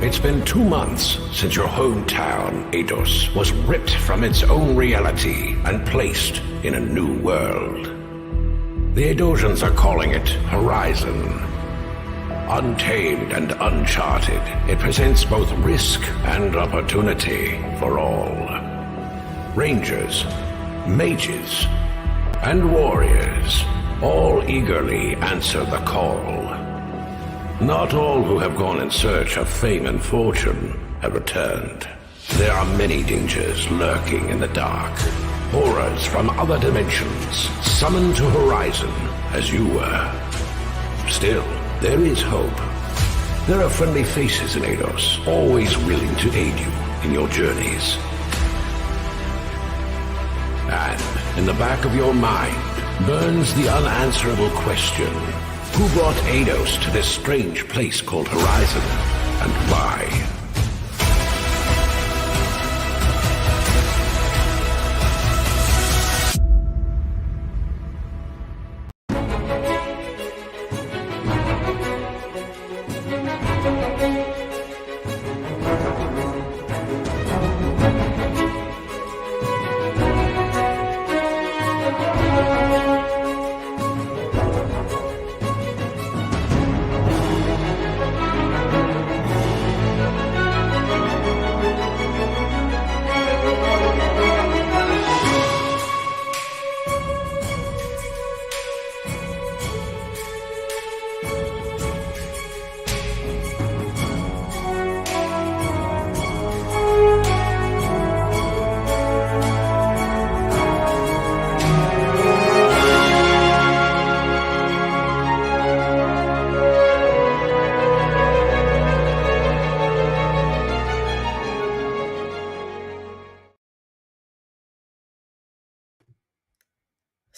It's been 2 months since your hometown, Eidos, was ripped from its own reality and placed in a new world. The Eidosians are calling it Horizon. Untamed and uncharted, it presents both risk and opportunity for all. Rangers, mages, and warriors all eagerly answer the call. Not all who have gone in search of fame and fortune have returned. There are many dangers lurking in the dark. Horrors from other dimensions, summoned to Horizon as you were. Still, there is hope. There are friendly faces in Eidos, always willing to aid you in your journeys. And in the back of your mind burns the unanswerable question: who brought Eidos to this strange place called Horizon, and why?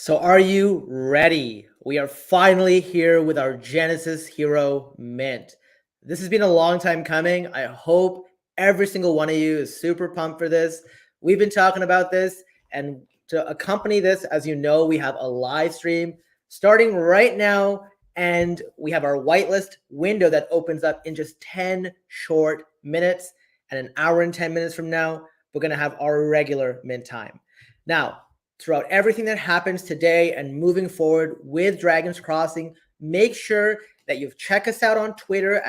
So are you ready? We are finally here with our Genesis Hero Mint. This has been a long time coming. I hope every single one of you is super pumped for this. We've been talking about this, and to accompany this, as you know, we have a live stream starting right now, and we have our whitelist window that opens up in just 10 short minutes, and an hour and 10 minutes from now, we're going to have our regular mint time. Now, throughout everything that happens today and moving forward with Dragon's Crossing, make sure that you've checked us out on Twitter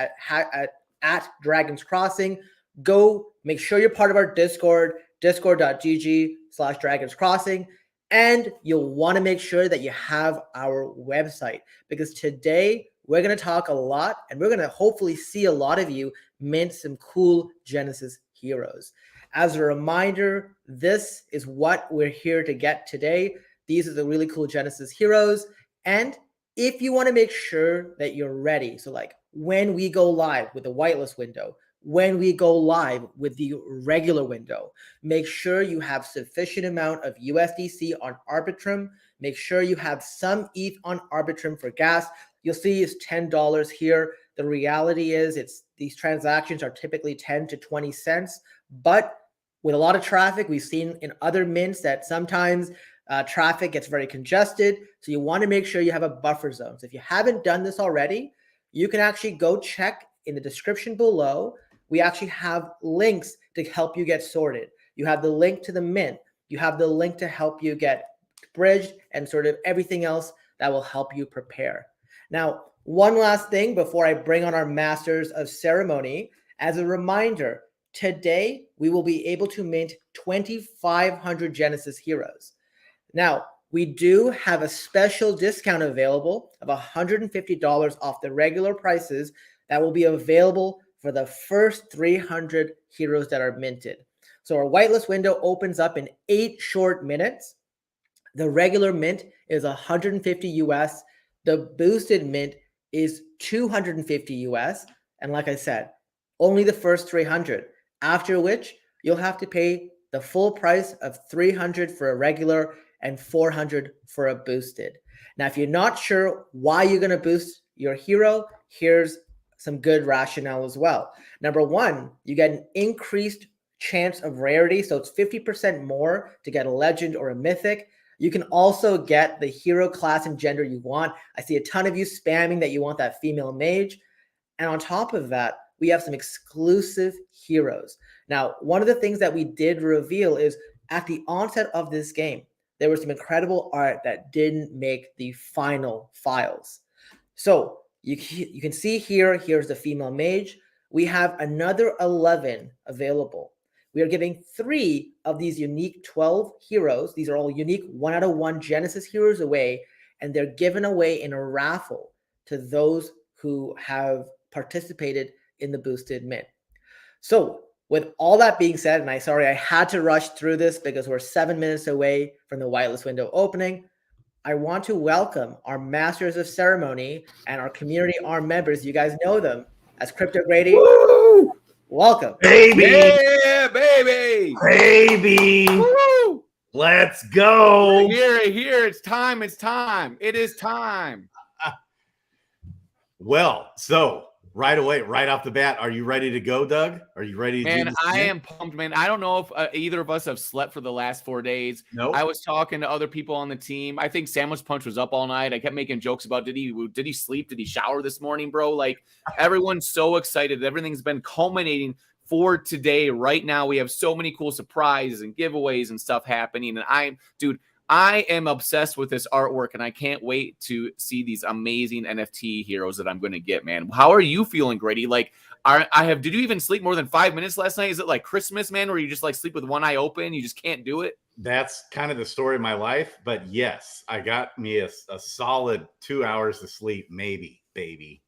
at Dragon's Crossing. Go make sure you're part of our Discord, discord.gg/Dragon's Crossing. And you'll want to make sure that you have our website, because today we're going to talk a lot, and we're going to hopefully see a lot of you mint some cool Genesis heroes. As a reminder, this is what we're here to get today. These are the really cool Genesis heroes. And if you want to make sure that you're ready, so like when we go live with the whitelist window, when we go live with the regular window, make sure you have sufficient amount of USDC on Arbitrum. Make sure you have some ETH on Arbitrum for gas. You'll see it's $10 here. The reality is these transactions are typically 10 to 20 cents, but with a lot of traffic, we've seen in other mints that sometimes traffic gets very congested. So you want to make sure you have a buffer zone. So if you haven't done this already, you can actually go check in the description below. We actually have links to help you get sorted. You have the link to the mint. You have the link to help you get bridged and sort of everything else that will help you prepare. Now, one last thing before I bring on our masters of ceremony. As a reminder, today we will be able to mint 2,500 Genesis heroes. Now, we do have a special discount available of $150 off the regular prices that will be available for the first 300 heroes that are minted. So our whitelist window opens up in 8 short minutes. The regular mint is 150 US. The boosted mint is 250 US. And like I said, only the first 300, after which you'll have to pay the full price of 300 for a regular and 400 for a boosted. Now, if you're not sure why you're going to boost your hero, here's some good rationale as well. Number one, you get an increased chance of rarity. So it's 50% more to get a legend or a mythic. You can also get the hero class and gender you want. I see a ton of you spamming that you want that female mage. And on top of that, we have some exclusive heroes. Now, one of the things that we did reveal is at the onset of this game, there was some incredible art that didn't make the final files. So you can see here's the female mage. We have another 11 available. We are giving 3 of these unique 12 heroes. These are all unique 1 out of 1 Genesis heroes away, and they're given away in a raffle to those who have participated in the boosted mint. So with all that being said, and I had to rush through this because we're 7 minutes away from the whitelist window opening. I want to welcome our masters of ceremony and our community arm members. You guys know them as Crypto Grady. Woo! Welcome. Baby. Yeah, baby. Baby. Woo! Let's go. Here. It's time. It is time. Well, so right away, right off the bat, are you ready to go, Doug? Are you ready to do this? I am pumped, man. I don't know if either of us have slept for the last 4 days. Nope. I was talking to other people on the team. I think Sandwich Punch was up all night. I kept making jokes about did he sleep? Did he shower this morning, bro? Like everyone's so excited. Everything's been culminating for today. Right now, we have so many cool surprises and giveaways and stuff happening. And I am obsessed with this artwork, and I can't wait to see these amazing NFT heroes that I'm going to get, man. How are you feeling, Grady? Like, did you even sleep more than 5 minutes last night? Is it like Christmas, man, where you just like sleep with one eye open? You just can't do it? That's kind of the story of my life. But yes, I got me a solid 2 hours of sleep, maybe, baby.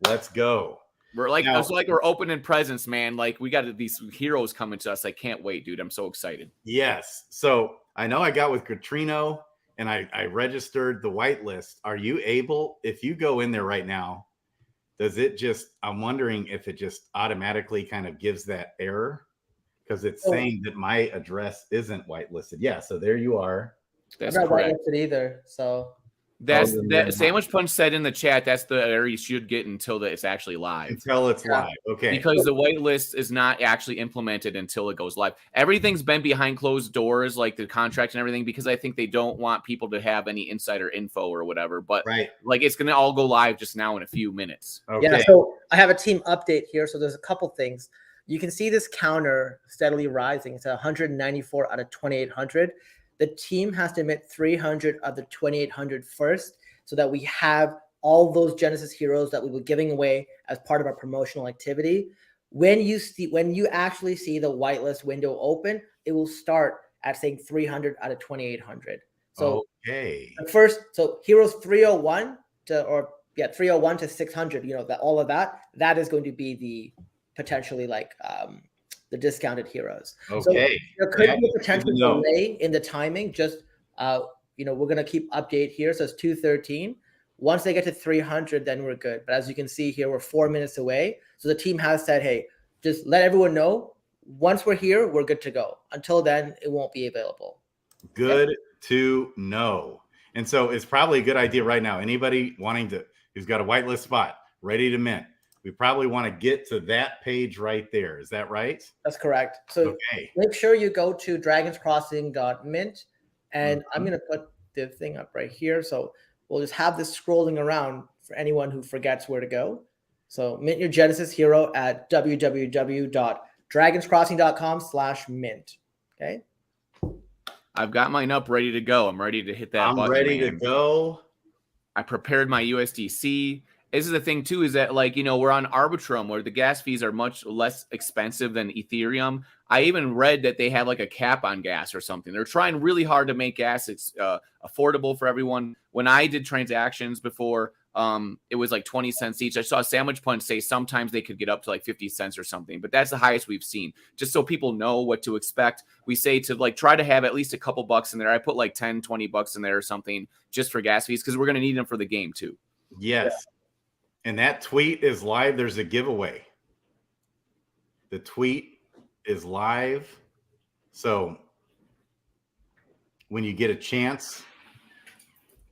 Let's go. We're like, it's like we're opening presents, man. Like we got these heroes coming to us. I can't wait, dude. I'm so excited. Yes. So I know I got with Katrino and I registered the whitelist. Are you able, if you go in there right now, I'm wondering if it just automatically kind of gives that error because it's saying that my address isn't whitelisted. Yeah. So there you are. That's not whitelisted either. So that's that Sandwich Punch said in the chat. That's the error you should get until it's actually live. Until it's live. Okay. Because the whitelist is not actually implemented until it goes live. Everything's been behind closed doors, like the contract and everything, because I think they don't want people to have any insider info or whatever. But like it's gonna all go live just now in a few minutes. Okay. Yeah. So I have a team update here. So there's a couple things. You can see this counter steadily rising. It's 194 out of 2,800. The team has to admit 300 of the 2,800 first so that we have all those Genesis heroes that we were giving away as part of our promotional activity. When you actually see the whitelist window open, it will start at saying 300 out of 2,800. So first, so heroes 301 to 600, all of that is going to be the potentially like the discounted heroes. Okay. So there could be a potential delay in the timing. Just we're gonna keep update here. So it's 213. Once they get to 300, then we're good. But as you can see here, we're 4 minutes away. So the team has said, hey, just let everyone know. Once we're here, we're good to go. Until then, it won't be available. Good to know. And so it's probably a good idea right now. Anybody who's got a whitelist spot ready to mint, we probably want to get to that page right there. Is that right? That's correct. So make sure you go to dragonscrossing.mint, and I'm going to put the thing up right here. So we'll just have this scrolling around for anyone who forgets where to go. So mint your Genesis hero at www.dragonscrossing.com/mint. Okay. I've got mine up ready to go. I'm ready to hit that button. I'm ready to go. I prepared my USDC. This is the thing too, is that we're on Arbitrum where the gas fees are much less expensive than Ethereum. I even read that they have like a cap on gas or something. They're trying really hard to make gas affordable for everyone. When I did transactions before, it was like 20 cents each. I saw Sandwich Punch say sometimes they could get up to like 50 cents or something, but that's the highest we've seen. Just so people know what to expect. We say to like try to have at least a couple bucks in there. I put like 10, 20 bucks in there or something just for gas fees because we're going to need them for the game too. Yes. Yeah. And that tweet is live. There's a giveaway. The tweet is live. So when you get a chance,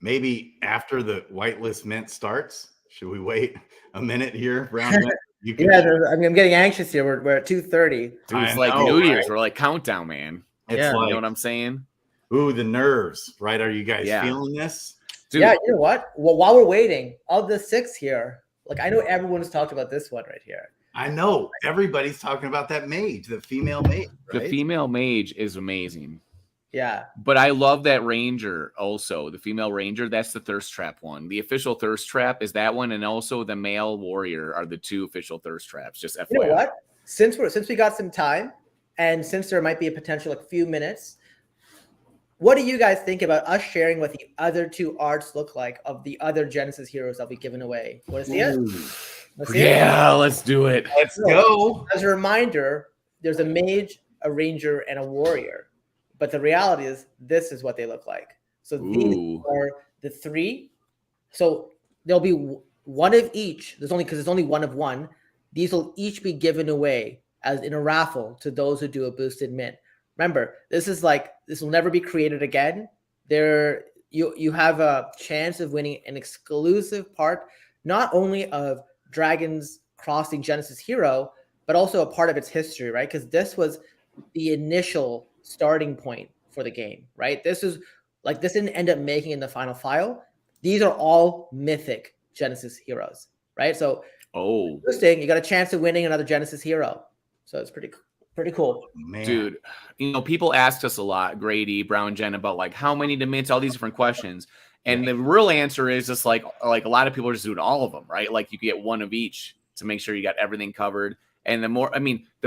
maybe after the whitelist mint starts, should we wait a minute here? I'm getting anxious here. We're at 2:30. It's like New Year's. We're like countdown, man. It's like, you know what I'm saying? Ooh, the nerves, right? Are you guys feeling this? Dude. Yeah, you know what? Well, while we're waiting, of the 6 here, like I know everyone's talked about this one right here. I know everybody's talking about that mage, the female mage. Right? The female mage is amazing. Yeah. But I love that ranger also. The female ranger, that's the thirst trap one. The official thirst trap is that one, and also the male warrior are the 2 official thirst traps. Just FYI. You know what? Since we got some time, and since there might be a potential like few minutes, what do you guys think about us sharing what the other 2 arts look like of the other Genesis heroes that we given away? Want to see it? Let's see Yeah, let's do it. Let's go. As a reminder, there's a mage, a ranger, and a warrior. But the reality is, this is what they look like. So these are the 3. So there'll be one of each. There's only one of one. These will each be given away as in a raffle to those who do a boosted mint. Remember, this will never be created again. You have a chance of winning an exclusive part, not only of Dragon's Crossing Genesis Hero, but also a part of its history, right? Because this was the initial starting point for the game, right? This didn't end up making in the final file. These are all mythic Genesis heroes, right? So interesting, you got a chance of winning another Genesis hero. So it's pretty cool. Man. Dude, people asked us a lot, Grady, Brown, Jen, about like how many to mint, all these different questions. And the real answer is just like a lot of people are just doing all of them, right? Like you get one of each to make sure you got everything covered. And the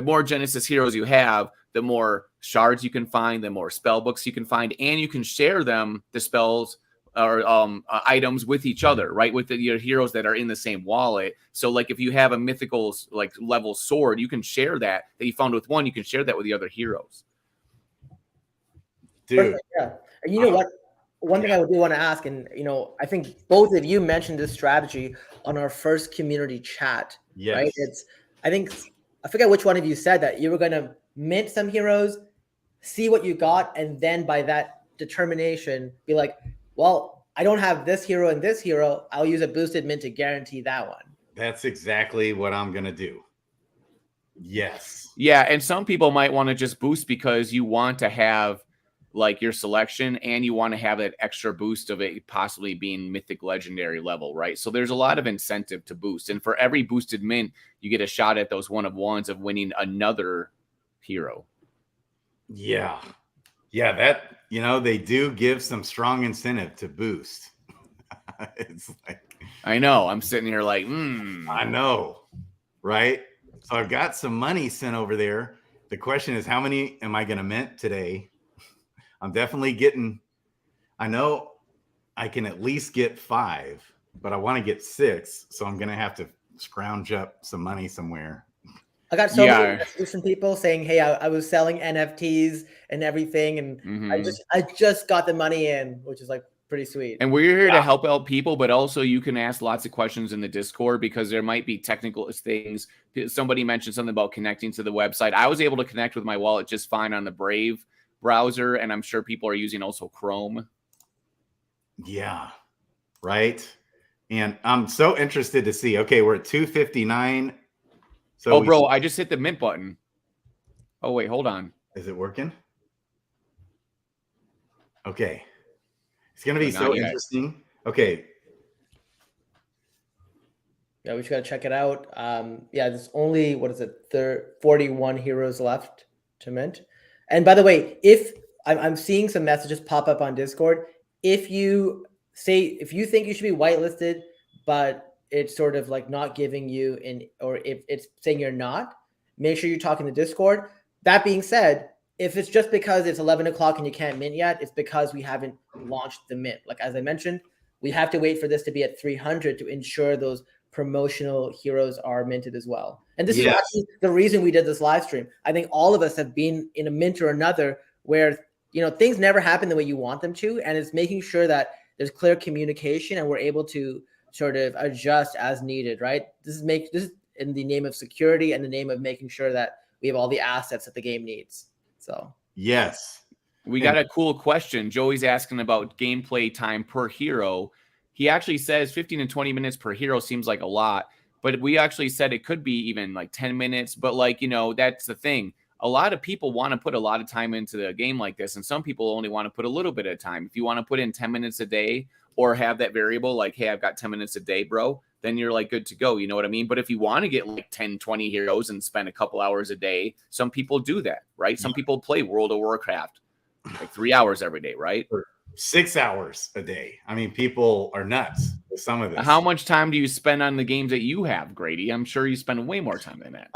more Genesis heroes you have, the more shards you can find, the more spell books you can find, and you can share them, the spells or items with each other, right? With your heroes that are in the same wallet. So like if you have a mythical like level sword, you can share that you found with one, you can share that with the other heroes. Dude. Yeah. And you know what? One thing I do want to ask, and I think both of you mentioned this strategy on our first community chat. Yes. Right? I forget which one of you said that you were going to mint some heroes, see what you got, and then by that determination, be like, well, I don't have this hero and this hero. I'll use a boosted mint to guarantee that one. That's exactly what I'm going to do. Yes. Yeah, and some people might want to just boost because you want to have like your selection and you want to have that extra boost of it possibly being mythic legendary level, right? So there's a lot of incentive to boost. And for every boosted mint, you get a shot at those one of ones of winning another hero. Yeah. Yeah, that, they do give some strong incentive to boost. It's like, I know. I'm sitting here like, I know, right? So I've got some money sent over there. The question is, how many am I going to mint today? I'm definitely I know I can at least get 5, but I want to get 6. So I'm going to have to scrounge up some money somewhere. I got so many messages from people saying, hey, I was selling NFTs and everything. And I just got the money in, which is like pretty sweet. And we're here to help out people, but also you can ask lots of questions in the Discord because there might be technical things. Somebody mentioned something about connecting to the website. I was able to connect with my wallet just fine on the Brave browser, and I'm sure people are using also Chrome. Yeah, right. And I'm so interested to see. Okay, we're at 259. So bro, I just hit the mint button. Oh wait, hold on. Is it working? Okay. It's gonna be so interesting. Okay. Yeah, we just gotta check it out. Yeah, there's only 41 heroes left to mint. And by the way, if I'm seeing some messages pop up on Discord, if you think you should be whitelisted, but it's sort of like not giving you or if it's saying you're not, make sure you talk in the Discord. That being said, if it's just because it's 11 o'clock and you can't mint yet, it's because we haven't launched the mint. Like, as I mentioned, we have to wait for this to be at 300 to ensure those promotional heroes are minted as well. And this is actually the reason we did this live stream. I think all of us have been in a mint or another where, things never happen the way you want them to. And it's making sure that there's clear communication and we're able to sort of adjust as needed, right? This is in the name of security and the name of making sure that we have all the assets that the game needs. So, yes. We got a cool question. Joey's asking about gameplay time per hero. He actually says 15 and 20 minutes per hero seems like a lot, but we actually said it could be even like 10 minutes. But that's the thing. A lot of people want to put a lot of time into the game like this, and some people only want to put a little bit of time. If you want to put in 10 minutes a day or have that variable like, hey, I've got 10 minutes a day, bro, then you're like good to go. You know what I mean? But if you want to get like 10, 20 heroes and spend a couple hours a day, some people do that, right? Some people play World of Warcraft like 3 hours every day, right? Or 6 hours a day. I mean, people are nuts with some of this. How much time do you spend on the games that you have, Grady? I'm sure you spend way more time than that.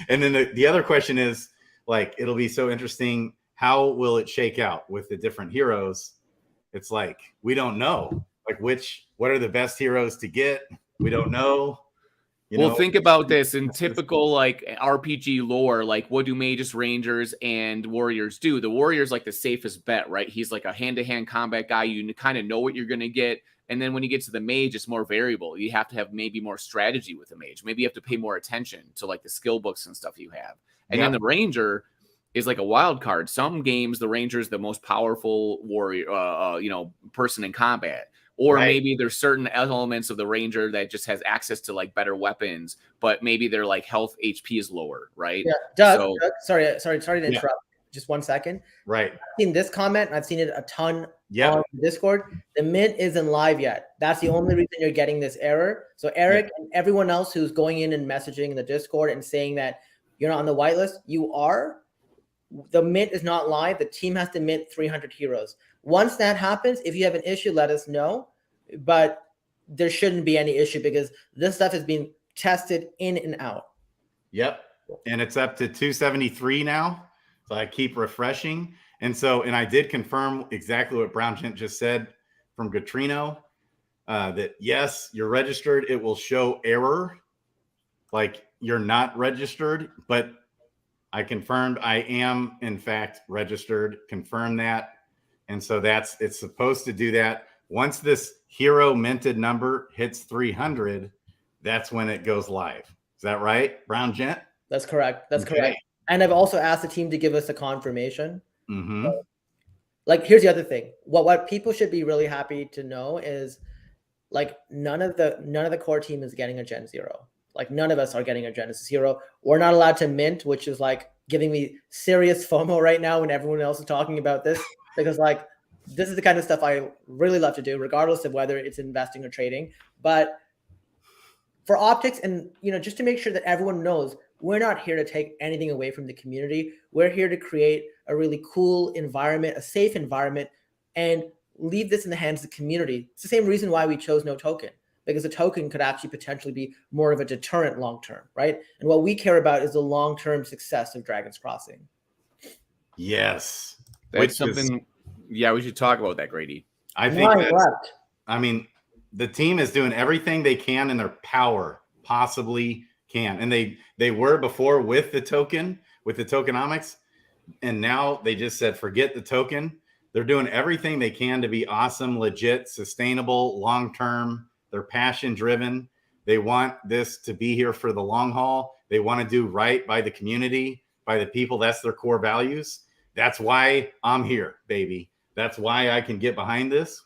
And then the other question is, like, it'll be so interesting. How will it shake out with the different heroes? It's like, we don't know. Like, what are the best heroes to get? We don't know. Think about this in typical like RPG lore. Like, what do mages, rangers, and warriors do? The warrior's like the safest bet, right? He's like a hand-to-hand combat guy. You kind of know what you're going to get. And then when you get to the mage, it's more variable. You have to have maybe more strategy with the mage. Maybe you have to pay more attention to like the skill books and stuff you have. And then the ranger is like a wild card. Some games, the ranger is the most powerful warrior, person in combat. Or maybe there's certain elements of the ranger that just has access to like better weapons, but maybe their like health HP is lower, right? Yeah, Doug, sorry to interrupt. Just 1 second. Right. I've seen this comment. I've seen it a ton on Discord. The mint isn't live yet. That's the only reason you're getting this error. So Eric and everyone else who's going in and messaging in the Discord and saying that you're not on the whitelist, you are. The mint is not live. The team has to mint 300 heroes. Once that happens, if you have an issue, let us know. But there shouldn't be any issue because this stuff is being tested in and out. Yep. And it's up to 273 now. So I keep refreshing. And I did confirm exactly what Brown Gent just said from Gatrino, that yes, you're registered. It will show error, like you're not registered, but I confirmed I am in fact registered, confirm that. And so it's supposed to do that. Once this hero minted number hits 300, that's when it goes live. Is that right, Brown Gent? That's correct. That's correct. And I've also asked the team to give us a confirmation. Mm-hmm. So, like, here's the other thing. What people should be really happy to know is, like, none of the core team is getting a Gen 0. Like, none of us are getting a Genesis hero. We're not allowed to mint, which is like giving me serious FOMO right now when everyone else is talking about this, because like this is the kind of stuff I really love to do, regardless of whether it's investing or trading. But for optics and, just to make sure that everyone knows, we're not here to take anything away from the community. We're here to create a really cool environment, a safe environment, and leave this in the hands of the community. It's the same reason why we chose no token, because a token could actually potentially be more of a deterrent long-term, right? And what we care about is the long-term success of Dragon's Crossing. Yes. That's something, we should talk about that, Grady. I mean, the team is doing everything they can in their power possibly can. And they were before with the tokenomics. And now they just said, forget the token. They're doing everything they can to be awesome, legit, sustainable, long-term. They're passion driven. They want this to be here for the long haul. They want to do right by the community, by the people. That's their core values. That's why I'm here, baby. That's why I can get behind this.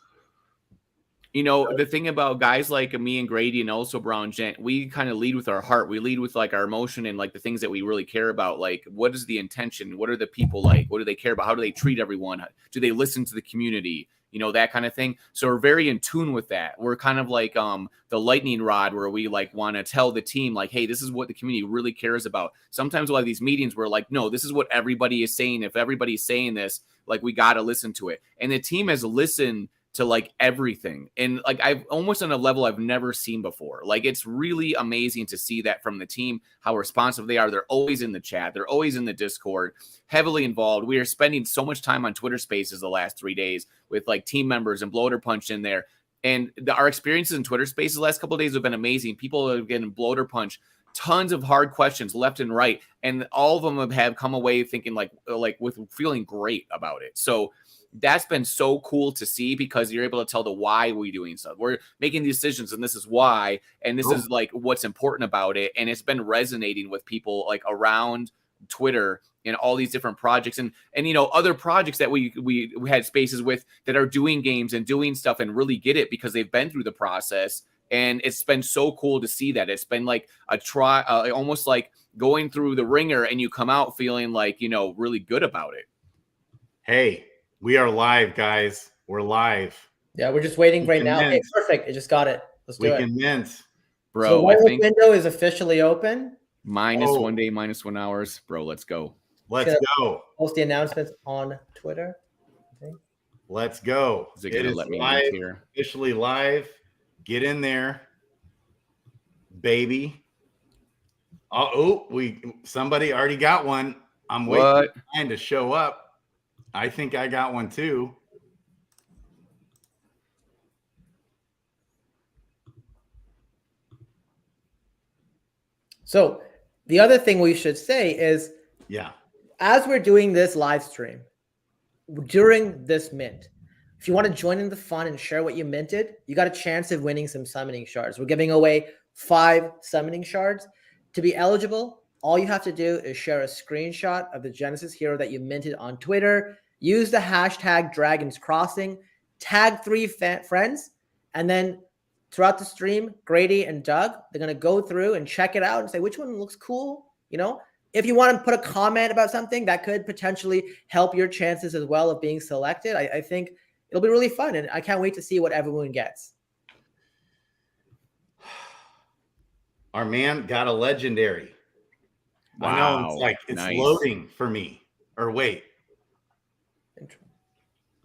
The thing about guys like me and Grady and also Brown Gent, we kind of lead with our heart. We lead with like our emotion and like the things that we really care about. Like, what is the intention? What are the people like? What do they care about? How do they treat everyone? Do they listen to the community? That kind of thing. So we're very in tune with that. We're kind of like the lightning rod where we like want to tell the team like, hey, this is what the community really cares about. Sometimes we'll have these meetings where like, no, this is what everybody is saying. If everybody's saying this, like we got to listen to it. And the team has listened to like everything. And like I've almost on a level I've never seen before. Like it's really amazing to see that from the team, how responsive they are. They're always in the chat. They're always in the Discord, heavily involved. We are spending so much time on Twitter Spaces the last 3 days with like team members and Bloater Punch in there. And our experiences in Twitter Spaces the last couple of days have been amazing. People are getting Bloater Punch, tons of hard questions left and right. And all of them have come away thinking like with feeling great about it. So that's been so cool to see because you're able to tell the why we're doing stuff. We're making decisions and this is why, and this is like what's important about it. And it's been resonating with people like around Twitter and all these different projects and other projects that we had spaces with that are doing games and doing stuff and really get it because they've been through the process. And it's been so cool to see that. It's been like a try, almost like going through the ringer and you come out feeling like, really good about it. Hey, we are live, guys. We're live. Yeah, we're just waiting right now. Okay, mint. perfect. I just got it. Let's do We it. can mint. So the Bro, I whitelist think window is officially open. minus Oh. 1 day, minus 1 hours. Bro, let's go. Let's go. Post the announcements on Twitter. Let's go. Is it gonna let me live, link here? officially live. Get in there, baby. Somebody already got one. I'm waiting What? for mine to show up. I think I got one too. So the other thing we should say is, Yeah. as we're doing this live stream during this mint, if you want to join in the fun and share what you minted, you got a chance of winning some summoning shards. We're giving away 5 summoning shards. To be eligible, all you have to do is share a screenshot of the Genesis hero that you minted on Twitter, use the hashtag Dragons Crossing, tag 3 friends, and then throughout the stream, Grady and Doug, they're going to go through and check it out and say which one looks cool. You know, if you want to put a comment about something, that could potentially help your chances as well of being selected. I think it'll be really fun, and I can't wait to see what everyone gets. Our man got a legendary. Wow. I know it's like it's Nice. loading for me. Or wait.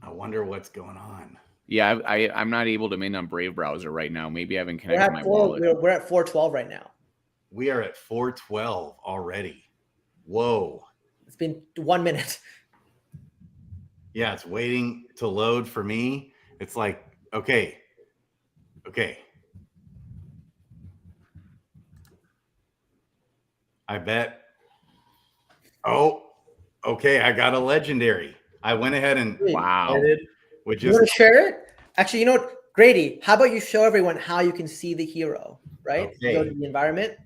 I wonder what's going on. Yeah, I'm not able to mint on Brave browser right now. Maybe I haven't connected my wallet. We're at 412 right now. We are at 412 already. Whoa. It's been 1 minute. Yeah, it's waiting to load for me. It's like, okay. I bet. Oh, okay. I got a legendary. I went ahead and Wow. edited with You want just to share it? Actually, you know what, Grady, how about you show everyone how you can see the hero, right? Okay. Go to the environment.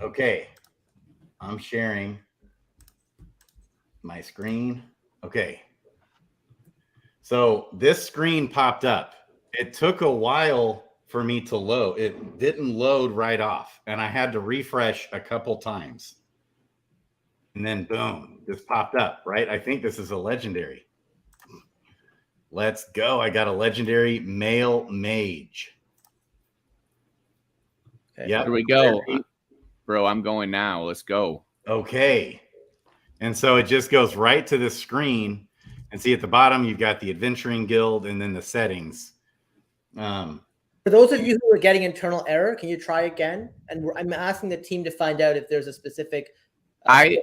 okay. I'm sharing my screen. Okay. So this screen popped up. It took a while for me to load. It didn't load right off, and I had to refresh a couple times. And then boom, this popped up, right? I think this is a legendary. Let's go. I got a legendary male mage. Okay. Yep. Here we go. Bro, I'm going now. Let's go. Okay. And so it just goes right to the screen. And see at the bottom, you've got the Adventuring Guild and then the settings. For those of you who are getting internal error, can you try again? And I'm asking the team to find out if there's a specific. I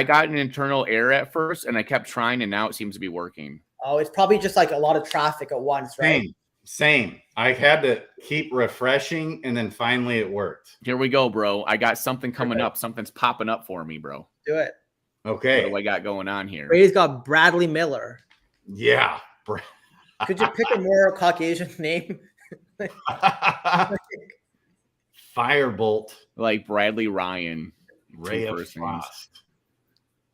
got an internal error at first, and I kept trying, and now it seems to be working. Oh, it's probably just like a lot of traffic at once, right? Same. I had to keep refreshing, and then finally it worked. Here we go, bro. I got something coming up. Something's popping up for me, bro. Do it. Okay. What do I got going on here? Brady's got Bradley Miller. Yeah. Could you pick a more Caucasian name? Firebolt. Like Bradley Ryan. Ray Two of persons. Frost.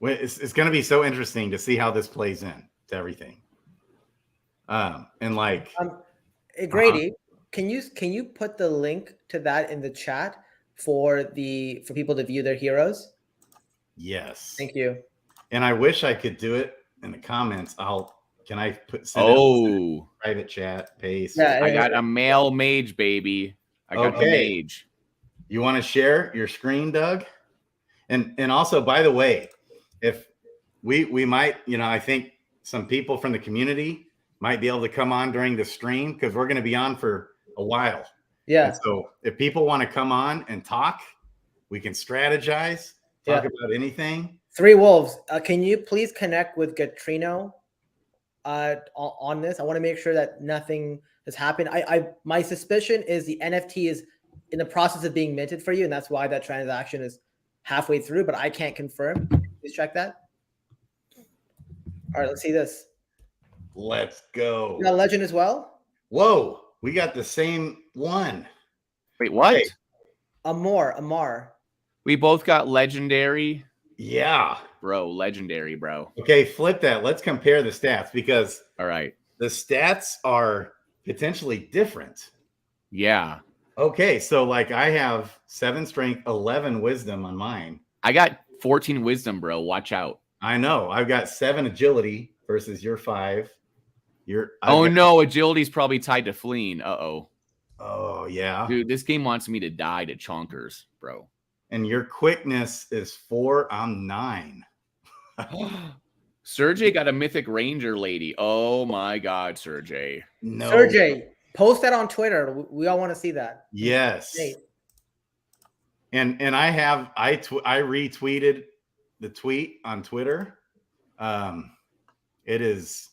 It's going to be so interesting to see how this plays in to everything. And like Hey, Grady, can you put the link to that in the chat for people to view their heroes? yes. Thank you. And I wish I could do it in the comments. Can I send it in private chat? Paste. Yeah, I got a male mage, baby. I got the mage. You want to share your screen, Doug? And also, by the way, if we might, I think some people from the community might be able to come on during the stream because we're going to be on for a while. Yeah. And so if people want to come on and talk, we can strategize, talk about anything. Three Wolves, can you please connect with Gatrino on this? I want to make sure that nothing has happened. My suspicion is the NFT is in the process of being minted for you, and that's why that transaction is halfway through, but I can't confirm. Please check that. All right, let's see this. Let's go. You got a legend as well? Whoa, we got the same one. Wait, what? Hey. Amar. We both got legendary. Yeah. Bro, legendary, bro. Okay, flip that. Let's compare the stats because All right. the stats are potentially different. Yeah. Okay, so like I have 7 strength, 11 wisdom on mine. I got 14 wisdom, bro. Watch out. I know. I've got 7 agility versus your 5. Oh no, agility's probably tied to fleeing. Uh-oh. Oh yeah. Dude, this game wants me to die to chonkers, bro. And your quickness is 4. I'm 9. Sergey got a mythic ranger lady. Oh my god, Sergey. No. Sergey, post that on Twitter. We all want to see that. Yes. Hey. And I retweeted the tweet on Twitter. It is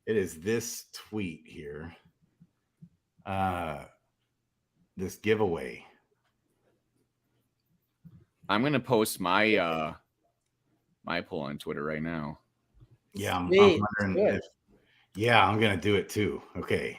this tweet here. This giveaway. I'm gonna post my my poll on Twitter right now. Yeah, I'm wondering if, yeah, I'm gonna do it too. Okay.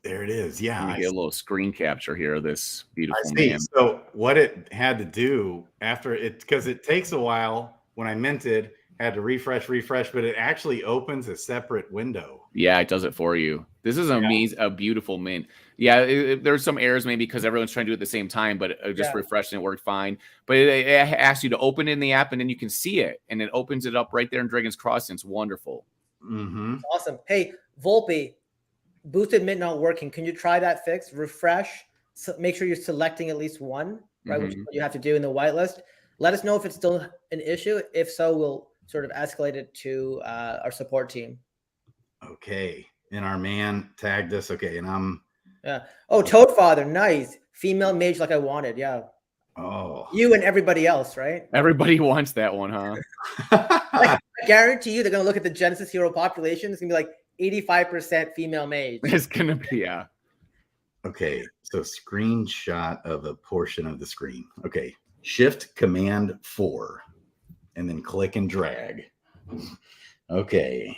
There it is. Yeah. I get a little screen capture here of this beautiful I see. man. So what it had to do after it, because it takes a while when I minted, had to refresh, but it actually opens a separate window. Yeah, it does it for you. This is amazing, a beautiful mint. Yeah, there's some errors maybe because everyone's trying to do it at the same time, but just refreshed and it worked fine. But it asks you to open it in the app and then you can see it, and it opens it up right there in Dragon's Crossing. It's wonderful. Mm-hmm. Awesome. Hey, Volpe, boosted mint not working. Can you try that fix? Refresh. So make sure you're selecting at least one, right? Which you have to do in the whitelist. Let us know if it's still an issue. If so, we'll sort of escalate it to our support team. Okay. And our man tagged us. Okay. And Oh, Toadfather. Nice. Female mage like I wanted. Yeah. Oh. You and everybody else, right? Everybody wants that one, huh? I guarantee you they're going to look at the Genesis hero population. It's going to be like 85% female mage. It's going to be, yeah. Okay. So screenshot of a portion of the screen. Okay. Shift Command 4. And then click and drag. Okay.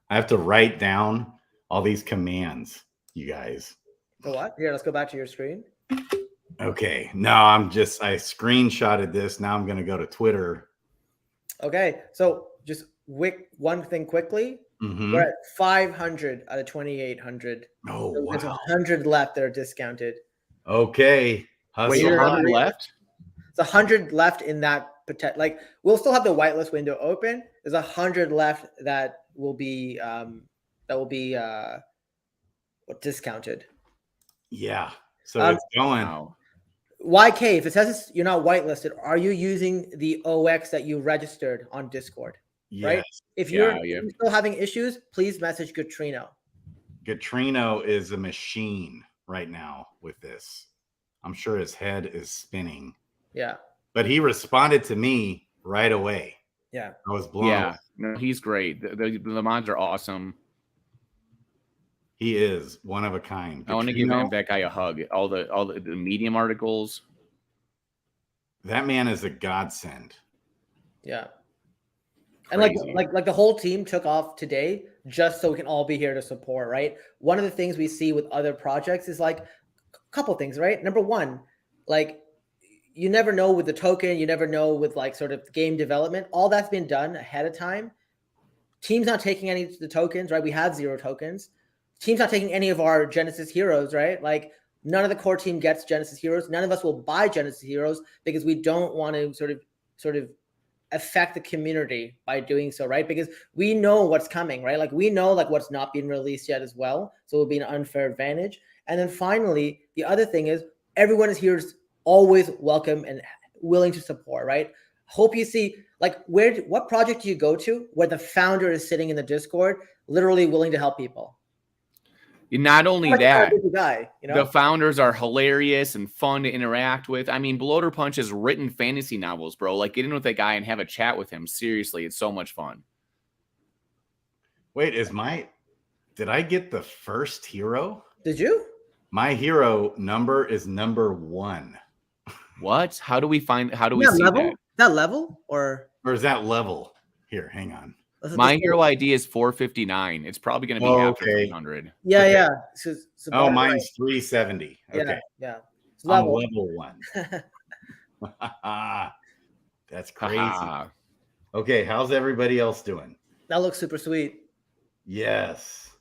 I have to write down all these commands, you guys. For what? Here, let's go back to your screen. Okay. No, I screenshotted this. Now I'm going to go to Twitter. Okay. So just one thing quickly. Mm-hmm. We're at 500 out of 2,800. Oh, so wow. There's 100 left that are discounted. Okay. Wait, 100 left? It's 100 left in that. Like, we'll still have the whitelist window open. There's 100 left that will be discounted. Yeah. So it's going. Wow. YK, if it says you're not whitelisted, are you using the OX that you registered on Discord? Yes. Right? If you're still having issues, please message Gatrino. Gatrino is a machine right now with this. I'm sure his head is spinning. Yeah. But he responded to me right away. Yeah. I was blown. Yeah. No, he's great. The mods are awesome. He is one of a kind. I want to give that guy a hug. All the Medium articles. That man is a godsend. Yeah. And like the whole team took off today just so we can all be here to support, right? One of the things we see with other projects is like a couple things, right? Number one, like you never know with the token, you never know with like sort of game development. All that's been done ahead of time. Team's not taking any of the tokens, right? We have 0 tokens. Team's not taking any of our Genesis heroes, right? Like none of the core team gets Genesis heroes. None of us will buy Genesis heroes because we don't want to sort of affect the community by doing so, right? Because we know what's coming, right? Like we know like what's not being released yet as well. So it will be an unfair advantage. And then finally, the other thing is everyone is here is always welcome and willing to support, right? Hope you see like what project do you go to where the founder is sitting in the Discord, literally willing to help people? Not only that, guy, you know? The founders are hilarious and fun to interact with. I mean, Bloater Punch has written fantasy novels, bro. Like, get in with that guy and have a chat with him. Seriously, it's so much fun. Wait, did I get the first hero? Did you? My hero number is number 1. What? How do we see level? that? That level or is that level? Here, hang on. My hero ID is 459. It's probably going to be after 300. Yeah, okay. yeah. So mine's 370. Okay. Yeah. I'm level 1. That's crazy. Okay, how's everybody else doing? That looks super sweet. Yes.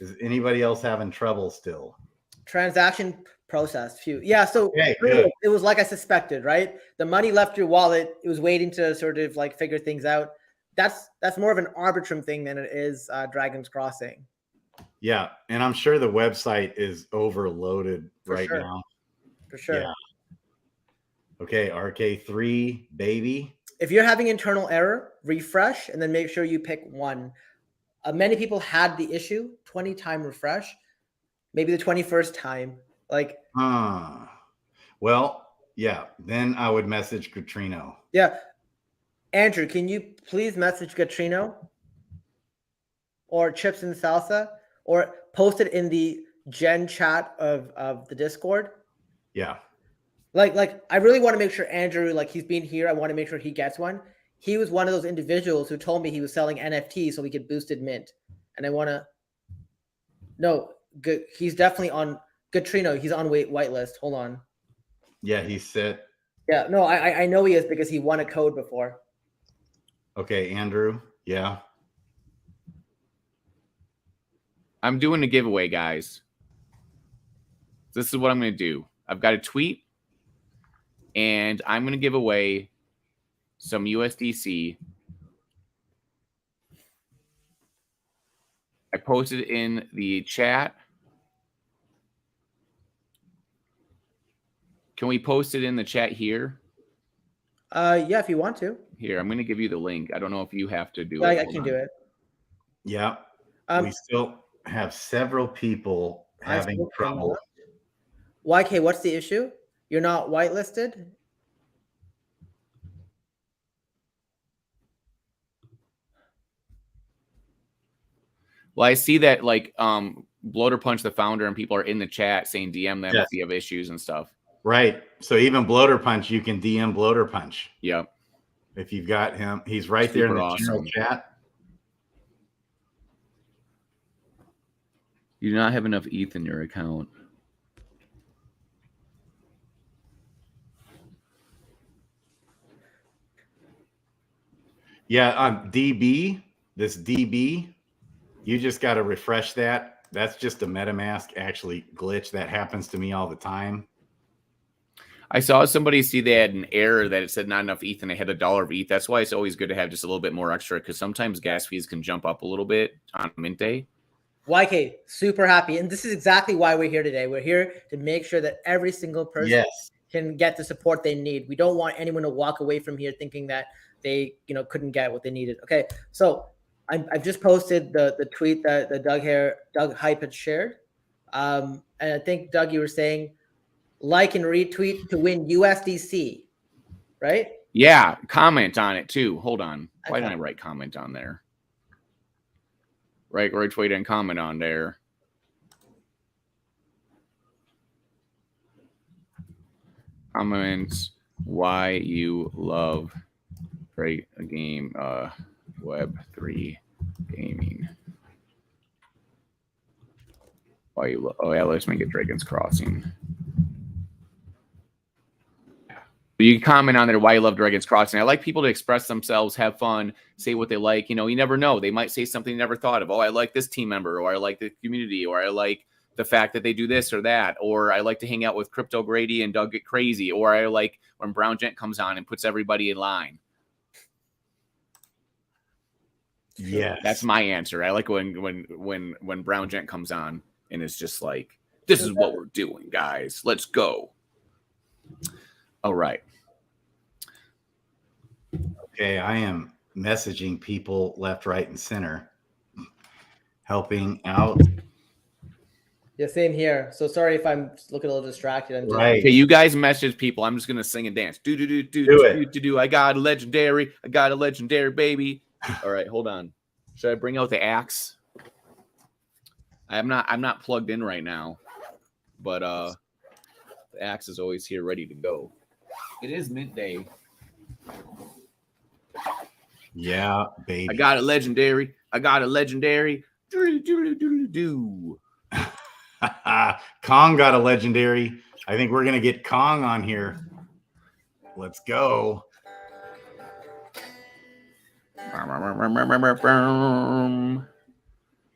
Is anybody else having trouble still? Transaction processed. Phew. Yeah, so good. It was like I suspected, right? The money left your wallet. It was waiting to sort of like figure things out. that's more of an Arbitrum thing than it is Dragon's Crossing. Yeah, and I'm sure the website is overloaded For right sure. now. For sure. Yeah. Okay, RK3 baby. If you're having internal error, refresh and then make sure you pick one. Many people had the issue 20-time refresh, maybe the 21st time. Like, well, yeah, then I would message Katrino. yeah. Andrew, can you please message Katrino or Chips and Salsa or post it in the Gen chat of the Discord? Yeah. Like I really want to make sure Andrew, like he's been here. I want to make sure he gets one. He was one of those individuals who told me he was selling NFTs so we could boosted mint. And I want to good. He's definitely on Katrino. He's on whitelist. Hold on. Yeah, he's set. Yeah, no, I know he is because he won a code before. Okay, Andrew. Yeah. I'm doing a giveaway, guys. This is what I'm going to do. I've got a tweet, and I'm going to give away some USDC. I posted it in the chat. Can we post it in the chat here? Yeah, if you want to. Here, I'm going to give you the link. I don't know if you have to do Yeah, it. I can do it. Yeah. We still have several people having trouble. YK, what's the issue? You're not whitelisted? Well, I see that like Bloater Punch, the founder, and people are in the chat saying DM them if you have issues and stuff. Right. So even Bloater Punch, you can DM Bloater Punch. Yep. If you've got him, he's right there in the general chat. You do not have enough ETH in your account. Yeah, DB, this DB, you just got to refresh that. That's just a MetaMask actually glitch. That happens to me all the time. I saw somebody see they had an error that it said not enough ETH and they had $1 of ETH. That's why it's always good to have just a little bit more extra because sometimes gas fees can jump up a little bit on mint day. YK, super happy. And this is exactly why we're here today. We're here to make sure that every single person can get the support they need. We don't want anyone to walk away from here thinking that they couldn't get what they needed. Okay, so I've just posted the tweet that the Doug Hype had shared. And I think, Doug, you were saying like and retweet to win USDC, right? Yeah, comment on it too. Hold on. Why didn't I write comment on there? Right, retweet and comment on there. Comment why you love great game Web3 gaming. Why you love? Oh yeah, let's make it Dragon's Crossing. You can comment on there why you love Dragon's Crossing. I like people to express themselves, have fun, say what they like. You never know. They might say something you never thought of. Oh, I like this team member, or I like the community, or I like the fact that they do this or that, or I like to hang out with Crypto Grady and Doug Get Crazy, or I like when Brown Gent comes on and puts everybody in line. Yeah, that's my answer. I like when Brown Gent comes on and it's just like, this is what we're doing, guys. Let's go. All right. Okay, I am messaging people left, right, and center, helping out. Yeah, same here. So sorry if I'm looking a little distracted. Okay, you guys message people. I'm just gonna sing and dance. Do. I got a legendary. I got a legendary, baby. All right, hold on. Should I bring out the axe? I'm not plugged in right now, but the axe is always here, ready to go. It is mint day. Yeah, baby. I got a legendary. I got a legendary. Do. Kong got a legendary. I think we're gonna get Kong on here. Let's go.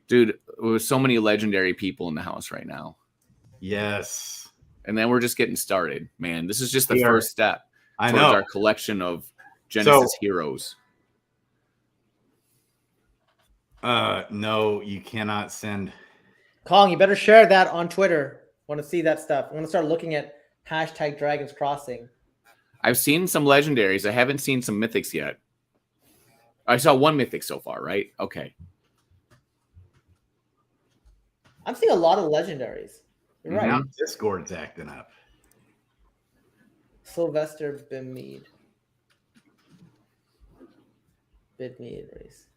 Dude, there's so many legendary people in the house right now. Yes. And then we're just getting started, man. This is just the first step towards our collection of Genesis heroes. No, you cannot send. Kong, you better share that on Twitter. Want to see that stuff. I want to start looking at hashtag Dragons Crossing. I've seen some legendaries. I haven't seen some mythics yet. I saw one mythic so far, right? Okay. I'm seeing a lot of legendaries. You're right. Now Discord's acting up. Sylvester Bidmead race.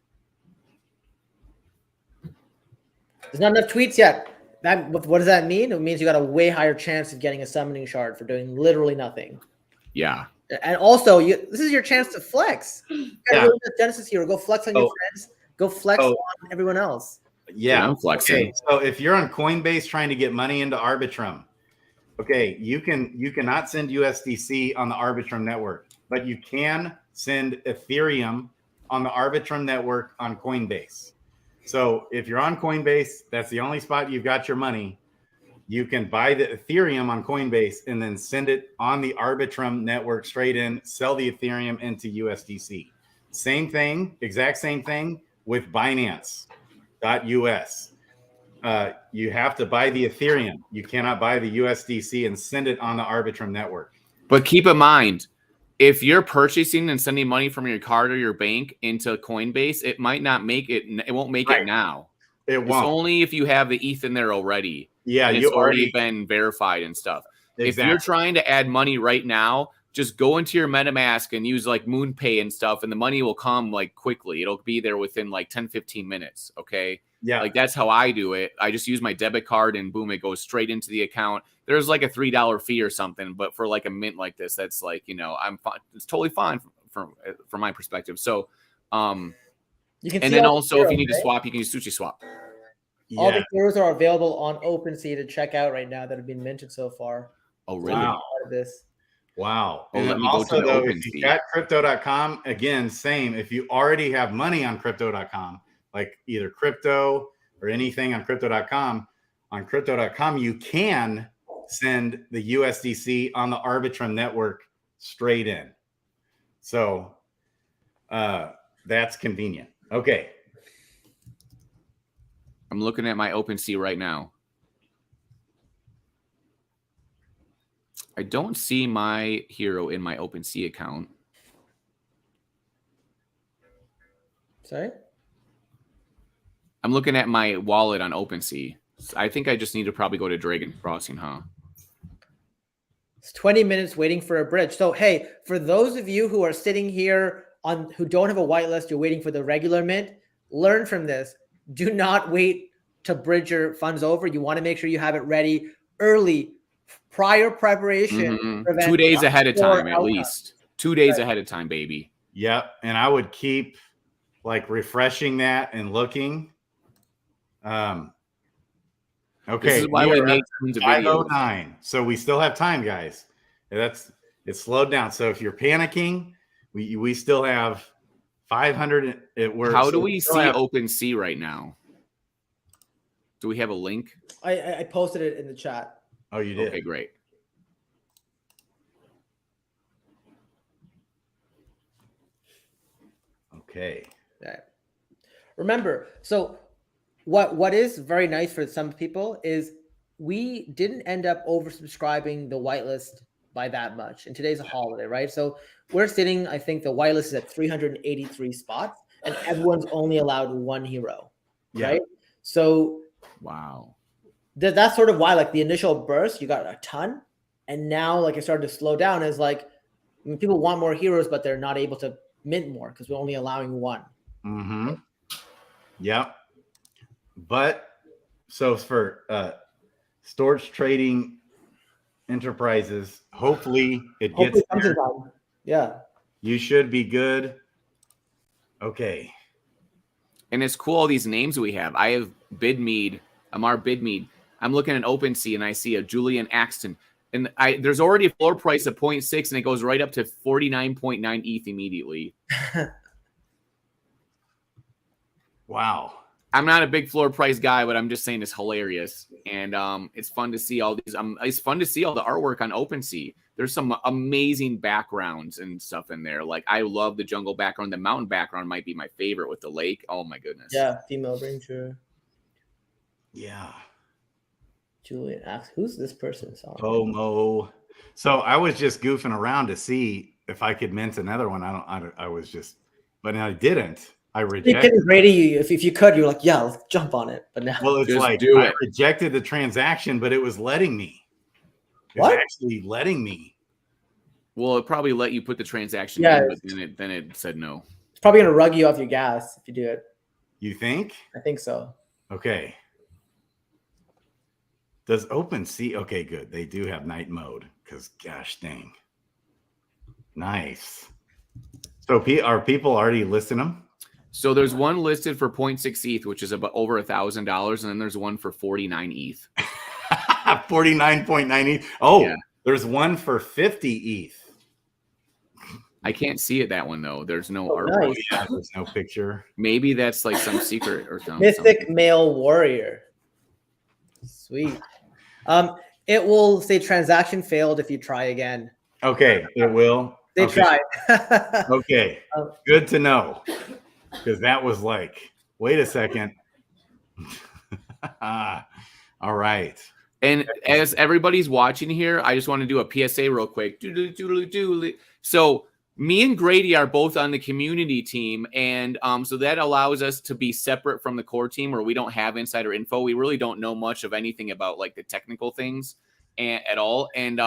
There's not enough tweets yet. What does that mean? It means you got a way higher chance of getting a summoning shard for doing literally nothing. Yeah. And also, this is your chance to flex. Yeah. Genesis hero, go flex on your friends. Go flex on everyone else. Yeah, I'm flexing. Okay. So if you're on Coinbase trying to get money into Arbitrum, okay, you cannot send USDC on the Arbitrum network, but you can send Ethereum on the Arbitrum network on Coinbase. So if you're on Coinbase, that's the only spot you've got your money. You can buy the Ethereum on Coinbase and then send it on the Arbitrum network straight in, sell the Ethereum into USDC. Same thing, exact same thing with Binance.us. You have to buy the Ethereum. You cannot buy the USDC and send it on the Arbitrum network. But keep in mind, if you're purchasing and sending money from your card or your bank into Coinbase, it might not make it. It won't make it now. It won't. It's only if you have the ETH in there already. Yeah, and it's already been verified and stuff. Exactly. If you're trying to add money right now, just go into your MetaMask and use like MoonPay and stuff, and the money will come like quickly. It'll be there within like 10, 15 minutes. Okay. Yeah. Like that's how I do it. I just use my debit card and boom, it goes straight into the account. There's like a $3 fee or something, but for like a mint like this, that's like, I'm fine. It's totally fine from my perspective. So, you can and then also if you need to swap, you can use SushiSwap. Yeah. All the heroes are available on OpenSea to check out right now that have been minted so far. Oh, really? Wow. This. Wow. Oh, And let me also, go to though, OpenSea. if you got crypto.com, again, same. If you already have money on crypto.com, like either crypto or anything on crypto.com, you can send the USDC on the Arbitrum network straight in. So that's convenient. Okay. I'm looking at my OpenSea right now. I don't see my hero in my OpenSea account. Sorry? I'm looking at my wallet on OpenSea. I think I just need to probably go to Dragon Crossing, huh? It's 20 minutes waiting for a bridge. So, hey, for those of you who are sitting here who don't have a whitelist, you're waiting for the regular mint, learn from this. Do not wait to bridge your funds over. You want to make sure you have it ready early, prior preparation. 2 days ahead of time, at least. 2 days ahead of time, baby. Yep. And I would keep like refreshing that and looking. Okay. This is why we make tons of videos. 5:09. So we still have time, guys. It's slowed down. So if you're panicking, we still have 500. How do we see OpenSea right now? Do we have a link? I posted it in the chat. Oh, you did? Okay, great. Okay. Right. Remember, so what is very nice for some people is we didn't end up oversubscribing the whitelist by that much. And today's a holiday, right? So we're sitting, I think the whitelist is at 383 spots and everyone's only allowed one hero, right? So wow. That's sort of why like the initial burst, you got a ton. And now like it started to slow down is like people want more heroes, but they're not able to mint more because we're only allowing one. Mm-hmm. Yep. But so for storage trading enterprises, hopefully it gets there. Yeah. You should be good. Okay. And it's cool all these names we have. I have Bidmead, Amar Bidmead. I'm looking at OpenSea and I see a Julian Axton. And there's already a floor price of 0.6 and it goes right up to 49.9 ETH immediately. Wow. I'm not a big floor price guy, but I'm just saying it's hilarious. And it's fun to see all these. It's fun to see all the artwork on OpenSea. There's some amazing backgrounds and stuff in there. Like I love the jungle background. The mountain background might be my favorite with the lake. Oh my goodness. Yeah, female ranger. Yeah. Julian asks, "Who's this person?" Pomo. So I was just goofing around to see if I could mint another one. I was just, but I didn't. I They rejected. couldn't grade you if you could. You're like, yeah, let's jump on it. But now, Well, it's Just like do I it. rejected the transaction, but it was letting me. It What? was actually letting me. Well, it probably let you put the transaction Yeah, in, but then it said no. it's probably gonna rug you off your gas if you do it. You think? I think so. Okay. Does OpenSea? Okay, good. They do have night mode because, gosh dang. Nice. So are people already listing them? So there's one listed for 0.6 ETH, which is about over $1,000, and then there's one for 49 ETH. 49.9 ETH. Oh, Yeah. There's one for 50 ETH. I can't see it that one though. There's no Oh, artwork. nice. Yeah, there's no picture. Maybe that's like some secret or something. Mythic male warrior. Sweet. It will say transaction failed if you try again. Okay, it will. They Okay. tried. Okay, good to know. Because that was like, wait a second. All right. And as everybody's watching here, I just want to do a PSA real quick. So me and Grady are both on the community team, and so that allows us to be separate from the core team where we don't have insider info. We really don't know much of anything about like the technical things at all. And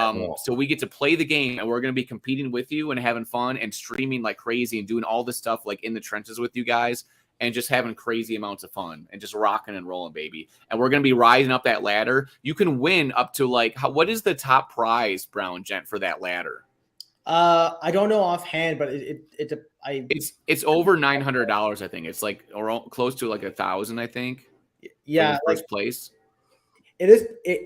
so we get to play the game, and we're going to be competing with you and having fun and streaming like crazy and doing all this stuff like in the trenches with you guys. And just having crazy amounts of fun and just rocking and rolling, baby. And we're going to be rising up that ladder. You can win up to like, what is the top prize, Brown Gent, for that ladder? I don't know offhand, but it's over $900. I think it's like or close to like 1,000. I think. Yeah, for first place. It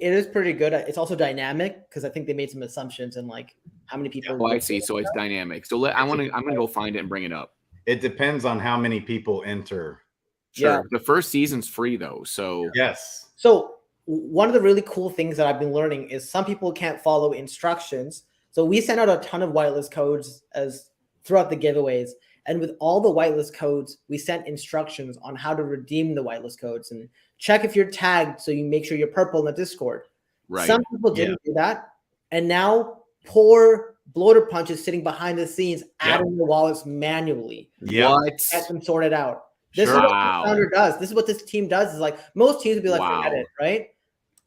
is pretty good. It's also dynamic because I think they made some assumptions and like how many people. Oh, I see. So it's dynamic. So I'm gonna go find it and bring it up. It depends on how many people enter. Sure. Yeah. The first season's free though. So yes. So one of the really cool things that I've been learning is some people can't follow instructions. So we sent out a ton of whitelist codes as throughout the giveaways. And with all the whitelist codes, we sent instructions on how to redeem the whitelist codes and check if you're tagged so you make sure you're purple in the Discord. right. Some people didn't do that. And now poor Bloater Punch is sitting behind the scenes adding the wallets manually. Yeah. What? Get them sorted out. This Sure. is what Wow. the founder does. This is what this team does. Is like most teams would be like, Wow. forget it, right?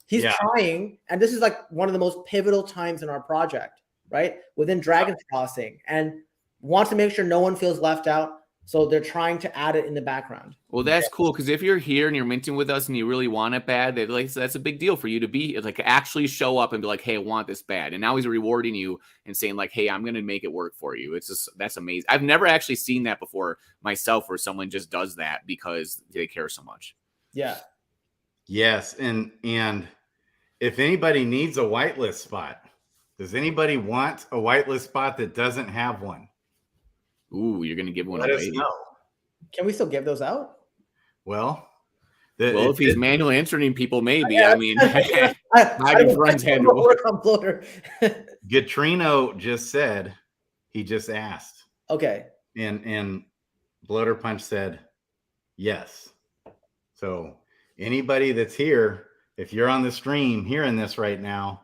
He's trying, and this is like one of the most pivotal times in our project, right? Within Dragon's Crossing, and wants to make sure no one feels left out. So they're trying to add it in the background. Well, that's cool because if you're here and you're minting with us and you really want it bad, that's a big deal for you to be like actually show up and be like, hey, I want this bad. And now he's rewarding you and saying like, hey, I'm going to make it work for you. It's just that's amazing. I've never actually seen that before myself where someone just does that because they care so much. Yeah. Yes, and if anybody needs a whitelist spot, does anybody want a whitelist spot that doesn't have one? Ooh, you're going to give one Let us away. know. Can we still give those out? Well, Well, if he's manually entering people, maybe. Yeah. I mean, I my friends had to work on Bloater. Gatrino just said, he just asked, Okay. and Bloater Punch said yes. So anybody that's here, if you're on the stream hearing this right now,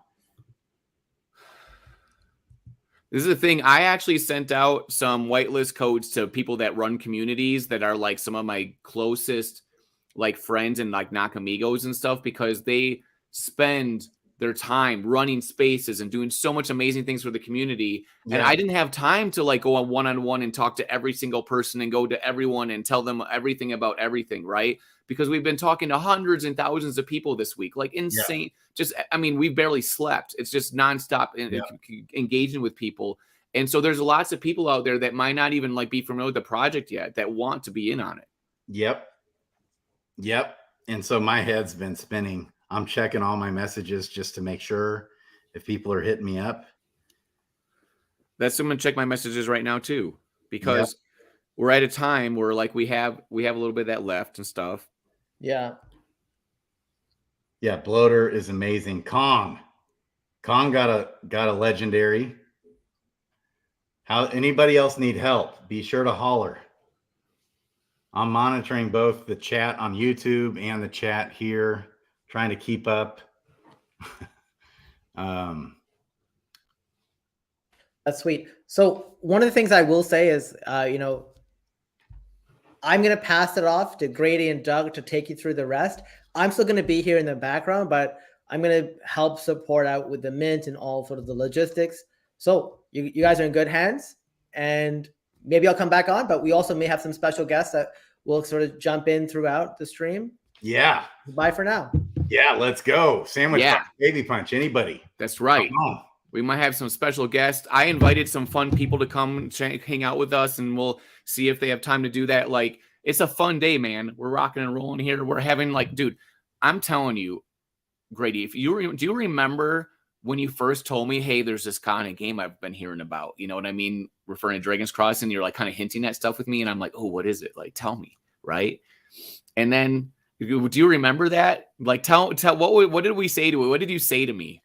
this is the thing. I actually sent out some whitelist codes to people that run communities that are like some of my closest like friends and like Nakamigos and stuff because they spend their time running spaces and doing so much amazing things for the community. And I didn't have time to like go on one-on-one and talk to every single person and go to everyone and tell them everything about everything, right? Because we've been talking to hundreds and thousands of people this week, like insane. Just, I mean, we barely slept. It's just nonstop engaging with people. And so there's lots of people out there that might not even like be familiar with the project yet that want to be in on it. Yep. And so my head's been spinning. I'm checking all my messages just to make sure if people are hitting me up. I'm going to check my messages right now too, because we're at a time where like we have a little bit of that left and stuff. Yeah. Yeah, Bloater is amazing. Kong got a legendary. How anybody else need help? Be sure to holler. I'm monitoring both the chat on YouTube and the chat here, trying to keep up. That's sweet. So one of the things I will say is, you know, I'm going to pass it off to Grady and Doug to take you through the rest. I'm still going to be here in the background, but I'm going to help support out with the mint and all sort of the logistics. So you guys are in good hands, and maybe I'll come back on, but we also may have some special guests that will sort of jump in throughout the stream. Yeah. Bye for now. Yeah, let's go. Sandwich Yeah. punch, baby punch, anybody. That's right. We might have some special guests. I invited some fun people to come hang out with us, and we'll see if they have time to do that. Like, it's a fun day, man. We're rocking and rolling here. We're having, like, dude, I'm telling you, Grady, if you do you remember when you first told me, hey, there's this kind of game I've been hearing about, you know what I mean? Referring to Dragon's Cross, and you're like kind of hinting at stuff with me, and I'm like, oh, what is it? Like, tell me, right? And then, do you remember that? Like, tell what did we say to it? What did you say to me?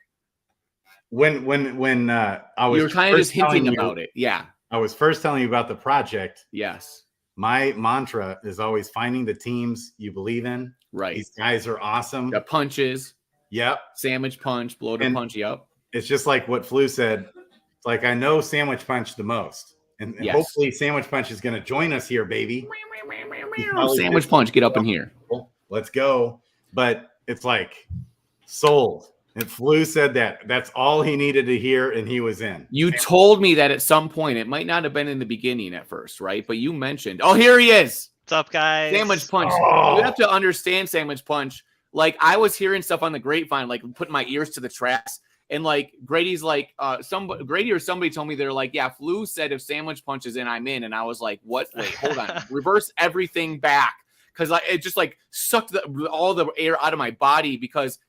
When I was, you were kind of just hinting about it. Yeah. I was first telling you about the project. Yes. My mantra is always finding the teams you believe in. Right. These guys are awesome. The punches. Yep. Sandwich punch, bloater punch. Yep. It's just like what Flu said. It's like, I know Sandwich Punch the most. And Yes. hopefully Sandwich Punch is going to join us here, baby. Sandwich Punch, get up in here. Let's go. But it's like, sold. And Flu said that. That's all he needed to hear, and he was in. You told me that at some point. It might not have been in the beginning at first, right? But you mentioned, oh, here he is. What's up, guys? Sandwich Punch. Oh. You have to understand Sandwich Punch. Like, I was hearing stuff on the grapevine, like putting my ears to the tracks. And like Grady's like, Grady or somebody told me, they're like, yeah, Flu said if Sandwich Punch is in, I'm in. And I was like, what? Wait, hold on. Reverse everything back. Because it just like sucked all the air out of my body, because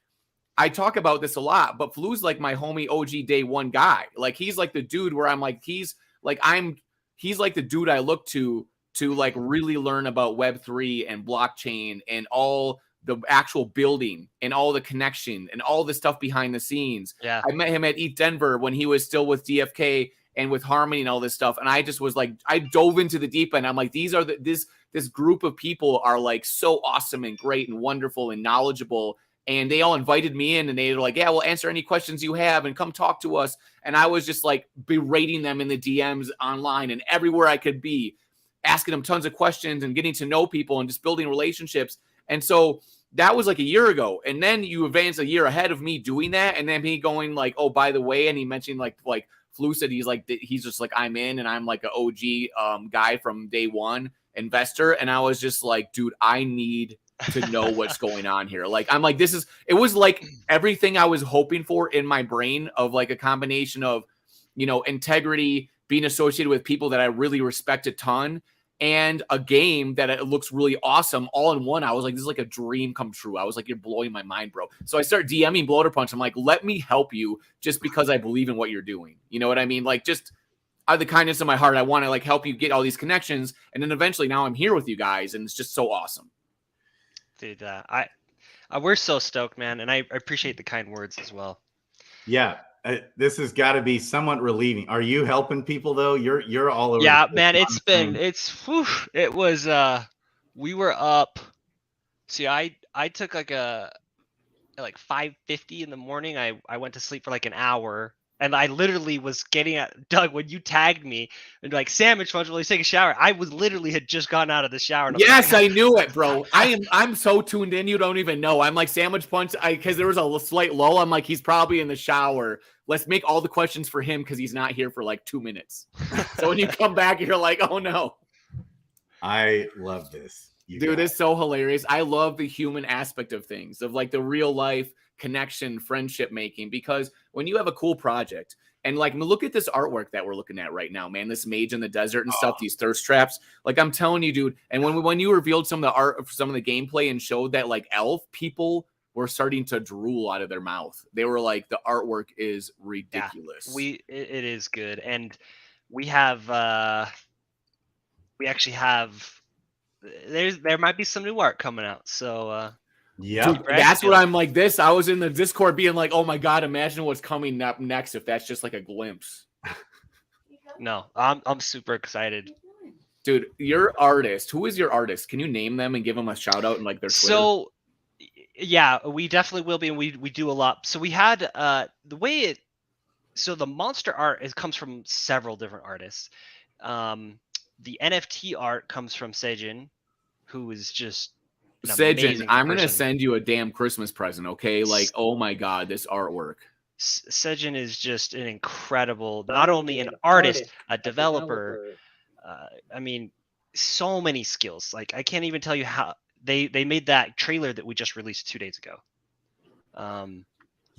I talk about this a lot, but Flu's like my homie OG day one guy. Like, he's like the dude where I'm like, he's like the dude I look to like really learn about Web3 and blockchain and all the actual building and all the connection and all the stuff behind the scenes. Yeah. I met him at Eat Denver when he was still with DFK and with Harmony and all this stuff. And I just was like, I dove into the deep end. I'm like, this group of people are like so awesome and great and wonderful and knowledgeable. And they all invited me in, and they were like, yeah, we'll answer any questions you have and come talk to us. And I was just like berating them in the DMs online and everywhere I could be, asking them tons of questions and getting to know people and just building relationships. And so that was like a year ago. And then you advance a year ahead of me doing that. And then me going like, oh, by the way, and he mentioned like Flu said, he's just like, I'm in, and I'm like an OG guy from day one, investor. And I was just like, dude, I need to know what's going on here. Like, I'm like, it was like everything I was hoping for in my brain, of like a combination of, you know, integrity, being associated with people that I really respect a ton, and a game that it looks really awesome all in one. I was like, this is like a dream come true. I was like, you're blowing my mind, bro. So I start DMing Bloater Punch. I'm like, let me help you just because I believe in what you're doing. You know what I mean? Like, just out of the kindness of my heart, I want to like help you get all these connections. And then eventually now I'm here with you guys, and it's just so awesome. Dude, we're so stoked, man, and I appreciate the kind words as well. Yeah, this has got to be somewhat relieving. Are you helping people though? You're all over. Yeah, man, it was we were up. See, I took like 5:50 in the morning. I went to sleep for like an hour. And I literally was getting at Doug when you tagged me and like, Sandwich Punch, will you take a shower? I was literally had just gotten out of the shower. And yes, I knew it, bro. I'm so tuned in. You don't even know. I'm like, Sandwich Punch, because there was a slight lull. I'm like, he's probably in the shower. Let's make all the questions for him because he's not here for like 2 minutes. So when you come back, you're like, oh no. I love this. Dude, it's so hilarious. I love the human aspect of things, of like the real life connection, friendship making, because when you have a cool project, and like, look at this artwork that we're looking at right now, man, this mage in the desert and stuff, these thirst traps, like, I'm telling you, dude. And when you revealed some of the art, some of the gameplay, and showed that like elf, people were starting to drool out of their mouth. They were like, the artwork is ridiculous. Yeah, it is good. And we have we actually have there might be some new art coming out. So Yep. Dude, that's what I'm like. I was in the Discord being like, "Oh my god, imagine what's coming up next if that's just like a glimpse." no, I'm super excited. Dude, your artist. Who is your artist? Can you name them and give them a shout out and like their Twitter? So yeah, we definitely will be, and we do a lot. So we had the way it. So the monster art comes from several different artists. The NFT art comes from Sejin, who is just an Sejin, amazing I'm gonna person. send you a damn Christmas present, okay? Like, oh my god, this artwork. Sejin is just an incredible, not only an artist, a developer. I mean, so many skills. Like I can't even tell you how they made that trailer that we just released 2 days ago. Oh,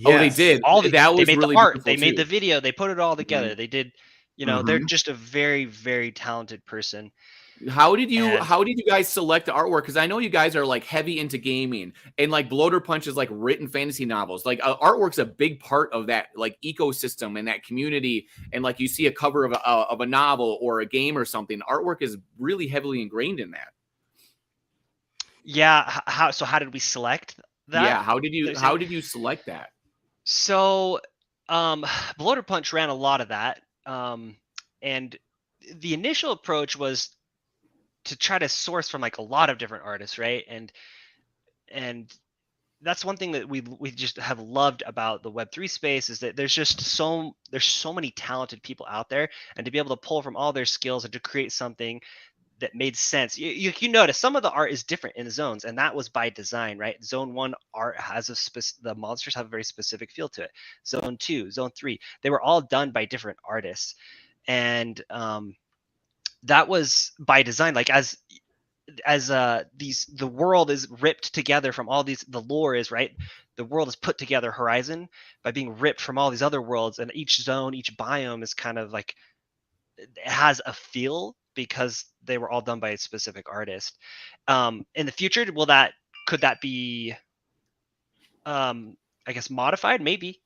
they did. That was they made really the art. beautiful They made too. the video. They put it all together. They did. You know, they're just a very, very talented person. How did you guys select the artwork? Because I know you guys are like heavy into gaming, and like Bloater Punch is like written fantasy novels. Like artwork's a big part of that like ecosystem and that community. And like you see a cover of a novel or a game or something, artwork is really heavily ingrained in that. Yeah. How did we select that? Yeah. How did you select that? So, Bloater Punch ran a lot of that. And the initial approach was to try to source from like a lot of different artists, right? And that's one thing that we just have loved about the Web3 space is that there's so many talented people out there, and to be able to pull from all their skills and to create something that made sense. You notice some of the art is different in zones, and that was by design, right? Zone 1 art has the monsters have a very specific feel to it. Zone 2, Zone 3, they were all done by different artists, and that was by design. Like as the world is ripped together from all these, the lore is right. The world is put together Horizon by being ripped from all these other worlds, and each zone, each biome is kind of like it has a feel because they were all done by a specific artist. In the future, could that be I guess modified? Maybe.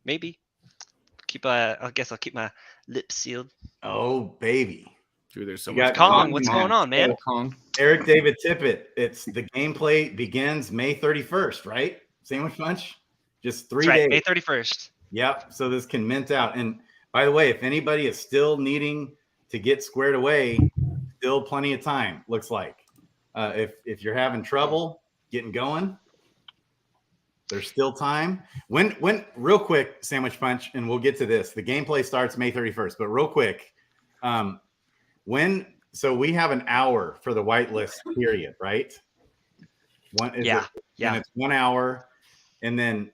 I guess I'll keep my lips sealed. Oh baby. Dude, there's so You much. got Kong, what's going on, man? Kong. Eric David Tippett. It's the gameplay begins May 31st, right? Sandwich Punch? Just 3 That's right, days. May 31st. Yep. So this can mint out. And by the way, if anybody is still needing to get squared away, still plenty of time, looks like. If you're having trouble getting going, there's still time. When real quick, Sandwich Punch, and we'll get to this. The gameplay starts May 31st, but real quick, so we have an hour for the whitelist period, right? Yeah. And it's 1 hour, and then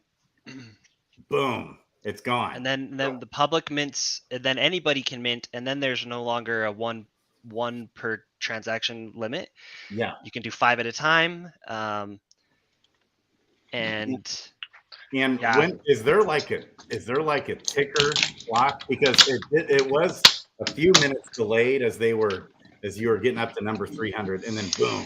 boom, it's gone. And then the public mints, and then anybody can mint, and then there's no longer a one per transaction limit. Yeah. You can do 5 at a time. And yeah. When is there like a ticker clock? Because it was a few minutes delayed as you were getting up to number 300, and then boom.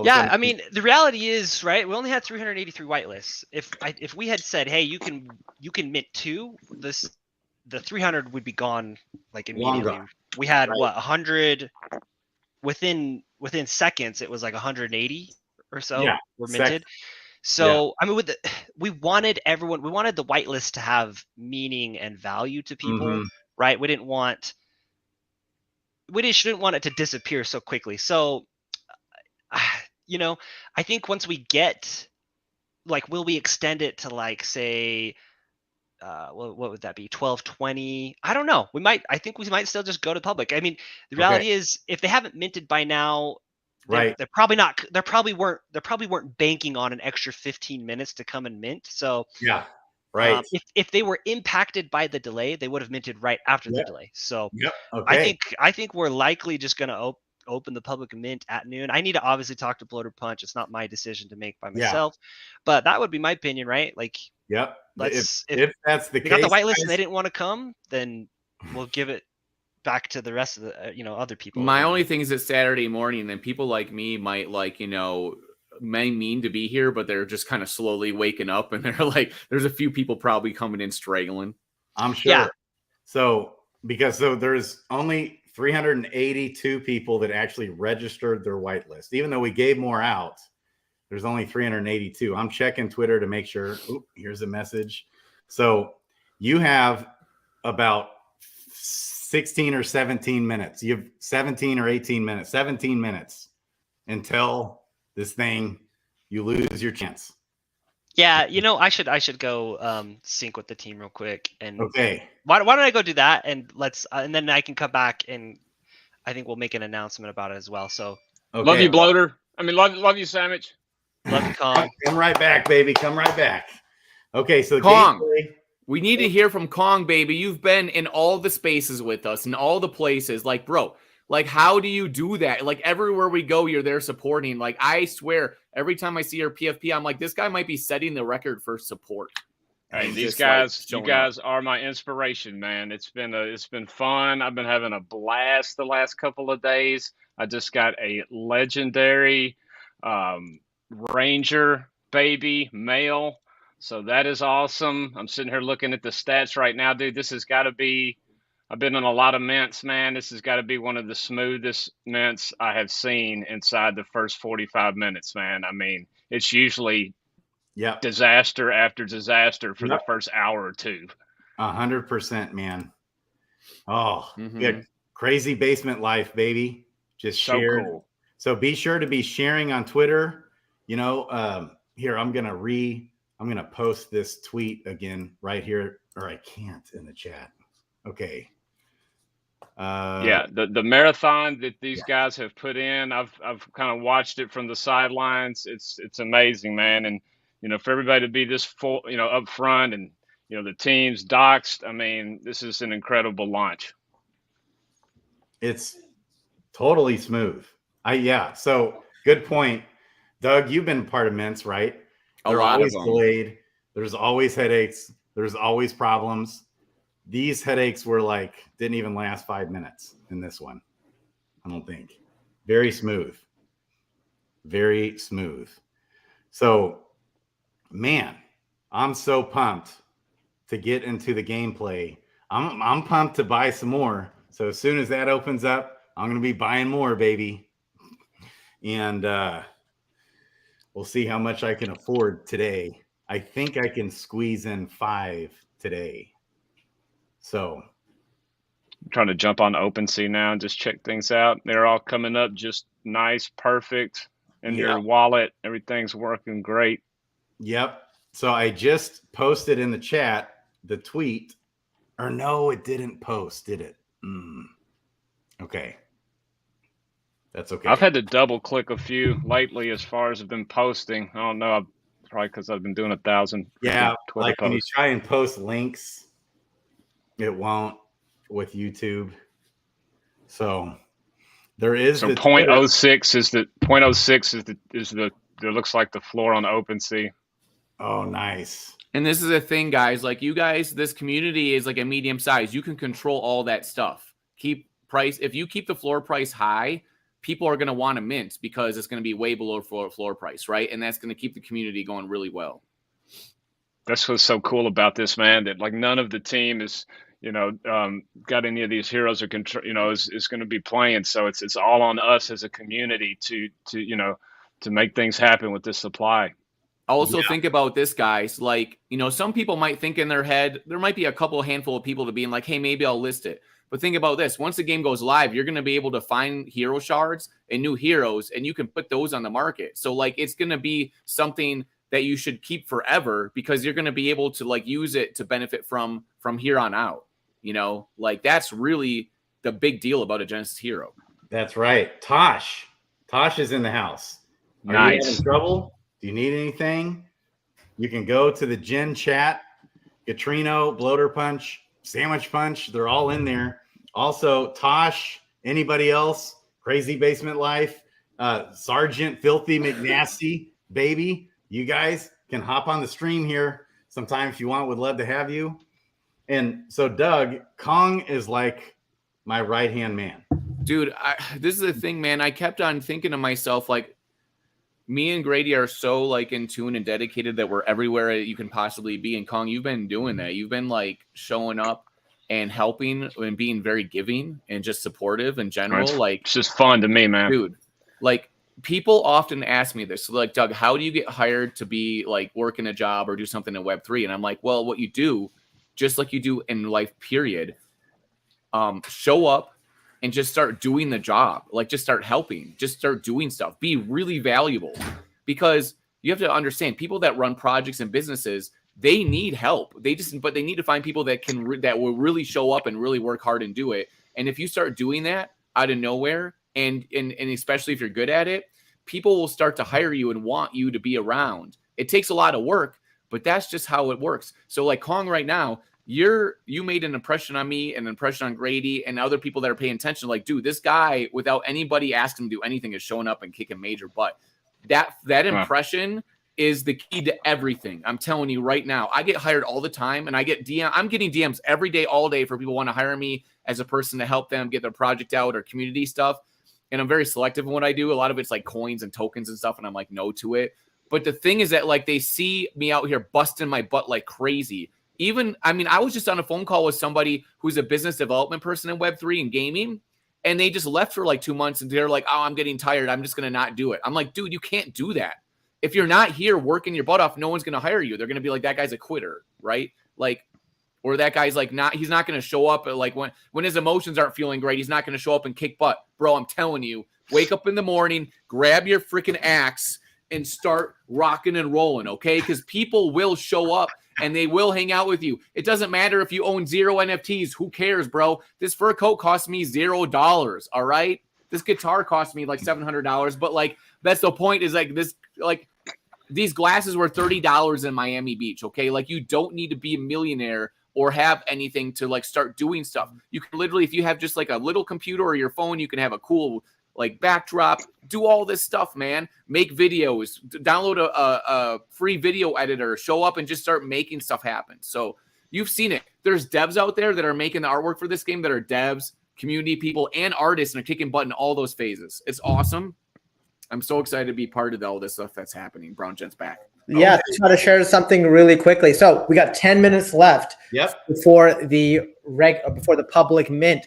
Yeah, I mean, the reality is, right, we only had 383 whitelists. If we had said, hey, you can mint 2, the 300 would be gone like immediately. Longer. We had Right. 100 within seconds. It was like 180 or so were minted. So I mean, we wanted the whitelist to have meaning and value to people, right? We shouldn't want it to disappear so quickly. So, you know, I think once we get, like, will we extend it to like, say, what would that be? 1220? I don't know. I think we might still just go to public. I mean, the reality is, if they haven't minted by now, they're probably not. They probably weren't banking on an extra 15 minutes to come and mint. So yeah, right. If they were impacted by the delay, they would have minted right after the delay. So okay. I think we're likely just going to open the public mint at noon. I need to obviously talk to Bloater Punch. It's not my decision to make by myself, but that would be my opinion, right? Like, if that's the case, they got the whitelist and they didn't want to come, then we'll give it back to the rest of the other people. My only thing is that Saturday morning, and people like me might may mean to be here, but they're just kind of slowly waking up, and they're like, there's a few people probably coming in straggling. I'm sure. Yeah. So there's only 382 people that actually registered their whitelist. Even though we gave more out, there's only 382. I'm checking Twitter to make sure. Oop, here's a message. So you have about 16 or 17 minutes. You have 17 or 18 minutes, 17 minutes until this thing, you lose your chance. Yeah, I should go sync with the team real quick. And Okay. why don't I go do that, and and then I can come back, and I think we'll make an announcement about it as well. So Okay. Love you, Bloater. I mean, love you, Sandwich. love you, Kong. Come right back, baby. Come right back. Okay, so Kong. gameplay. We need to hear from Kong, baby. You've been in all the spaces with us, in all the places. Like, bro, like, how do you do that? Like, everywhere we go, you're there supporting. Like, I swear, every time I see your PFP, I'm like, this guy might be setting the record for support. Hey, And these just, guys, like, you showing guys up. are my inspiration, man. It's been fun. I've been having a blast the last couple of days. I just got a legendary Ranger baby male, so that is awesome. I'm sitting here looking at the stats right now, dude. This has got to be. I've been in a lot of mints, man. This has got to be one of the smoothest mints I have seen inside the first 45 minutes, man. I mean, it's usually Yep. disaster after disaster for the Yep. first hour or two. 100%, man. Oh, Mhm. good. Crazy basement life, baby. Just So shared. cool. So be sure to be sharing on Twitter. Here, I'm gonna post this tweet again right here, or I can't in the chat. Okay. Yeah, the marathon that these guys have put in, I've kind of watched it from the sidelines. It's amazing, man. And for everybody to be this full, up front, and the team's doxed. I mean, this is an incredible launch. It's totally smooth. So good point. Doug, you've been part of mints, right? A They're lot of always them. delayed. There's always headaches. There's always problems. These headaches were didn't even last 5 minutes in this one. I don't think. Very smooth. Very smooth. So, man, I'm so pumped to get into the gameplay. I'm pumped to buy some more. So as soon as that opens up, I'm going to be buying more, baby. And we'll see how much I can afford today. I think I can squeeze in 5 today. So I'm trying to jump on OpenSea now and just check things out. They're all coming up just nice, perfect in your wallet. Everything's working great. Yep. So I just posted in the chat the tweet. Or no, it didn't post, did it? Okay. That's okay. I've had to double click a few lately as far as I've been posting. I don't know. Probably because I've been doing 1,000 Yeah, Twitter when you posts. try and post links, it won't with YouTube. So there is So the 0.06 is the 0.06 is the that looks like the floor on OpenSea. Oh, nice. And this is a thing, guys. Like, you guys, this community is like a medium size. You can control all that stuff. If you keep the floor price high, people are going to want to mint because it's going to be way below floor price, right? And that's going to keep the community going really well. That's what's so cool about this, man. That none of the team is, got any of these heroes or control, is going to be playing. So it's all on us as a community to make things happen with this supply. Also, think about this, guys. Like, some people might think in their head, there might be a handful of people to being like, hey, maybe I'll list it. But think about this. Once the game goes live, you're going to be able to find hero shards and new heroes, and you can put those on the market. So, it's going to be something that you should keep forever because you're going to be able to, use it to benefit from here on out. That's really the big deal about a Genesis hero. That's right. Tosh is in the house. Are you having trouble? Do you need anything? You can go to the Gen chat. Katrino, Bloater Punch, Sandwich Punch, they're all in there. Also, Tosh, anybody else? Crazy Basement Life, Sergeant Filthy McNasty, baby. You guys can hop on the stream here sometime if you want. Would love to have you. And so, Doug, Kong is like my right-hand man. Dude, this is the thing, man. I kept on thinking to myself, me and Grady are so in tune and dedicated that we're everywhere you can possibly be. And Kong, you've been doing that. You've been showing up and helping and being very giving and just supportive in general. Like, it's just fun to me, man. dude, like people often ask me this, like, Doug, how do you get hired to be like working a job or do something in Web3? And I'm like, well, what you do, just like you do in life, period, show up and just start doing the job. Like, just start helping, just start doing stuff, be really valuable, because you have to understand people that run projects and businesses, they need help. But they need to find people that that will really show up and really work hard and do it. And if you start doing that out of nowhere, and especially if you're good at it, people will start to hire you and want you to be around. It takes a lot of work, but that's just how it works. So like Kong right now, you made an impression on me, an impression on Grady and other people that are paying attention. Like, dude, this guy, without anybody asking him to do anything, is showing up and kicking major butt. That impression is the key to everything. I'm telling you right now. I get hired all the time, and I'm getting DMs every day, all day, for people want to hire me as a person to help them get their project out or community stuff. And I'm very selective in what I do. A lot of it's like coins and tokens and stuff, and I'm like no to it. But the thing is that like they see me out here busting my butt like crazy. I was just on a phone call with somebody who's a business development person in Web3 and gaming, and they just left for like 2 months, and they're like, oh, I'm getting tired, I'm just going to not do it. I'm like, dude, you can't do that. If you're not here working your butt off, no one's going to hire you. They're going to be like, that guy's a quitter, right? Like, or that guy's like he's not going to show up like when his emotions aren't feeling great, he's not going to show up and kick butt. Bro, I'm telling you, wake up in the morning, grab your freaking axe and start rocking and rolling, okay? Because people will show up and they will hang out with you. It doesn't matter if you own 0 NFTs. Who cares, bro? This fur coat cost me $0, all right? This guitar cost me like $700, but like that's the point, is like this, like these glasses were $30 in Miami Beach, okay? Like you don't need to be a millionaire or have anything to like start doing stuff. You can literally, if you have just like a little computer or your phone, you can have a cool like backdrop, do all this stuff, man. Make videos, download a free video editor, show up and just start making stuff happen. So you've seen it. There's devs out there that are making the artwork for this game that are devs, community people, and artists, and are kicking butt in all those phases. It's awesome. I'm so excited to be part of all this stuff that's happening. Brown Gent's back. Yeah, I just want to share something really quickly. So we got 10 minutes left before the public mint.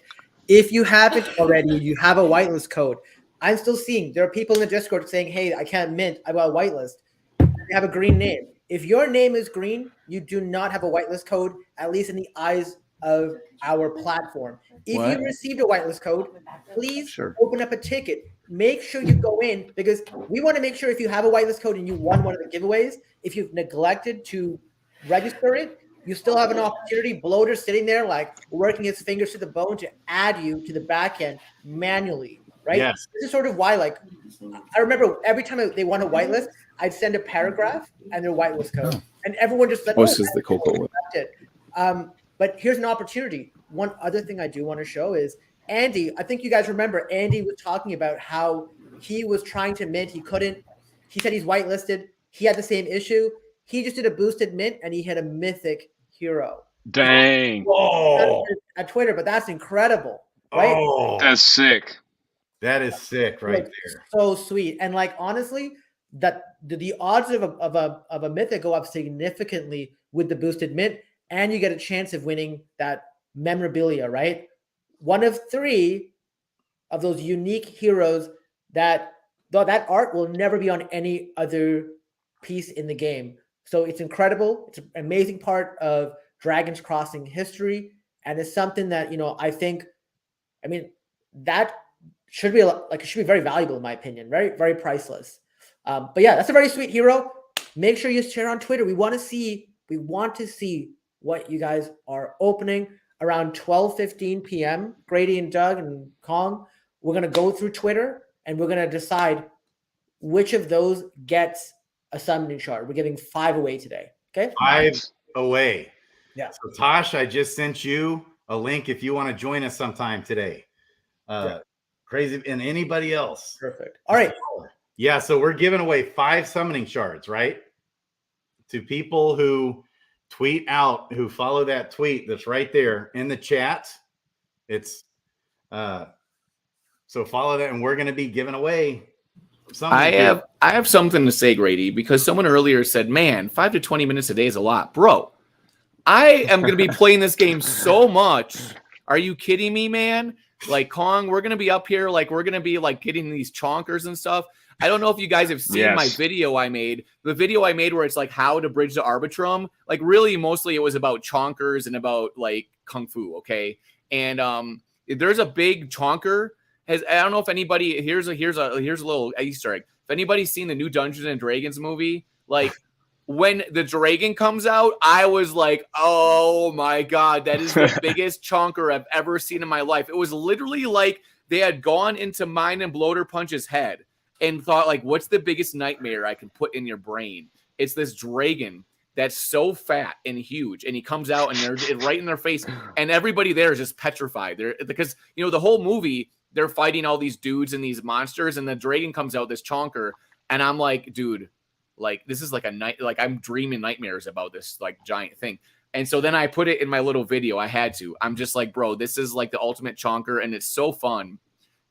If you haven't already, you have a whitelist code. I'm still seeing there are people in the Discord saying, hey, I can't mint, I got a whitelist. You have a green name. If your name is green, you do not have a whitelist code, at least in the eyes of our platform. If you received a whitelist code, please open up a ticket. Make sure you go in, because we want to make sure if you have a whitelist code and you won one of the giveaways, if you've neglected to register it, you still have an opportunity. Bloater's sitting there like working his fingers to the bone to add you to the back end manually, right? Yes. This is sort of why, like, I remember every time they want a whitelist, I'd send a paragraph and their whitelist code, and everyone just said, this is the cocoa. But here's an opportunity. One other thing I do want to show is Andy. I think you guys remember Andy was talking about how he was trying to mint. He couldn't. He said he's whitelisted. He had the same issue. He just did a boosted mint and he hit a mythic hero. Dang. Oh. At Twitter, but that's incredible, right? Oh, that's sick. That is sick right there. So sweet. And like, honestly, that the odds of a mythic go up significantly with the boosted mint, and you get a chance of winning that memorabilia, right? One of 3 of those unique heroes that art will never be on any other piece in the game. So it's incredible. It's an amazing part of Dragon's Crossing history, and it's something that, I think, that should be it should be very valuable in my opinion. Very, very priceless. But yeah, that's a very sweet hero. Make sure you share on Twitter. We want to see what you guys are opening around 12:15 p.m. Grady and Doug and Kong. We're gonna go through Twitter and we're gonna decide which of those gets a summoning shard. We're giving 5 away today. Okay, 5 away. Yeah. So Tosh, I just sent you a link if you want to join us sometime today. Crazy, and anybody else. Perfect. All right. Yeah, so we're giving away 5 summoning shards, right? To people who tweet out, who follow that tweet that's right there in the chat. It's so follow that, and we're going to be giving away something. I have something to say, Grady, because someone earlier said, man, 5 to 20 minutes a day is a lot. Bro, I am going to be playing this game so much. Are you kidding me, man? Like, Kong, we're going to be up here. Like, we're going to be like getting these chonkers and stuff. I don't know if you guys have seen my video I made. The video I made where it's like how to bridge the Arbitrum. Like, really, mostly it was about chonkers and about like Kung Fu, okay? And there's a big chonker. I don't know if anybody, here's a little Easter egg. If anybody's seen the new Dungeons and Dragons movie, like, when the dragon comes out, I was like, oh my God, that is the biggest chonker I've ever seen in my life. It was literally like they had gone into mine and Bloater Punch's head and thought, like, what's the biggest nightmare I can put in your brain? It's this dragon that's so fat and huge, and he comes out and they're right in their face, and everybody there is just petrified. Because, you know, the whole movie, they're fighting all these dudes and these monsters, and the dragon comes out, this chonker, and I'm like, dude, like, this is like a night, like, I'm dreaming nightmares about this like giant thing. And so then I put it in my little video. I had to. I'm just like, bro, this is like the ultimate chonker, and it's so fun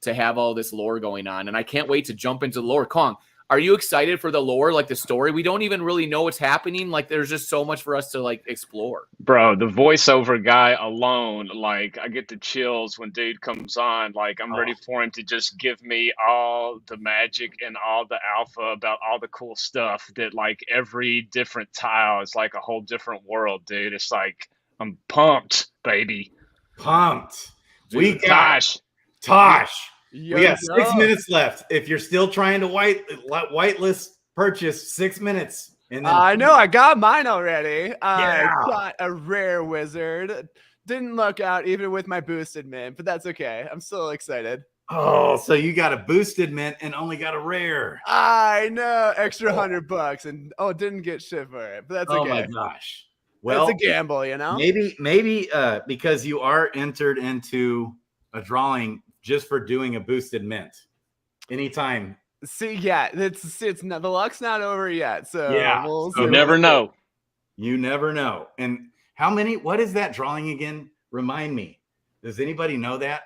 to have all this lore going on. And I can't wait to jump into the lore. Kong, are you excited for the lore, like the story? We don't even really know what's happening. Like, there's just so much for us to like explore. Bro, the voiceover guy alone, like, I get the chills when dude comes on. Like, I'm ready for him to just give me all the magic and all the alpha about all the cool stuff that, like, every different tile is like a whole different world, dude. It's like, I'm pumped, baby. Pumped. Dude, Tosh. We got 6 minutes left. If you're still trying to whitelist purchase, 6 minutes. And then I know, I got mine already. I got a rare wizard. Didn't look out even with my boosted mint, but that's okay. I'm still excited. Oh, so you got a boosted mint and only got a rare. I know, extra $100 and didn't get shit for it, but that's okay. Oh my gosh. Well, it's a gamble, you know. Maybe because you are entered into a drawing just for doing a boosted mint. Anytime. See, yeah, it's not, the luck's not over yet. So yeah, you never know. You never know. And what is that drawing again? Remind me. Does anybody know that?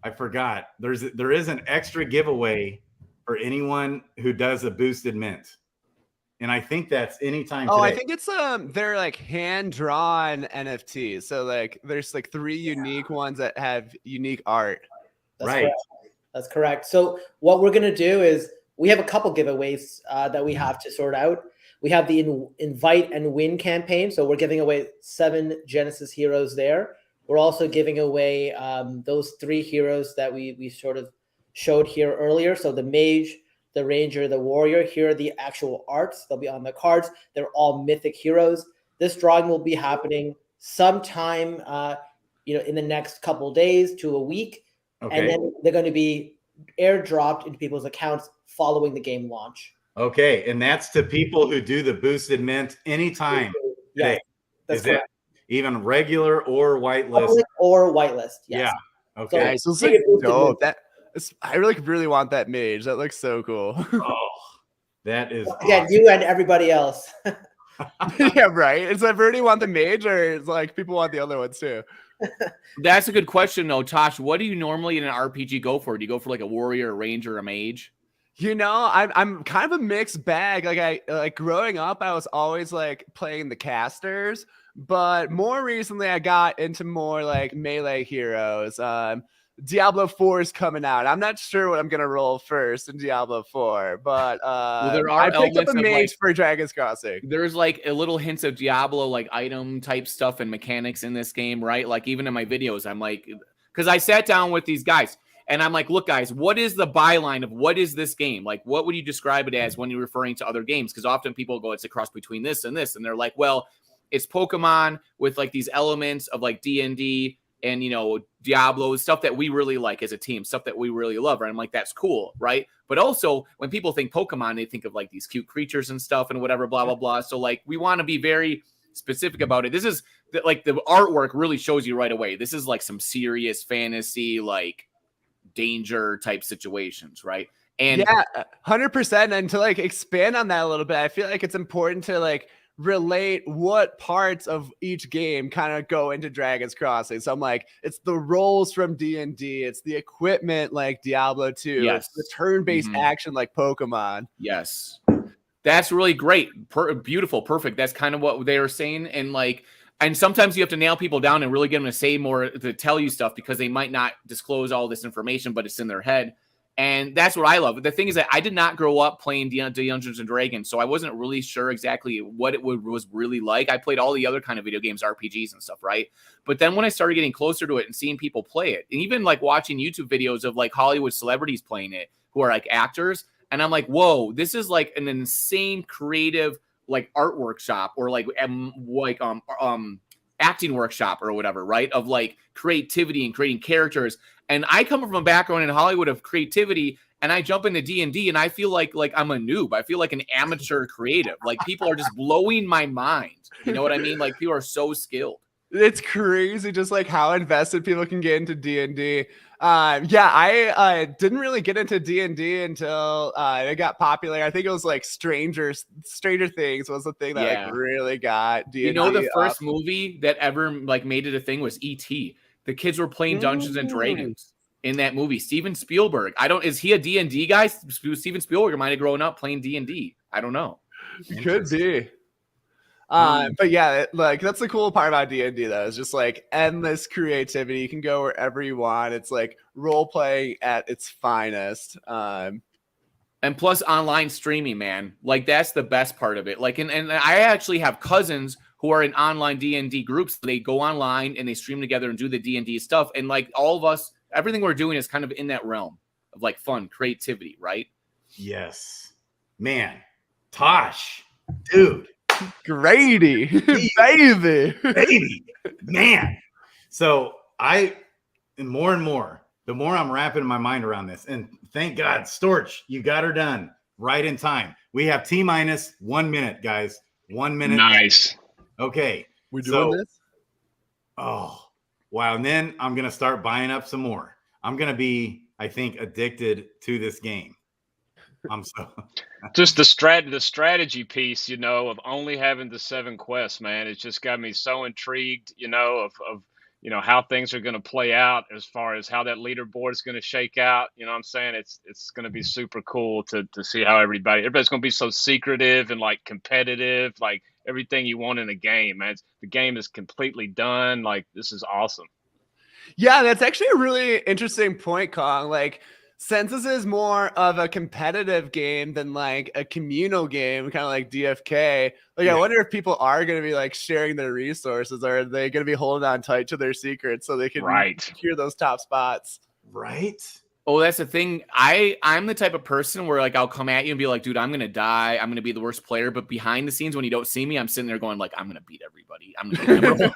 I forgot. There is an extra giveaway for anyone who does a boosted mint. And I think that's anytime today. I think it's they're like hand-drawn NFTs. So like there's like 3 unique ones that have unique art. That's right. Correct. That's correct. So what we're going to do is we have a couple giveaways that we have to sort out. We have the invite and win campaign. So we're giving away 7 Genesis heroes there. We're also giving away those 3 heroes that we sort of showed here earlier. So the mage, the ranger, the warrior. Here are the actual arts. They'll be on the cards. They're all mythic heroes. This drawing will be happening sometime in the next couple days to a week. Okay. And then they're going to be airdropped into people's accounts following the game launch. Okay. And that's to people who do the boosted mint anytime. Yeah. Is that even regular or whitelist? Public or whitelist. Yes. Yeah. Okay. So it's like dope. I really want that mage. That looks so cool. Oh, that is again, awesome. You and everybody else. Yeah, right. Is everybody want the mage, or it's like people want the other ones too? That's a good question, though, Tosh. What do you normally in an RPG go for? Do you go for like a warrior, a ranger, a mage? You know, I'm kind of a mixed bag. Like growing up, I was always like playing the casters, but more recently, I got into more like melee heroes. Diablo 4 is coming out. I'm not sure what I'm gonna roll first in Diablo 4, but there are I picked up a mage like, for Dragon's Crossing. There's like a little hints of Diablo like item type stuff and mechanics in this game, right? Like even in my videos, I'm like, because I sat down with these guys and I'm like, look, guys, what is the byline of what is this game? Like, what would you describe it as when you're referring to other games? Because often people go, it's a cross between this and this, and they're like, well, it's Pokemon with like these elements of like D&D. And, Diablo, stuff that we really like as a team, stuff that we really love. Right? I'm like, that's cool, right? But also, when people think Pokemon, they think of like these cute creatures and stuff and whatever, blah, blah, blah. So, like, we want to be very specific about it. This is, like, the artwork really shows you right away. This is, like, some serious fantasy, like, danger type situations, right? And yeah, 100%. And to, like, expand on that a little bit, I feel like it's important to, like, relate what parts of each game kind of go into Dragon's Crossing. So I'm like, it's the roles from D&D, it's the equipment like Diablo 2, yes. It's the turn-based action like Pokemon. Yes, that's really great, beautiful, perfect. That's kind of what they were saying. And like, And sometimes you have to nail people down and really get them to say more, to tell you stuff, because they might not disclose all this information, but it's in their head. And that's what I love. The thing is that I did not grow up playing Dungeons and Dragons, so I wasn't really sure exactly what it was really like. I played all the other kind of video games, RPGs and stuff, right? But then when I started getting closer to it and seeing people play it, and even like watching YouTube videos of like Hollywood celebrities playing it, who are like actors, and I'm like, whoa, this is like an insane creative like art workshop, or like acting workshop or whatever, right? Of like creativity and creating characters. And I come from a background in Hollywood of creativity, and I jump into D&D and I feel like I'm a noob. I feel like an amateur creative. Like people are just blowing my mind. You know what I mean? Like people are so skilled. It's crazy just like how invested people can get into D&D. Yeah, I didn't really get into D&D until it got popular. I think it was like Stranger Things was the thing that like really got D&D. You know, the first movie that ever like made it a thing was E.T. The kids were playing Dungeons and Dragons in that movie. Steven Spielberg. Is he a D&D guy? Steven Spielberg might have grown up playing D&D. I don't know. Could be. But yeah, like that's the cool part about D&D though. It's just like endless creativity. You can go wherever you want. It's like role playing at its finest. And plus online streaming, man. Like that's the best part of it. Like, and I actually have cousins who are in online D&D groups. They go online and they stream together and do the D&D stuff. And like all of us, everything we're doing is kind of in that realm of like fun, creativity, right? Yes, man. Tosh, dude. Grady, baby, man. So more and more, the more I'm wrapping my mind around this, and thank God, Storch, you got her done right in time. We have T-minus 1 minute, guys. 1 minute. Nice. Okay. We doing this? Oh, wow. And then I'm going to start buying up some more. I'm going to be, I think, addicted to this game. I'm so just the strategy piece, of only having the 7 quests, man. It's just got me so intrigued, of how things are going to play out as far as how that leaderboard is going to shake out. You know what I'm saying? It's going to be super cool to see how everybody's going to be so secretive and like competitive, like everything you want in a game, man. The game is completely done. Like this is awesome. Yeah, that's actually a really interesting point, Kong. Like, since this is more of a competitive game than like a communal game, kind of like DFK, I wonder if people are going to be like sharing their resources, or are they going to be holding on tight to their secrets so they can secure those top spots? Right. Oh, that's the thing. I'm the type of person where like I'll come at you and be like, dude, I'm gonna die. I'm gonna be the worst player. But behind the scenes, when you don't see me, I'm sitting there going like, I'm gonna beat everybody. I'm gonna be number one.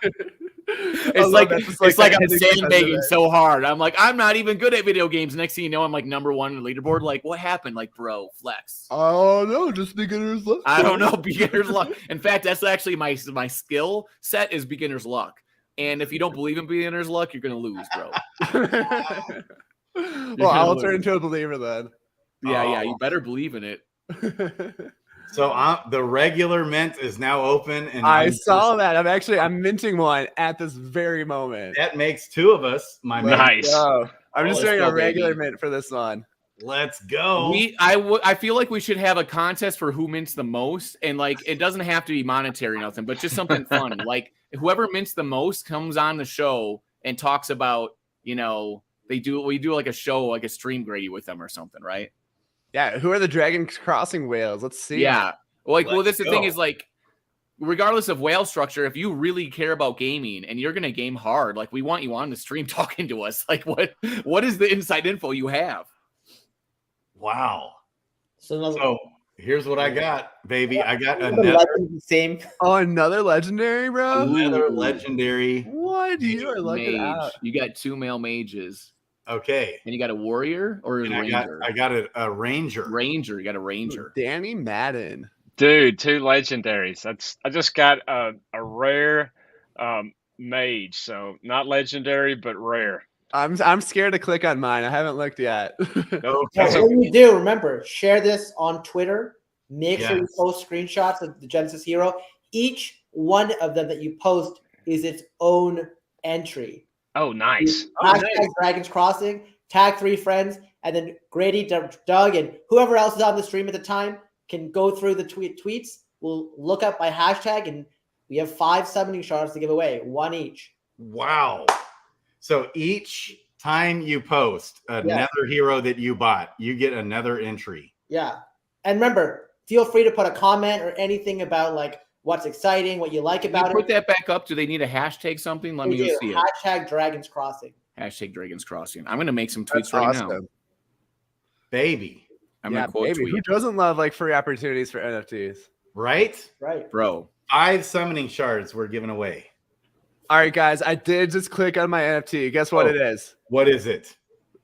It's like I'm sandbagging so hard. I'm like, I'm not even good at video games. Next thing you know, I'm like number one on the leaderboard. Like, what happened? Like, bro, flex. Oh no, just beginner's luck. I don't know, beginner's luck. In fact, that's actually my skill set is beginner's luck. And if you don't believe in beginner's luck, you're gonna lose, bro. Well, I'll turn into a believer then. Yeah, you better believe in it. So the regular mint is now open, and I saw that. I'm minting one at this very moment. That makes 2 of us. Nice. I'm just doing a regular mint for this one. Let's go. I feel like we should have a contest for who mints the most, and like it doesn't have to be monetary or nothing, but just something fun. Like whoever mints the most comes on the show and talks about, we do like a show, like a stream Grady with them or something, right? Yeah, who are the Dragon Crossing whales? Let's see. Yeah. That's the thing is like, regardless of whale structure, if you really care about gaming and you're going to game hard, like we want you on the stream talking to us. Like what is the inside info you have? Wow. So here's what I got, baby. I got same. Oh, another legendary, bro. Another legendary. What? You are looking out. You got 2 male mages. Okay. And you got a warrior or a ranger? I got a ranger. Ranger. You got a ranger. Danny Madden. Dude, 2 legendaries. I just got a rare mage. So not legendary, but rare. I'm scared to click on mine. I haven't looked yet. Okay. So what you do, remember, share this on Twitter. Make sure you post screenshots of the Genesis hero. Each one of them that you post is its own entry. Oh, nice. Hashtag Dragons Crossing, tag 3 friends, and then Grady, Doug, and whoever else is on the stream at the time can go through the tweets. We'll look up my hashtag, and We have 5 summoning shards to give away, 1 each. Wow. So each time you post another hero that you bought, you get another entry. Yeah. And remember, feel free to put a comment or anything about like what's exciting, what you like about Put that back up. Do they need a hashtag something? Let me do. see it. Hashtag Dragons Crossing. Hashtag Dragons Crossing. I'm going to make some tweets right now. Baby. I'm going to quote tweet. Who doesn't love like free opportunities for NFTs? Right? Right. Bro. 5 summoning shards were given away. All right, guys. I did just click on my NFT. Guess what it is? What is it?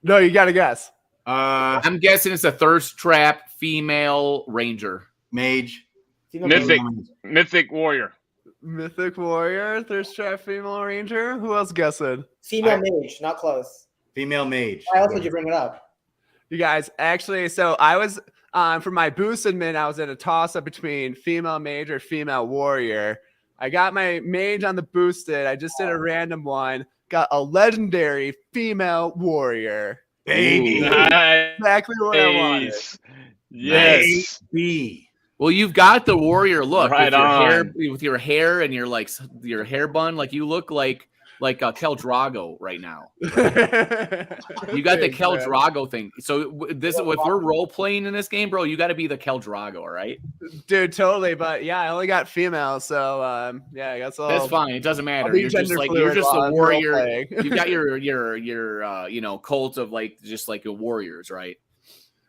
No, you got to guess. I'm guessing it's a thirst trap female ranger. Mage. Mythic warrior. Mythic warrior, thirst trap female ranger. Who else guessing? Female mage, not close. Female mage. Why else would you bring it up? You guys, actually, so I was for my boosted min, I was in a toss up between female mage or female warrior. I got my mage on the boosted. I just did a random one. Got a legendary female warrior. Baby. Nice. Exactly what I wanted. Yes. Baby. Well, you've got the warrior look Right with your hair and your hair bun. Like you look like Kel Drago right now. You got the Kel Drago thing. So if we're role playing in this game, bro, you got to be the Kel Drago, right? Dude, totally. But yeah, I only got female, so yeah, I guess that's fine. It doesn't matter. You're just a warrior. You got your cult of just like warriors, right?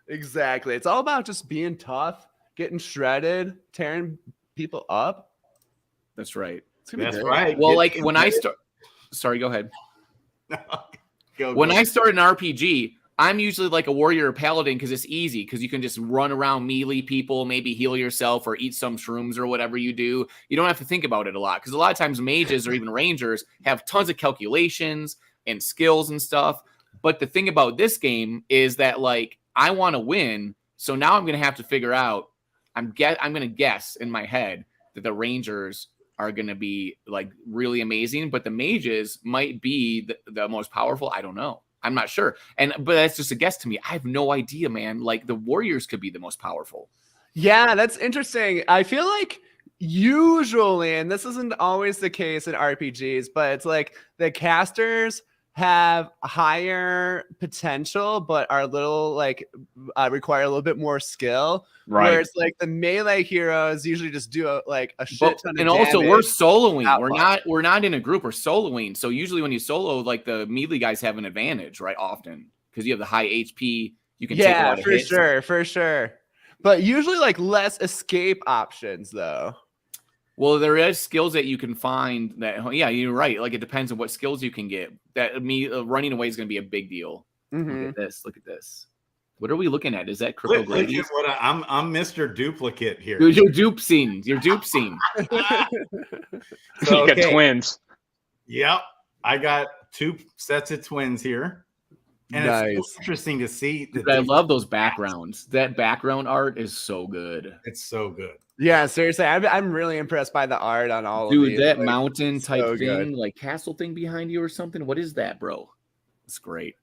Exactly. It's all about just being tough, getting shredded, tearing people up. That's right. That's right. Well, like when I start. Sorry, go ahead. When I start an RPG, I'm usually like a warrior or paladin because it's easy because you can just run around, melee people, maybe heal yourself or eat some shrooms or whatever you do. You don't have to think about it a lot because a lot of times mages or even rangers have tons of calculations and skills and stuff. But the thing about this game is that like I want to win, so now I'm going to have to figure out. I'm going to guess in my head that the rangers are going to be like really amazing, but the mages might be the most powerful. I don't know. I'm not sure. But that's just a guess to me. I have no idea, man. Like the warriors could be the most powerful. Yeah, that's interesting. I feel like usually, and this isn't always the case in RPGs, but it's like the casters have higher potential, but are a little like require a little bit more skill. Right. Whereas like the melee heroes usually just do a shit ton of and also damage. we're soloing. We're not in a group. We're soloing. So usually when you solo, like the melee guys have an advantage, right? Often because you have the high HP. You can take a lot of hits. For sure. But usually like less escape options though. Well, there is skills that you can find that, yeah, you're right. Like, it depends on what skills you can get. Running away is going to be a big deal. Mm-hmm. Look at this. What are we looking at? Is that Crypto Gladies? I'm Mr. Duplicate here. Dude, you're dupe scene. You're dupe scene. So, you got twins. Yep. I got 2 sets of twins here. And nice. It's so interesting to see. I love those backgrounds. That background art is so good. It's so good. Yeah, seriously, I'm really impressed by the art on all of these. Dude, that mountain type thing, like castle thing behind you or something. What is that, bro? It's great.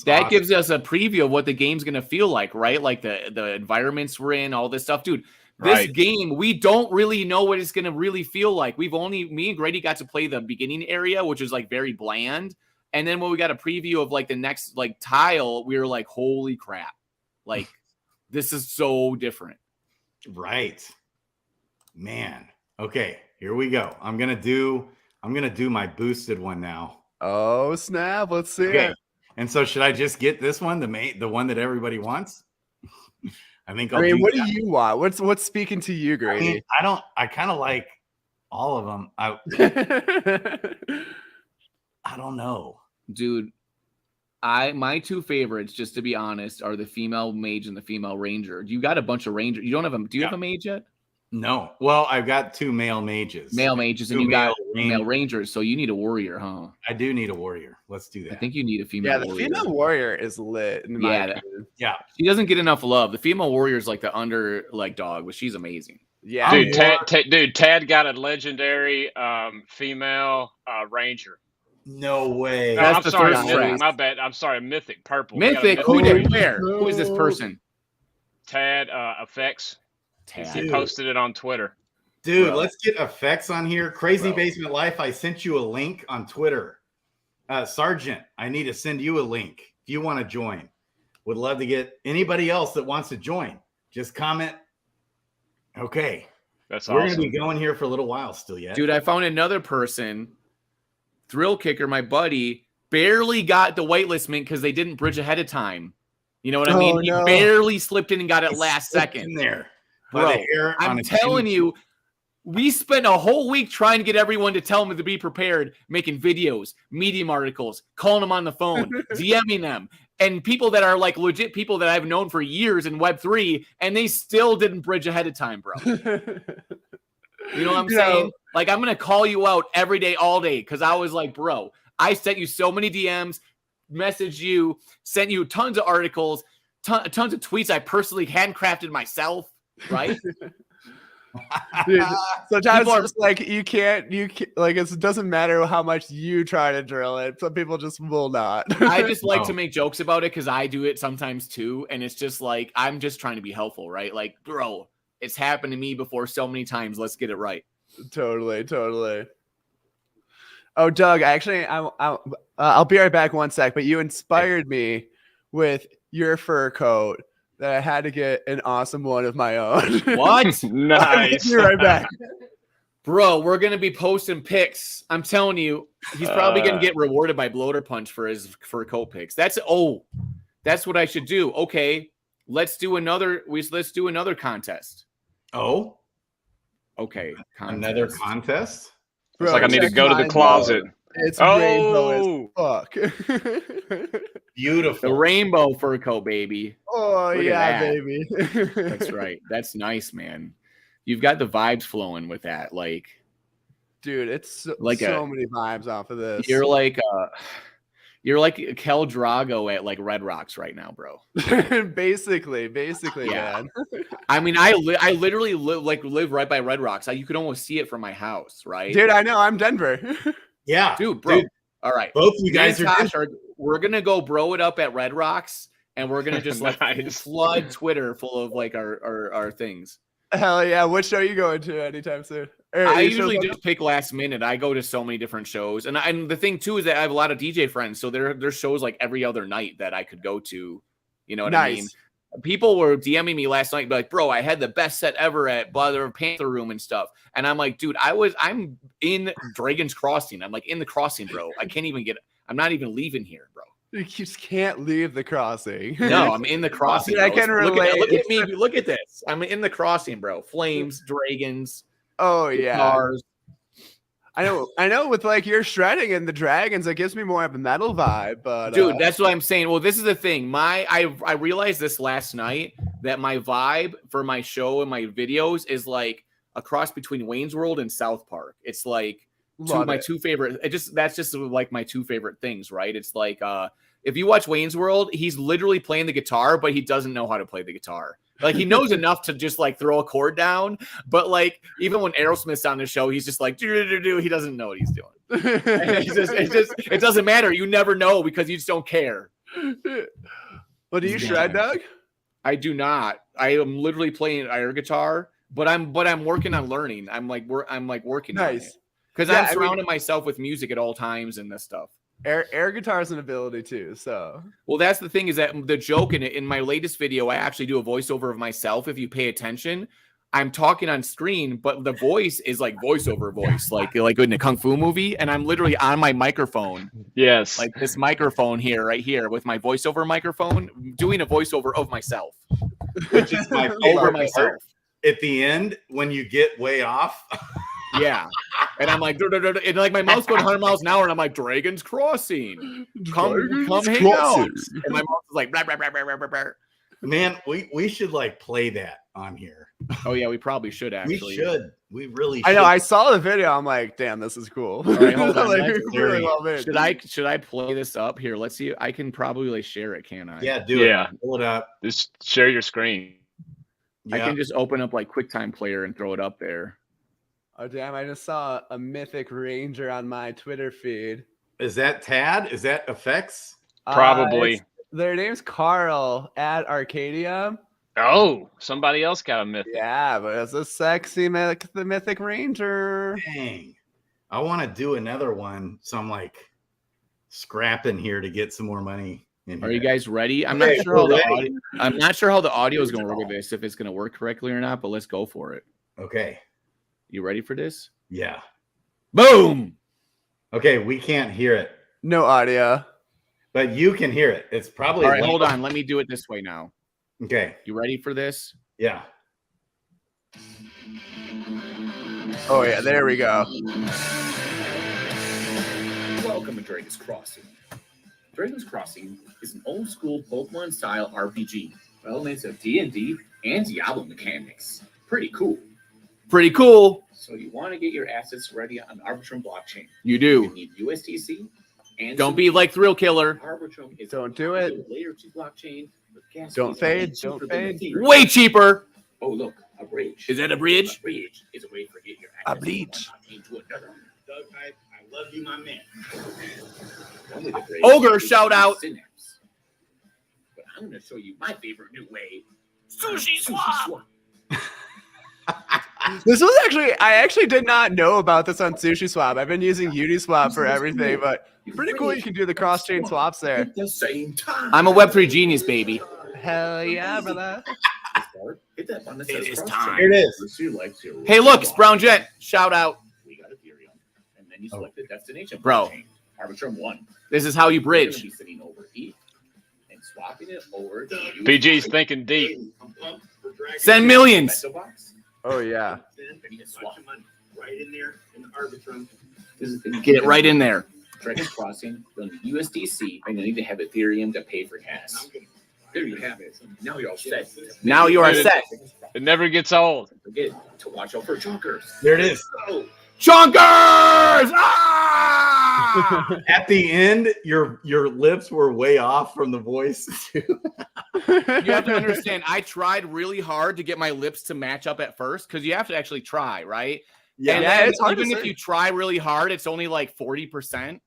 That awesome. Gives us a preview of what the game's gonna feel like, right? Like the environments we're in, all this stuff, dude. This game, we don't really know what it's gonna really feel like. Me and Grady got to play the beginning area, which is like very bland. And then when we got a preview of like the next like tile, we were like, holy crap. Like this is so different. Right. Man. Okay, here we go. I'm gonna do my boosted one now. Oh snap. Let's see it. And so should I just get this one, the one that everybody wants? I think what do you want? What's speaking to you, Grady? I kind of like all of them. I don't know. Dude, my 2 favorites, just to be honest, are the female mage and the female ranger. You got a bunch of rangers. You don't have do you have a mage yet? No. Well, I've got 2 male mages. Male mages, and you got male rangers, so you need a warrior, huh? I do need a warrior. Let's do that. I think you need a female warrior. Yeah, the female warrior is lit. Yeah. She doesn't get enough love. The female warrior is like the dog, but she's amazing. Yeah. Dude, Tad got a legendary female ranger. No way. No, I'm sorry, Mythic. My bad. I'm sorry, Mythic. Purple. Mythic. Who did where? Who is this person? Tad Effects. Tad. He posted it on Twitter. Dude, Bro. let's get effects on here. Crazy Bro. Basement Life. I sent you a link on Twitter. Sergeant, I need to send you a link if you want to join. Would love to get anybody else that wants to join. Just comment. Okay. That's We're awesome. going to be going here for a little while still yet. Dude, I found another person, Thrill Kicker, my buddy, barely got the whitelist mint because they didn't bridge ahead of time. You know what I mean? Oh, He no. barely slipped in and got it He last slipped second. in there. Bro, By the hair on I'm his telling chin. you, we spent a whole week trying to get everyone to tell them to be prepared, making videos, Medium articles, calling them on the phone, DMing them, and people that are like legit people that I've known for years in Web3, and they still didn't bridge ahead of time, bro. You know what I'm saying? Like, I'm going to call you out every day, all day, because I was like, bro, I sent you so many DMs, messaged you, sent you tons of articles, tons of tweets I personally handcrafted myself, right? Dude, sometimes People are- it's like you can't like it doesn't matter how much you try to drill it. Some people just will not. I just like No. to make jokes about it because I do it sometimes too. And it's just like, I'm just trying to be helpful, right? Like, bro, it's happened to me before so many times. Let's get it right. Totally. Oh, Doug, actually, I'll be right back 1 sec. But you inspired me with your fur coat that I had to get an awesome one of my own. What? Nice. Be right back. Bro, we're going to be posting pics. I'm telling you, he's probably going to get rewarded by Bloater Punch for his fur coat pics. That's what I should do. Okay, let's do another contest. Oh, Okay, another contest? It's like I need to check go to the mine, closet. though. It's rainbow Oh, as fuck. Beautiful. The rainbow fur coat, baby. Oh, Look at yeah, that. baby. That's right. That's nice, man. You've got the vibes flowing with that. Like, Dude, it's so, Like so a- many vibes off of this. you're like Kel Drago at like Red Rocks right now, bro. basically, Yeah. man. I mean, I literally live right by Red Rocks. You could almost see it from my house, right? Dude, I know. I'm Denver. Yeah. Dude, bro. All right. Both you Me guys and are Tosh we're gonna go bro it up at Red Rocks, and we're gonna just like Nice. flood Twitter full of like our things. Hell yeah. What show are you going to anytime soon? Or I any shows usually on- just pick last minute. I go to so many different shows, and the thing too is that I have a lot of DJ friends, so there's shows like every other night that I could go to. You know what I mean? Nice. People were DMing me last night, like, bro, I had the best set ever at Bother Panther Room and stuff, and I'm like, dude, I'm in Dragon's Crossing. I'm like in the crossing, bro. I'm not even leaving here, bro. You just can't leave the crossing. No, I'm in the crossing. Dude, I bro. can Look at- relate. Look at me. Look at this. I'm in the crossing, bro. Flames, dragons, Oh yeah. guitars. I know with like your shredding and the dragons, it gives me more of a metal vibe, but Dude, that's what I'm saying. Well, this is the thing. I realized this last night that my vibe for my show and my videos is like a cross between Wayne's World and South Park. It's like love it. two favorite. That's just like my two favorite things, right? It's like if you watch Wayne's World, he's literally playing the guitar, but he doesn't know how to play the guitar. Like he knows enough to just like throw a chord down, but like even when Aerosmith's on the show, he's just like he doesn't know what he's doing. It doesn't matter. You never know because you just don't care. Well, do you shred, Doug? I do not. I am literally playing air guitar, but I'm working on learning. I'm working on it Nice. because Yeah, I'm I mean- surrounding myself with music at all times and this stuff. Air guitar is an ability too, so Well, that's the thing is that the joke in my latest video, I actually do a voiceover of myself. If you pay attention, I'm talking on screen, but the voice is like voiceover voice, like in a kung fu movie, and I'm literally on my microphone, yes. like this microphone here, right here, with my voiceover microphone, doing a voiceover of myself Which is my over favorite myself. part. At the end, when you get way off, Yeah, and I'm like, and like my mouth's going 100 miles an hour, and I'm like, Dragon's Crossing, come hang out, and my mouth is like, blah, blah, blah, blah, blah, blah, blah. man, we should like play that on here. Oh yeah, we probably should actually. We should. We really should. I know. I saw the video. I'm like, damn, this is cool. All right, hold on, Like, let's- really well made. Should I play this up here? Let's see. I can probably like share it, can I? Yeah, do Yeah. it. Pull it up. Just share your screen. I Yeah. can just open up like QuickTime Player and throw it up there. Oh damn! I just saw a mythic ranger on my Twitter feed. Is that Tad? Is that effects? Probably. Their name's Carl at Arcadia. Oh, somebody else got a mythic. Yeah, but it's a sexy the Mythic Ranger. Dang. I want to do another one. So I'm like scrapping here to get some more money in Are here. you guys ready? I'm Okay, not sure how we're the ready. audio, I'm not sure how the audio is going to work with this, if it's going to work correctly or not, but let's go for it. Okay. You ready for this? Yeah. Boom. Okay, we can't hear it, No audio. but you can hear it. It's probably All right, loud. hold on. Let me do it this way now. Okay. You ready for this? Yeah. Oh yeah, there we go. Welcome to Dragon's Crossing. Dragon's Crossing is an old-school Pokemon-style RPG, elements of D&D and Diablo mechanics. Pretty cool. Pretty cool. So you want to get your assets ready on Arbitrum blockchain. You You do. need USDC and Don't be like Thrill Killer. Arbitrum is Don't do it. a layer 2 blockchain with gas Don't fees way fade, cheaper don't than fade. Ethereum. Way cheaper. Oh look, a bridge. Is that a bridge? A bridge is a way to get your A assets bridge. from one blockchain to another. Doug, I love you, my man. Only the bridge Ogre, is shout out. Synapse. But I'm going to show you my favorite new way. Sushi swap. This was I actually did not know about this on Sushi Swap. I've been using Uniswap for everything, but pretty cool you can do the cross-chain swaps there. At the same time. I'm a Web3 genius, baby. Hell yeah, brother. Hit that button that It says is cross-chain. time. Here it is. Let's see, like, zero. Hey, look, it's Brown Jet. Shout out. We got Ethereum. And then you select the destination Bro. blockchain. Arbitrum 1. This is how you You're bridge. gonna be sitting over ETH and swapping it over to PG's thinking deep. Send millions. Metal box. Oh yeah. Then you can swap. Right in there in the Arbitrum. This is the Get it right in there. Dragon's Crossing, you'll need USDC, and you'll need to have Ethereum to pay for gas. There you have it. Now you're all set. Now you are set. It never gets old. Don't forget to watch out for chunkers. There it is. Chunkers! Ah! At the end, your lips were way off from the voice. You have to understand, I tried really hard to get my lips to match up at first because you have to actually try, right? And Yeah, then it's hard to even if say. you try really hard, it's only like 40%.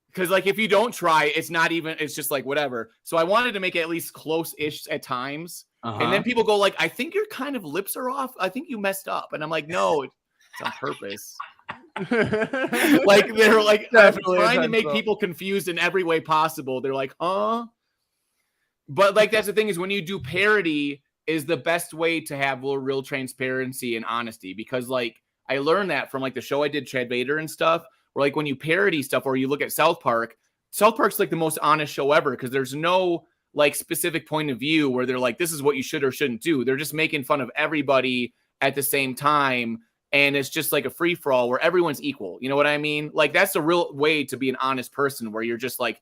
Because like if you don't try, it's not even, it's just like whatever. So I wanted to make it at least close-ish at times. And then people go like, I think your kind of lips are off. I think you messed up. And I'm like, no, it's on purpose. Like they're like I'm Definitely trying to make intentional. people confused in every way possible. They're like, huh? But like that's the thing is when you do parody is the best way to have real transparency and honesty because like I learned that from like the show I did Chad Vader and stuff. Where like when you parody stuff or you look at South Park's like the most honest show ever because there's no like specific point of view where they're like this is what you should or shouldn't do. They're just making fun of everybody at the same time. And it's just like a free for all where everyone's equal. You know what I mean? Like that's the real way to be an honest person where you're just like,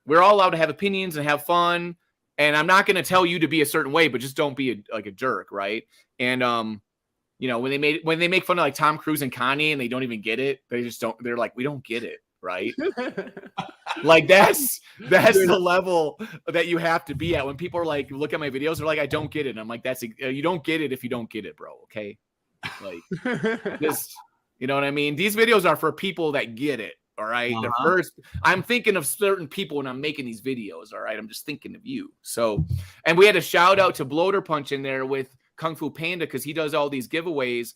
we're all allowed to have opinions and have fun. And I'm not going to tell you to be a certain way, but just don't be like a jerk. Right. And, you know, when they make fun of like Tom Cruise and Kanye and they don't even get it, they're like, we don't get it. Right. Like that's the level that you have to be at when people are like, look at my videos. They're like, I don't get it. And I'm like, you don't get it if you don't get it, bro. Okay. Like this, you know what I mean? These videos are for people that get it. All right. The first, I'm thinking of certain people when I'm making these videos. All right. I'm just thinking of you. So, and we had a shout out to Bloater Punch in there with Kung Fu Panda because he does all these giveaways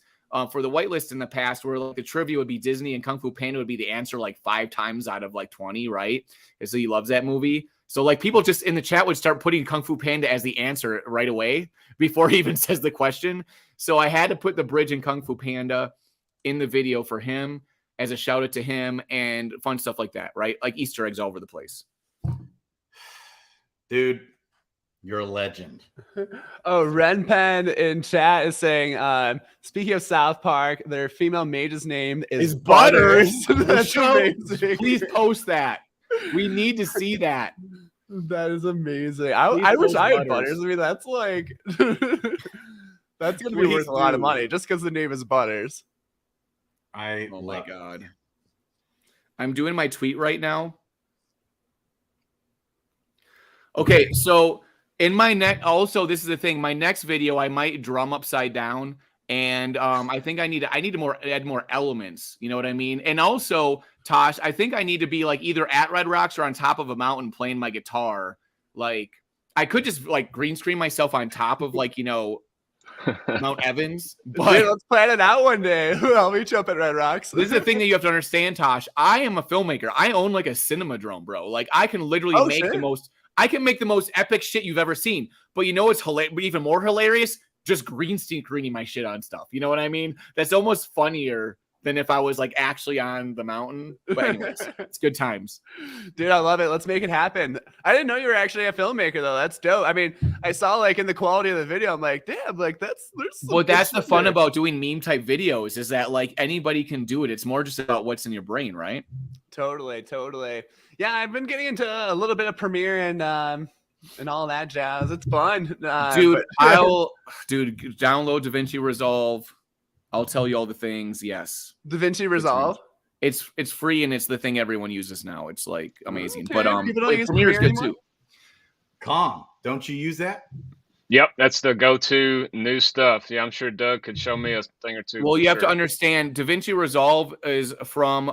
for the whitelist in the past where like the trivia would be Disney and Kung Fu Panda would be the answer like 5 times out of like 20. Right. And so he loves that movie. So like people just in the chat would start putting Kung Fu Panda as the answer right away before he even says the question. So I had to put the bridge in Kung Fu Panda in the video for him as a shout out to him and fun stuff like that, right? Like Easter eggs all over the place. Dude, you're a legend. Oh, Renpen in chat is saying, speaking of South Park, their female mage's name is Butters. That's amazing. Please post that. We need to see that. That is amazing. I Please wish post I had Butters. Butters. I mean, that's like that's gonna be Please worth a lot of do. money just because the name is Butters. Oh my God. I'm doing my tweet right now. Okay, so in my also this is the thing. My next video I might drum upside down, and I think I need to add more elements. You know what I mean? And also, Tosh, I think I need to be like either at Red Rocks or on top of a mountain playing my guitar, like I could just like green screen myself on top of like, Mount Evans, but Dude, let's plan it out one day. I'll meet you up at Red Rocks. this is the thing that you have to understand, Tosh. I am a filmmaker. I own like a cinema drone, bro. Like I can literally make the most epic shit you've ever seen. But you know what's even more hilarious? Just green screening my shit on stuff. You know what I mean? That's almost funnier than if I was like actually on the mountain. But anyways, it's good times. Dude, I love it. Let's make it happen. I didn't know you were actually a filmmaker though. That's dope. I mean, I saw like in the quality of the video, I'm like, damn, like there's Well, that's the fun about doing meme type videos is that like anybody can do it. It's more just about what's in your brain, right? Totally. Yeah, I've been getting into a little bit of Premiere and all that jazz. It's fun. Dude, download DaVinci Resolve. I'll tell you all the things. Yes. DaVinci Resolve. It's free and it's the thing everyone uses now. It's like amazing. Okay. But People don't use Premiere is Premiere good anymore? too. Calm. Don't you use that? Yep, that's the go-to new stuff. Yeah, I'm sure Doug could show me a thing or two. Well, for you have to sure. understand DaVinci Resolve is from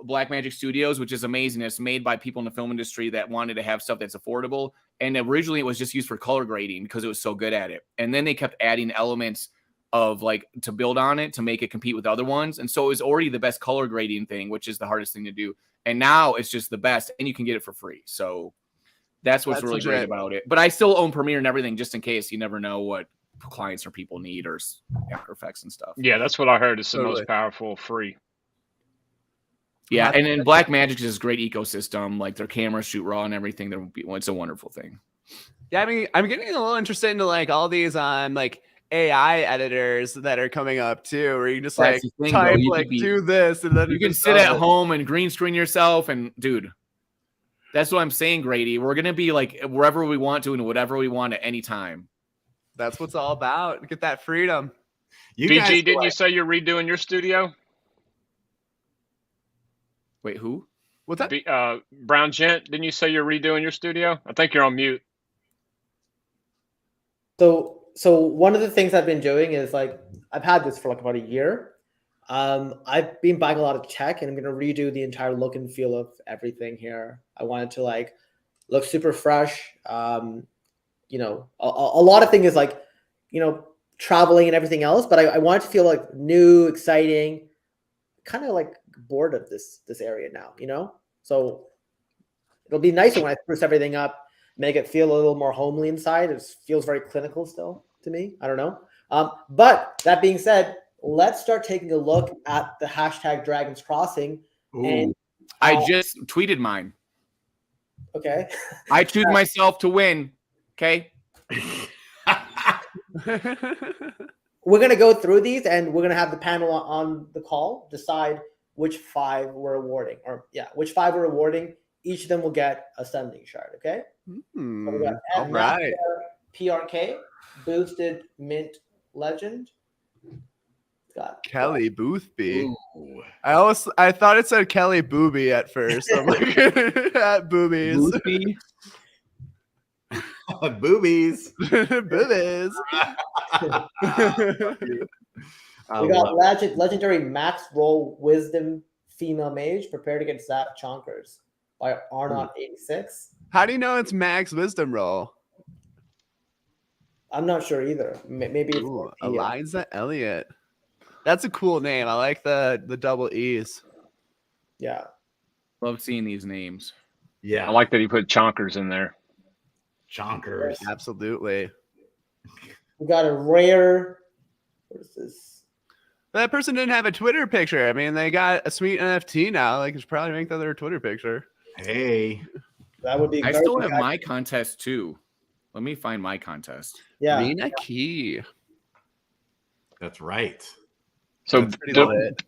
Blackmagic Studios, which is amazing. It's made by people in the film industry that wanted to have stuff that's affordable. And originally it was just used for color grading because it was so good at it. And then they kept adding elements of like to build on it to make it compete with other ones. And so it was already the best color grading thing, which is the hardest thing to do. And now it's just the best and you can get it for free. So that's what's really great about it. But I still own Premiere and everything just in case. You never know what clients or people need or After Effects and stuff. Yeah, that's what I heard. It's the most powerful free. Yeah, and then Blackmagic is this great ecosystem. Like their cameras shoot raw and everything. It's a wonderful thing. Yeah, I mean, I'm getting a little interested into like all these like AI editors that are coming up too, where you can just That's like the thing, type bro. like do this and then you can sit at home and green screen yourself. And dude, that's what I'm saying, Grady. We're gonna be like wherever we want to and whatever we want at any time. That's what's all about. Get that freedom. BG, didn't you say you're redoing your studio? Wait, who? What's that? Brown Gent, didn't you say you're redoing your studio? I think you're on mute. So one of the things I've been doing is like I've had this for like about a year. I've been buying a lot of tech, and I'm gonna redo the entire look and feel of everything here. I want it to like look super fresh. You know, a lot of things is like, you know, traveling and everything else, but I want it to feel like new, exciting, kind of like bored of this area now, you know? So it'll be nicer when I spruce everything up, make it feel a little more homely inside. It feels very clinical still to me. I don't know. But that being said, let's start taking a look at the hashtag Dragons Crossing. Ooh. And I just tweeted mine. Okay. I choose myself to win. Okay. We're going to go through these and we're going to have the panel on the call decide which 5 we're awarding, which 5 we're awarding. Each of them will get a sending shard. Okay. So we got all right. PRK, Boosted Mint Legend. Got Kelly Boothby. I thought it said Kelly Booby at first. I'm like at boobies. Boothby. Boobies. Boobies. We got legendary Max Roll Wisdom Female Mage. Prepare to get Zap Chonkers by Arnott86. How do you know it's Max Wisdom Roll? I'm not sure either. Maybe it's Ooh, Eliza Elliott. That's a cool name. I like the double E's. Yeah. Love seeing these names. Yeah. I like that he put chonkers in there. Chonkers. Absolutely. We got a rare. What is this? That person didn't have a Twitter picture. I mean, they got a sweet NFT now. They could probably make that their Twitter picture. Hey. That would be. I still have my contest too. Let me find my contest. Yeah. Rena Key. That's right. So, That's pretty lit.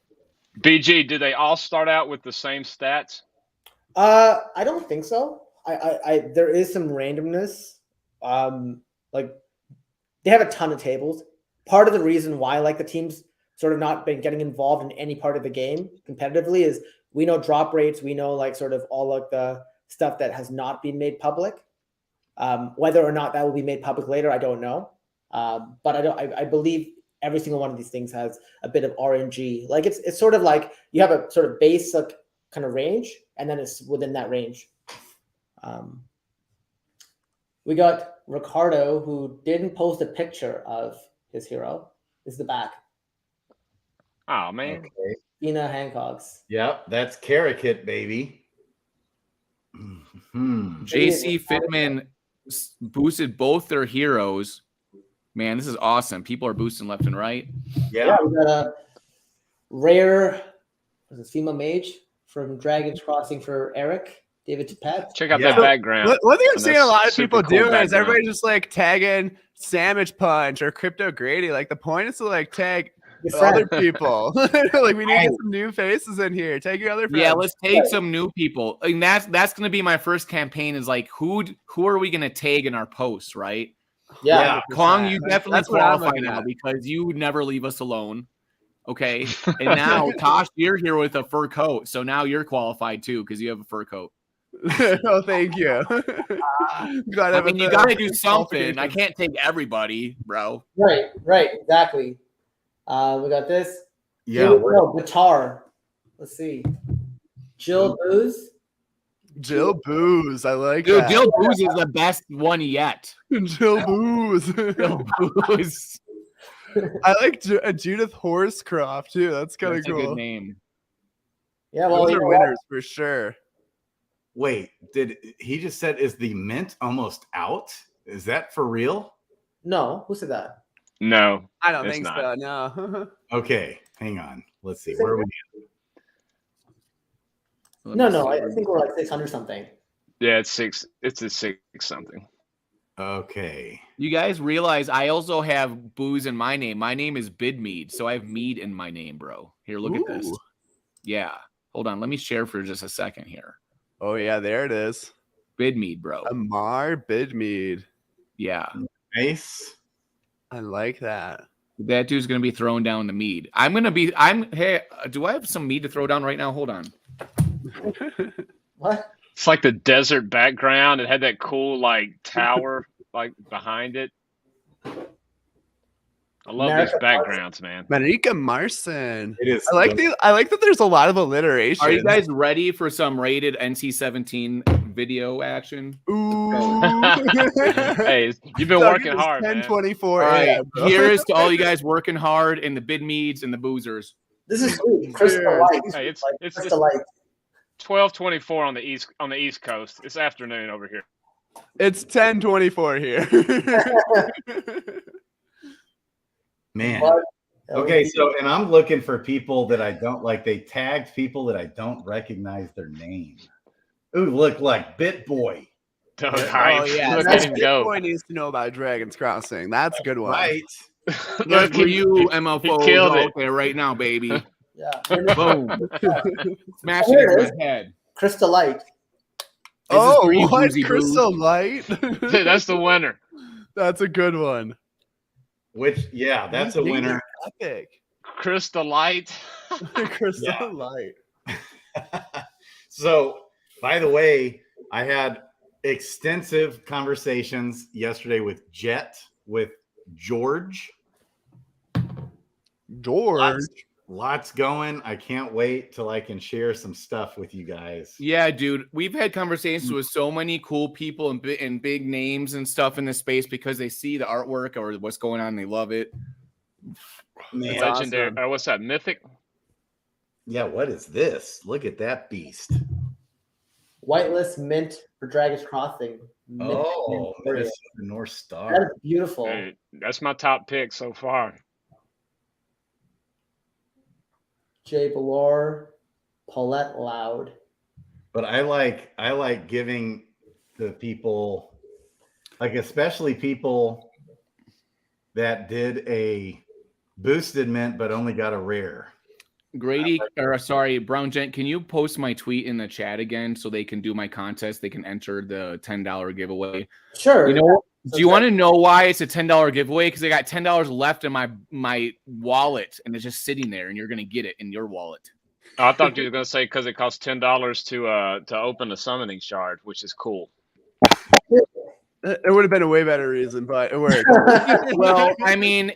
BG, do they all start out with the same stats? I don't think so. I there is some randomness. Like they have a ton of tables. Part of the reason why like the teams sort of not been getting involved in any part of the game competitively is we know drop rates, we know like sort of all of the stuff that has not been made public. Whether or not that will be made public later, I don't know. But I believe every single one of these things has a bit of RNG. Like it's sort of like you have a sort of basic kind of range, and then it's within that range. We got Ricardo, who didn't post a picture of his hero. This is the back. Oh man. Okay. Tina Hancock's. Yep, that's Carrot Kit, baby. JC Fitman boosted both their heroes. Man, this is awesome. People are boosting left and right. Yeah. We got a rare female mage from Dragon's Crossing for Eric, David Tepet. Check out that background. One thing I'm And seeing a that's lot of super people cool doing is background. everybody just like tagging Sandwich Punch or Crypto Grady. Like the point is to like tag other people. Like we need to get some new faces in here. Tag your other friends. Yeah, let's take some new people. I mean, that's going to be my first campaign. Is like who are we going to tag in our posts, right? Yeah. Kong, you definitely That's what I'm qualify looking now at. because you would never leave us alone. Okay, and now Tosh, you're here with a fur coat, so now you're qualified too because you have a fur coat. Oh, thank you. I mean, you got to do something. I can't take everybody, bro. Right, exactly. We got this. Yeah. Here we go. Guitar. Let's see. Jill Booze. Jill Booze. I like Dude, that. Jill Booze is the best one yet. Jill Booze. Jill Booze. I like Judith Horsecroft too. That's kind of That's a cool. good name. Yeah, well, Those you are know winners for sure. Wait, did he just said is the mint almost out? Is that for real? No, who said that? No, I don't it's think not. so. No. Okay, hang on. Let's see. Where are we? No, I think we're like 600 something. Yeah, it's 6. It's a 6 something. Okay. You guys realize I also have booze in my name. My name is Bidmead, so I have mead in my name, bro. Here, look at this. Ooh. Yeah. Hold on. Let me share for just a second here. Oh yeah, there it is. Bidmead, bro. Amar Bidmead. Yeah. Nice. I like that. That dude's going to be throwing down the mead. Hey, do I have some mead to throw down right now? Hold on. What? It's like the desert background. It had that cool like tower like behind it. I love America these backgrounds, man. Marika Marson. It is. I like that there's a lot of alliteration. Are you guys ready for some rated NC-17 video action? Ooh. Hey, you've been working hard, man. 10:24. All right. AM, bro. Here's to all you guys working hard in the bid meads and the boozers. This is sweet. Crystal Light. Hey, it's Crystal Light. 12:24 on the East Coast. It's afternoon over here. It's 10:24 here. Man. What? Okay, so and I'm looking for people that I don't like. They tagged people that I don't recognize their name. Ooh, look like BitBoy. Don't Oh hype. yeah, Look that's at him go. Boy needs to know about Dragon's Crossing. That's a good one. Right. Look for you, MFO. he killed it. Okay, right now, baby. Yeah. Boom. Smash Here it it in is. my head. Crystal Light. This is Oh, for you, what? Boozy Boo. Crystal Light? That's the winner. That's a good one. Which, yeah, that's a winner. Epic. Crystal Light. Crystal Yeah. Light. So, by the way, I had extensive conversations yesterday with Jet, with George. George. Lots going. I can't wait till I can share some stuff with you guys. Yeah, dude. We've had conversations with so many cool people and big names and stuff in this space because they see the artwork or what's going on and they love it. Man, Legendary. awesome. Or what's that? Mythic? yeah, what is this? Look at that beast. Whitelist mint for Dragon's Crossing. Mint, Oh, mint. Minnesota North Star. That is beautiful. Hey, that's my top pick so far. Jay Belor, Paulette Loud. But I like giving the people, like especially people that did a boosted mint but only got a rare. Grady, or sorry, Brown Gent, can you post my tweet in the chat again so they can do my contest? They can enter the $10 giveaway. Sure. You know, do you want to know why it's a $10 giveaway? Because I got $10 left in my wallet, and it's just sitting there, and you're gonna get it in your wallet. Oh, I thought you were going to say because it costs $10 to open a summoning shard, which is cool. It would have been a way better reason, but it worked. Well, I mean,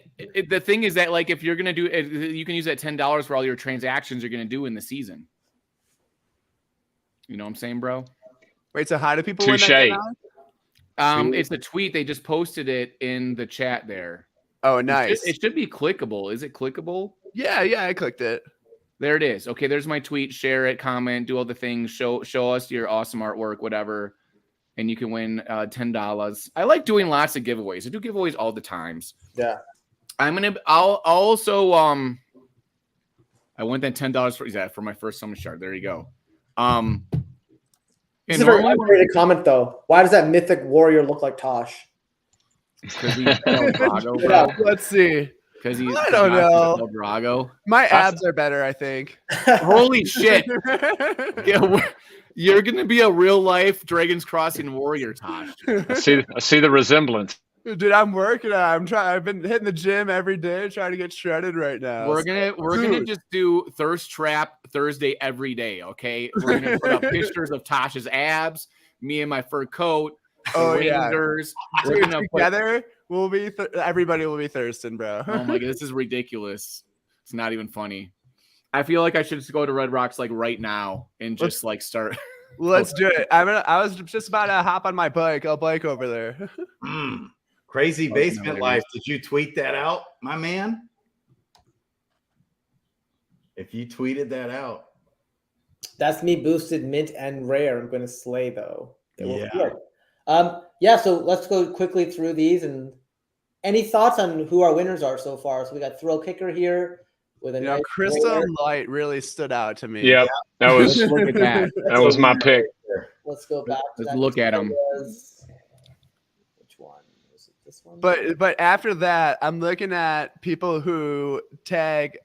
the thing is that like if you're gonna do it, you can use that $10 for all your transactions you're gonna do in the season. You know what I'm saying, bro? Wait, so how do people Touche. win that $10? It's a tweet. They just posted it in the chat there. Oh, nice. It should be clickable. Is it clickable? Yeah, I clicked it. There it is. Okay, there's my tweet. Share it, comment, do all the things. Show us your awesome artwork, whatever, and you can win $10. I like doing lots of giveaways. I do giveaways all the times. Yeah. I'll also I went that $10 for my first summon shard. There you go. This is a very underrated comment, though. Why does that mythic warrior look like Tosh? Let's see. Because he's I don't know. Drago. My abs are better, I think. Holy shit! You're gonna be a real life Dragon's Crossing warrior, Tosh. I see the resemblance. Dude, I'm working on it. I've been hitting the gym every day trying to get shredded right now. We're gonna just do Thirst Trap Thursday every day, okay? We're gonna put up pictures of Tosh's abs, me in my fur coat, Rangers. Yeah. We're gonna together we'll be everybody will be thirsting, bro. Oh my god, this is ridiculous. It's not even funny. I feel like I should just go to Red Rocks like right now and just like start. Let's do it. I was just about to hop on my bike. I'll bike over there. Crazy basement life. Did you tweet that out, my man? If you tweeted that out. That's me boosted mint and rare. I'm going to slay, though. Yeah. So let's go quickly through these. And any thoughts on who our winners are so far? So we got Thrill Kicker here with a nice Crystal Light really stood out to me. Yep. That was look at that. That was my pick. Let's go back to Let's that. look at him. Which one? Was it this one? But after that, I'm looking at people who tag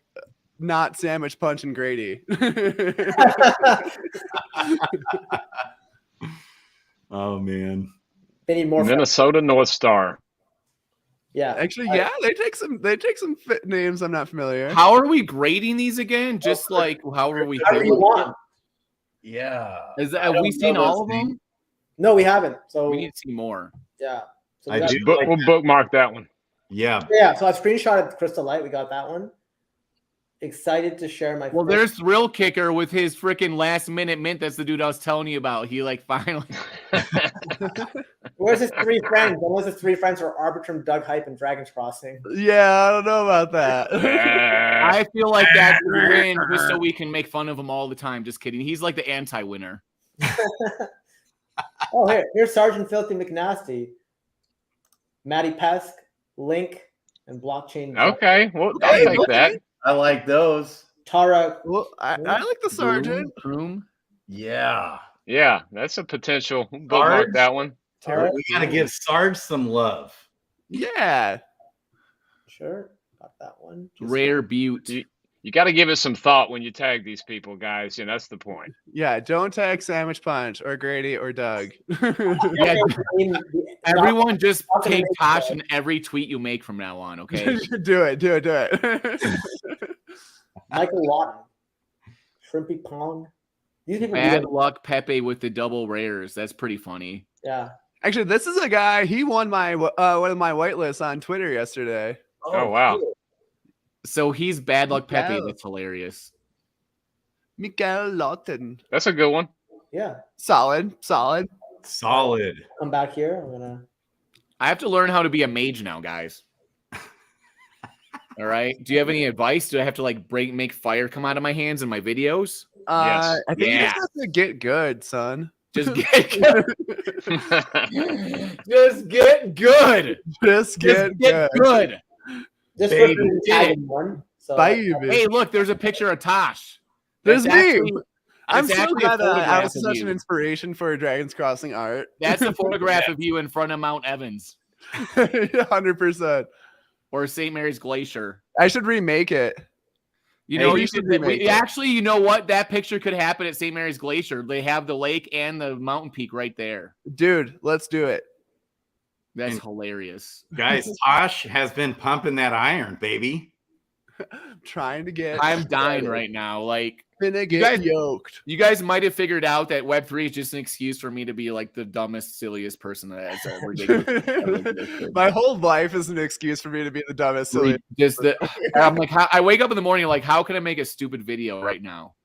not Sandwich Punch and Grady. Oh man. They need more. Minnesota North Star. Yeah. Actually, they take some fit names I'm not familiar. How are we grading these again? Just like how are we? However you want. Yeah. Have we seen all of them? No, we haven't. So We need to see more. yeah. So I got, do. We'll bookmark that one. Yeah. yeah. So I screenshotted Crystal Light. We got that one. Excited to share my. Well, there's Thrill Kicker with his freaking last minute mint. That's the dude I was telling you about. He like finally. Where's his three friends? Unless his three friends are Arbitrum, Doug Hype, and Dragon's Crossing. Yeah, I don't know about that. I feel like that's the win, just so we can make fun of him all the time. Just kidding. He's like the anti-winner. Oh, here's Sergeant Filthy McNasty, Matty Pesk, Link, and Blockchain. Okay, well, I'll take that. I like those. Tara. Well, I like the sergeant. Room. Yeah. Yeah, that's a potential. We'll bookmark Sarge? that one. Tara. We gotta give Sarge some love. Yeah. Sure. Got that one. Rare Butte. You got to give it some thought when you tag these people, guys. You know, that's the point. Yeah, don't tag Sandwich Punch or Grady or Doug. Yeah, everyone just take Tosh in every tweet you make from now on, okay? Do it. Michael Lawton. Shrimpy Pong. These people Bad luck Pepe with the double rares. That's pretty funny. Yeah. Actually, this is a guy. He won my one of my whitelists on Twitter yesterday. Oh, wow. Cool. So he's Bad Luck Pepe. Miguel. That's hilarious. Miguel Lawton. That's a good one. Yeah. Solid. Solid. Come back here. I'm gonna. I have to learn how to be a mage now, guys. All right. Do you have any advice? Do I have to like make fire come out of my hands in my videos? Yes. I think you just have to get good, son. Just get good. Just get good. Just get good. Just Baby. for tagging one. So Baby. Hey, look, there's a picture of Tosh. There's That's me. actually- I'm it's so actually a glad I photograph was of such you. an inspiration for Dragon's Crossing art. That's a photograph of you in front of Mount Evans 100%. or St. Mary's Glacier. I should remake it. You know, Hey, you you should could, remake it. actually, you know what? That picture could happen at St. Mary's Glacier. They have the lake and the mountain peak right there. Dude, let's do it. That's hilarious. Guys, Tosh has been pumping that iron, baby. Trying to get. I'm dying right now. Like, Finna get guys- yoked. you guys might have figured out that Web3 is just an excuse for me to be like the dumbest, silliest person that has ever ridiculous. My whole life is an excuse for me to be the dumbest. Silly. Just the, I'm like, I wake up in the morning like, how can I make a stupid video right now?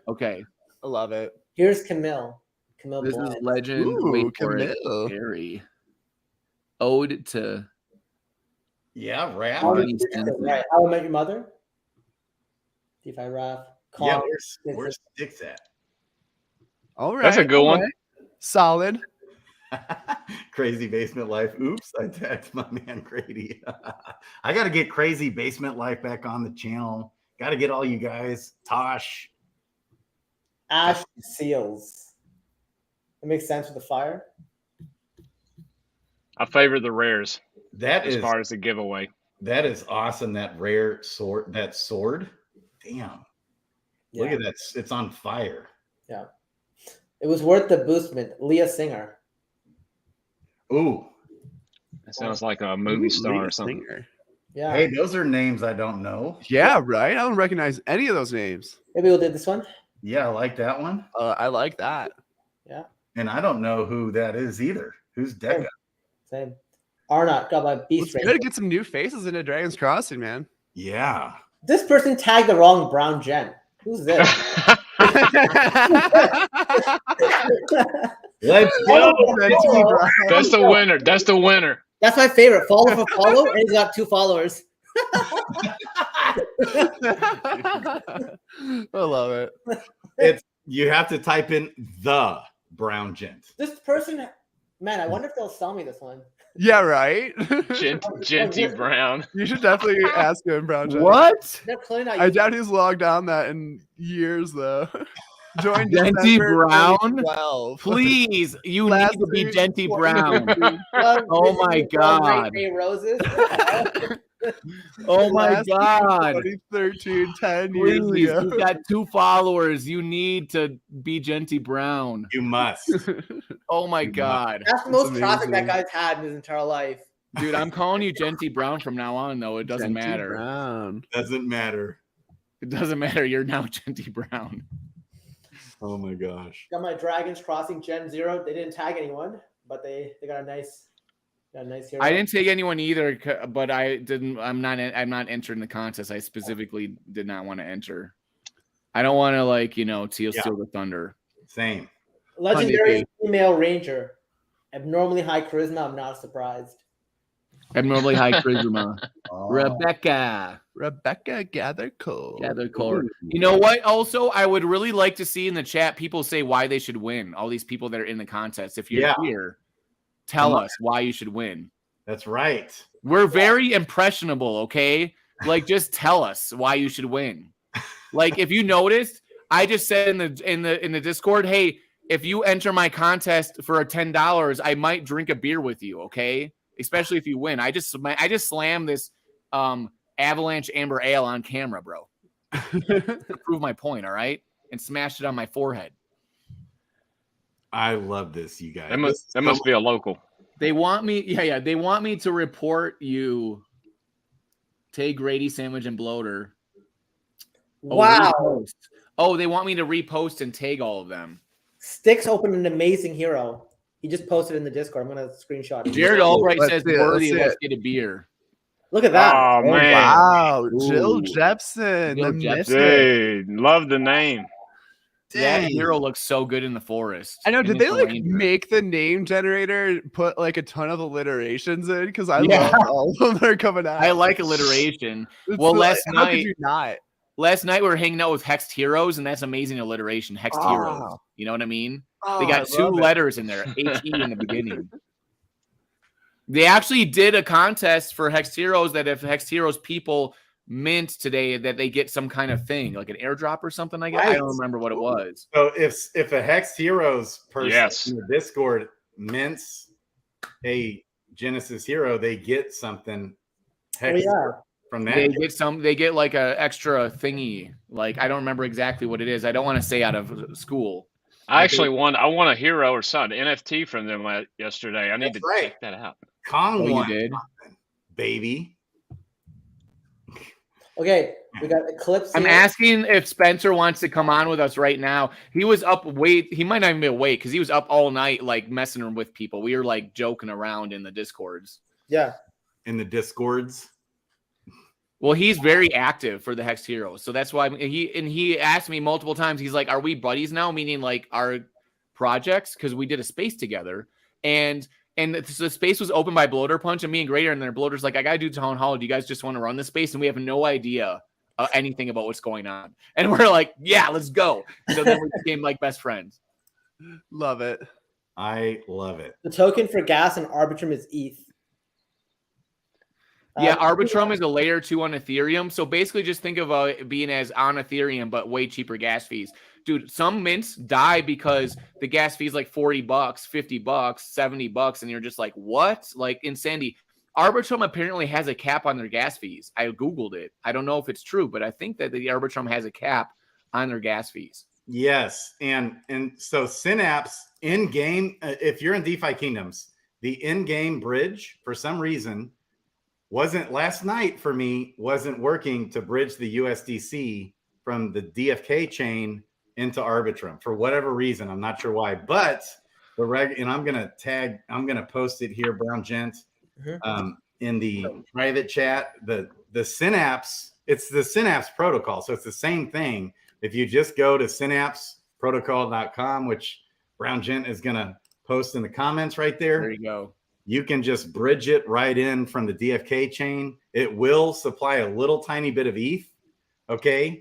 Okay. I love it. here's Camille. Camille This is Blanc. legend. Ooh, Wait for it. Camille. Harry. Ode to Yeah, rap. How Marty Right. Cynthia. How I Met Your Mother? See if I rap. Yeah, Kong. where's Sticks at? All right. That's a good all one. right. Solid. Crazy Basement Life. Oops, I tagged my man Grady. I got to get Crazy Basement Life back on the channel. Got to get all you guys. Tosh. Ash Seals. It makes sense with the fire. I favor the rares That as is far as the giveaway. that is awesome. That rare sword. That sword. Damn. Yeah. Look at that. It's on fire. Yeah. It was worth the boostment. Leah Singer. Ooh. That sounds like a movie star Lead or something. singer. Yeah. Hey, those are names I don't know. Yeah, right. I don't recognize any of those names. Maybe we'll do this one. Yeah, I like that one. I like that. Yeah. And I don't know who that is either. Who's Deca? Same. Arnott got my It's beast good race. to get some new faces into Dragon's Crossing, man. Yeah. This person tagged the wrong brown gen. Who's this? Let's go. That's the winner. That's the winner. That's my favorite. Follow for follow, and he's got 2 followers. I love it. It's you have to type in the brown gent. This person, man, I wonder if they'll sell me this one. Yeah, right. Genty Brown. You should definitely ask him, Brown Jet. what? They're clearly not I using doubt he's logged on that in years, though. Joined Genty December Brown? 2012. Please, you Last need to be week, Genty Brown. Love Oh my visiting Love Night God. May Roses. Oh my Last week, God. 2013, 10 years Please, ago. you've got 2 followers. You need to be Genty Brown. You must. Oh my You God. That's the most It's traffic that amazing. guy's had in his entire life. Dude, I'm calling you Genty Brown from now on, though. It doesn't Genty matter. Brown. Doesn't matter. It doesn't matter. You're now Genty Brown. Oh my gosh. Got my Dragons Crossing Gen 0. They didn't tag anyone, but they got a nice hero. I didn't take anyone either, but I didn't. I'm not entering the contest. I specifically did not want to enter. I don't want to steal the thunder. Same. Legendary female ranger. Abnormally high charisma. I'm not surprised. Abnormally high charisma. Oh. Rebecca Gathercole. Gathercore. You know what? Also, I would really like to see in the chat people say why they should win. All these people that are in the contest. If you're here, tell us why you should win. That's right. We're very impressionable, okay? Just tell us why you should win. If you noticed, I just said in the Discord, hey, if you enter my contest for $10, I might drink a beer with you, okay? Especially if you win. I just slammed this Avalanche Amber Ale on camera, bro. To prove my point, all right? And smashed it on my forehead. I love this, you guys. That must be a local. They want me, they want me to report you. Tay, Grady, Sandwich, and Bloater. Wow. Repost. Oh, they want me to repost and tag all of them. Sticks opened an amazing hero. He just posted in the Discord. I'm gonna screenshot it. Jared Albright Let's says see it, worthy. let's see Let's it. get a beer. Look at that. Oh, man. Wow. Jill Ooh. Jepson. Jill the Jepson. Mystic. Dude, love the name. That Dang. hero looks so good in the forest. I know. And Did it's they a ranger. make the name generator put a ton of alliterations in? Because I Yeah. love all of them are coming out. I like alliteration. It's Well, last how could night- you not? Last night we were hanging out with Hexed Heroes, and that's amazing alliteration. Hexed Heroes. Oh. You know what I mean? Oh, They got I 2 love it. letters in there, HE in the beginning. They actually did a contest for Hexed Heroes that if Hexed Heroes people mint today, that they get some kind of thing, like an airdrop or something. I guess I don't Right. remember what it was. So if a Hex Heroes person Yes. in the Discord mints a Genesis hero, they get something Hex from that. They get like a extra thingy. Like I don't remember exactly what it is. I don't want to say out of school. I actually won a hero or something, NFT from them yesterday. I need That's to right. check that out. Kong Oh, you won, did? baby. Okay, we got Eclipse. I'm here. asking if Spencer wants to come on with us right now. He was up he might not even be awake because he was up all night messing with people. We were joking around in the Discords. Yeah. In the Discords. Well, he's very active for the Hex Heroes. So that's why he asked me multiple times. He's like, are we buddies now? Meaning our projects because we did a space together, and the space was opened by Bloater Punch, and me and Grader, and their Bloater's like, I gotta do town hall. Do you guys just want to run this space? And we have no idea anything about what's going on, and we're like, yeah, let's go. So then we became like best friends. Love it. I love it. The token for gas and Arbitrum is ETH. Yeah, Arbitrum is a layer 2 on Ethereum. So basically just think of it being as on Ethereum, but way cheaper gas fees. Dude, some mints die because the gas fee is like $40, $50, $70, and you're just like, what? Like insanity. Arbitrum apparently has a cap on their gas fees. I Googled it. I don't know if it's true, but I think that the Arbitrum has a cap on their gas fees. Yes. And so Synapse in-game, if you're in DeFi Kingdoms, the in-game bridge, for some reason, last night for me, wasn't working to bridge the USDC from the DFK chain into Arbitrum for whatever reason. I'm not sure why, but and I'm going to post it here, Brown Gent, in the private chat, the Synapse, it's the Synapse protocol. So it's the same thing. If you just go to synapseprotocol.com, which Brown Gent is going to post in the comments right there. There you go. You can just bridge it right in from the DFK chain. It will supply a little tiny bit of ETH, okay,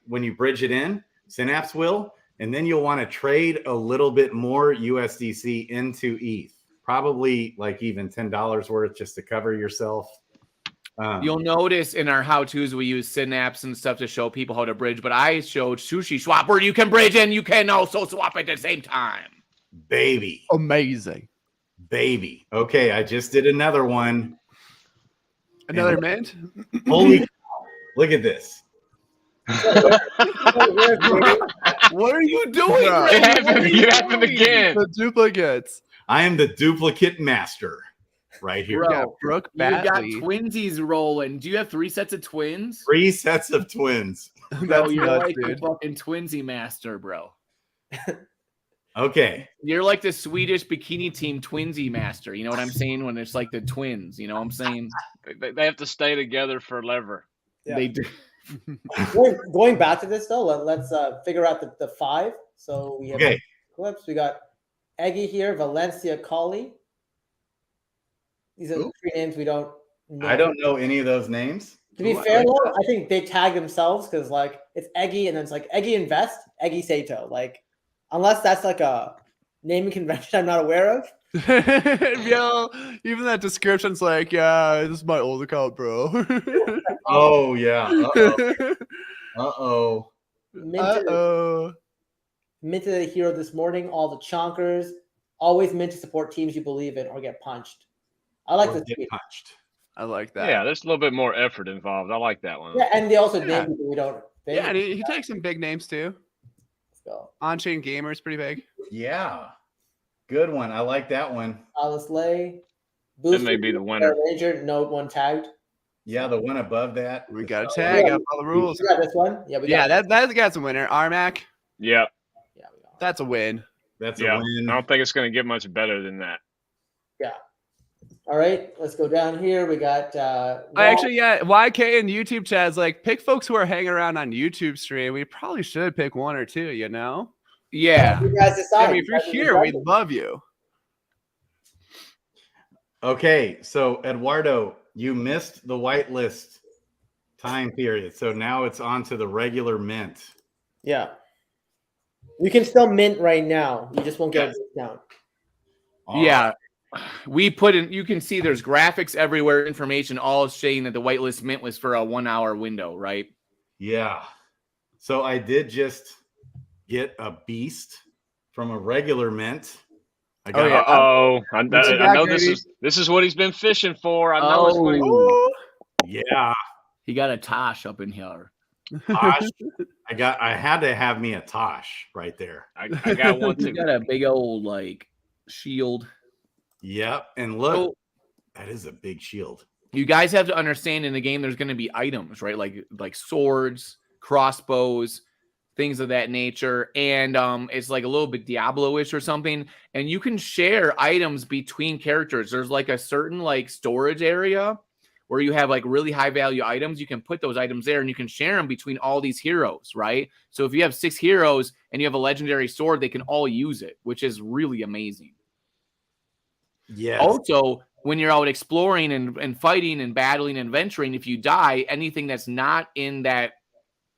when you bridge it in, Synapse will, and then you'll want to trade a little bit more USDC into ETH, probably like even $10 worth just to cover yourself. You'll notice in our how-tos we use Synapse and stuff to show people how to bridge, but I showed Sushi Swap where you can bridge and you can also swap at the same time. Baby. Amazing. Baby. Okay, I just did another one. Another mint? Holy cow. Look at this. What are you doing? No. It happened again. The duplicates. I am the duplicate master right here. Bro, Yeah, Brooke you got Batley. twinsies rolling. Do you have 3 sets of twins? 3 sets of twins. Bro, That's you're nuts, like a dude. fucking twinsy master, bro. Okay. You're like the Swedish bikini team twinsy master. You know what I'm saying? When it's like the twins, you know what I'm saying? They have to stay together forever. Yeah. They do. Going back to this though, let's figure out the 5. So we have clips. We got Eggy here, Valencia Collie. These are the 3 names we don't know. I don't know any of those names. To be fair though, I think they tag themselves because like it's Eggy and then it's like Eggy Invest, Eggy Sato. Like unless that's like a naming convention I'm not aware of. Yo, even that description's like, yeah, this is my old account, bro. Oh, yeah. Uh-oh. Minted a hero this morning. All the chonkers. Always mint to support teams you believe in or get punched. I like this tweet. Punched. I like that. Yeah, there's a little bit more effort involved. I like that one. Yeah, and they also name people we don't think. Yeah, and he takes some big names too. Let's go. On-chain gamers, pretty big. Yeah. Good one. I like that one. Alice Lay. That may be the winner. Ranger, no one tagged. Yeah, the one above that. We got to tag up all the rules. We got this one. Yeah, we got That's a winner. Armac, Yeah. Yeah, we got that's a win. That's Yeah. a win. I don't think it's going to get much better than that. Yeah. All right, let's go down here. We got Actually, yeah, YK and YouTube chat's like, pick folks who are hanging around on YouTube stream. We probably should pick 1 or 2, you know? Yeah. you guys decide. I mean, if you're here, we'd love you. Okay, so Eduardo, you missed the whitelist time period. So now it's on to the regular mint. Yeah. You can still mint right now. You just won't get a discount. Yeah. We put in, you can see there's graphics everywhere, information, all saying that the whitelist mint was for a 1-hour window, right? Yeah. So I did just get a beast from a regular mint. I got I know this is what he's been fishing for. I know it's what yeah. He got a Tosh up in here. Tosh. I had to have me a Tosh right there. I got one He's too. got a big old like shield. Yep. And look, So, that is a big shield. you guys have to understand in the game there's going to be items, right? Like swords, crossbows, things of that nature. And it's like a little bit Diablo-ish or something. And you can share items between characters. There's like a certain like storage area where you have like really high value items. You can put those items there and you can share them between all these heroes, right? So if you have 6 heroes and you have a legendary sword, they can all use it, which is really amazing. Yes. Also, when you're out exploring and fighting and battling and venturing, if you die, anything that's not in that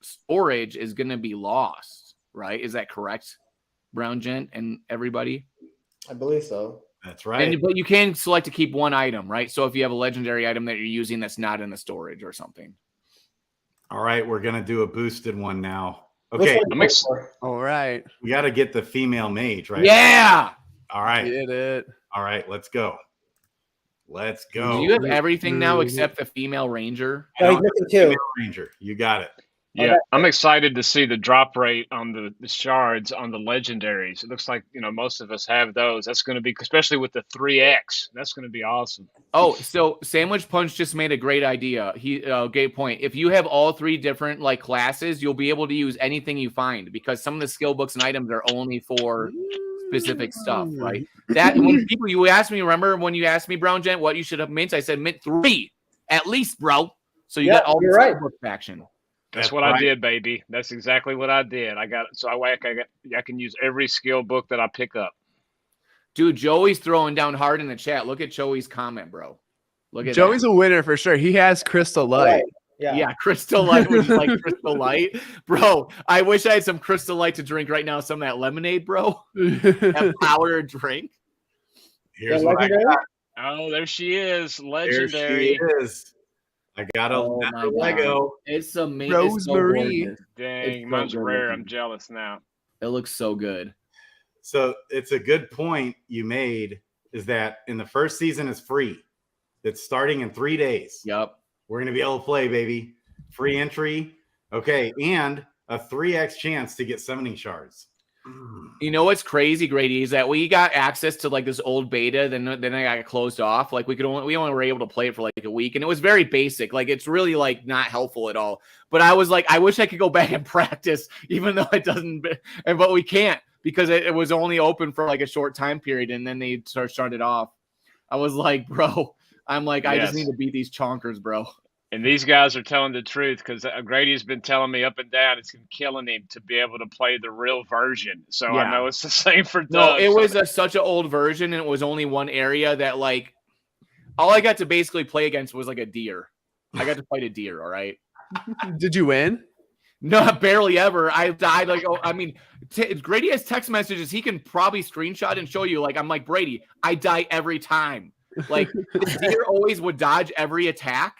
storage is going to be lost, right? Is that correct, Brown Gent and everybody? I believe so. That's right. But you can select to keep one item, right? So if you have a legendary item that you're using that's not in the storage or something. All right, we're going to do a boosted one now. Okay, All right. we got to get the female mage, right? Yeah. All right. Did it. All right, let's go. Let's go. Do you have everything now except the female ranger? No, he's missing 2. Female ranger. You got it. Yeah, Okay. I'm excited to see the drop rate on the shards on the legendaries. It looks like, most of us have those. That's going to be, especially with the 3X, that's going to be awesome. Oh, so Sandwich Punch just made a great idea. Great point. If you have all 3 different like classes, you'll be able to use anything you find because some of the skill books and items are only for specific stuff, right? That when you asked me, remember when you asked me, Brown Gent, what you should have mint? I said mint 3 at least, bro. So you got all the skill book action. That's what I did, baby. That's exactly what I did. I can use every skill book that I pick up. Dude, Joey's throwing down hard in the chat. Look at Joey's comment, bro. Look at Joey's that. a winner for sure. He has Crystal Light. Yeah, Crystal Light, which is like Crystal Light. Bro, I wish I had some Crystal Light to drink right now. Some of that lemonade, bro. That powdered drink. Here's what I got. Oh, there she is. Legendary. There she is. I got a Lego. It's amazing. Rosemary. It's so Dang, It's mine's so good rare. looking. I'm jealous now. it looks so good. So it's a good point you made, is that in the first season is free. It's starting in 3 days. Yep. We're going to be able to play, baby. Free entry. Okay. And a 3x chance to get summoning shards. You know what's crazy, Grady, is that we got access to like this old beta, then I got closed off. Like we only were able to play it for like a week, and it was very basic. Like it's really like not helpful at all. But I was like, I wish I could go back and practice, even though it doesn't. But we can't because it was only open for like a short time period, and then they started off. I was like, bro, I just need to beat these chonkers, bro. And these guys are telling the truth, because Grady's been telling me up and down it's killing him to be able to play the real version. So Yeah. I know it's the same for Doug. No, it was such an old version, and it was only one area that like all I got to basically play against was like a deer. I got to fight a deer. All right. Did you win? No, barely ever. I died like, Grady has text messages. He can probably screenshot and show you. Like, I'm like, Brady, I die every time. Like the deer always would dodge every attack.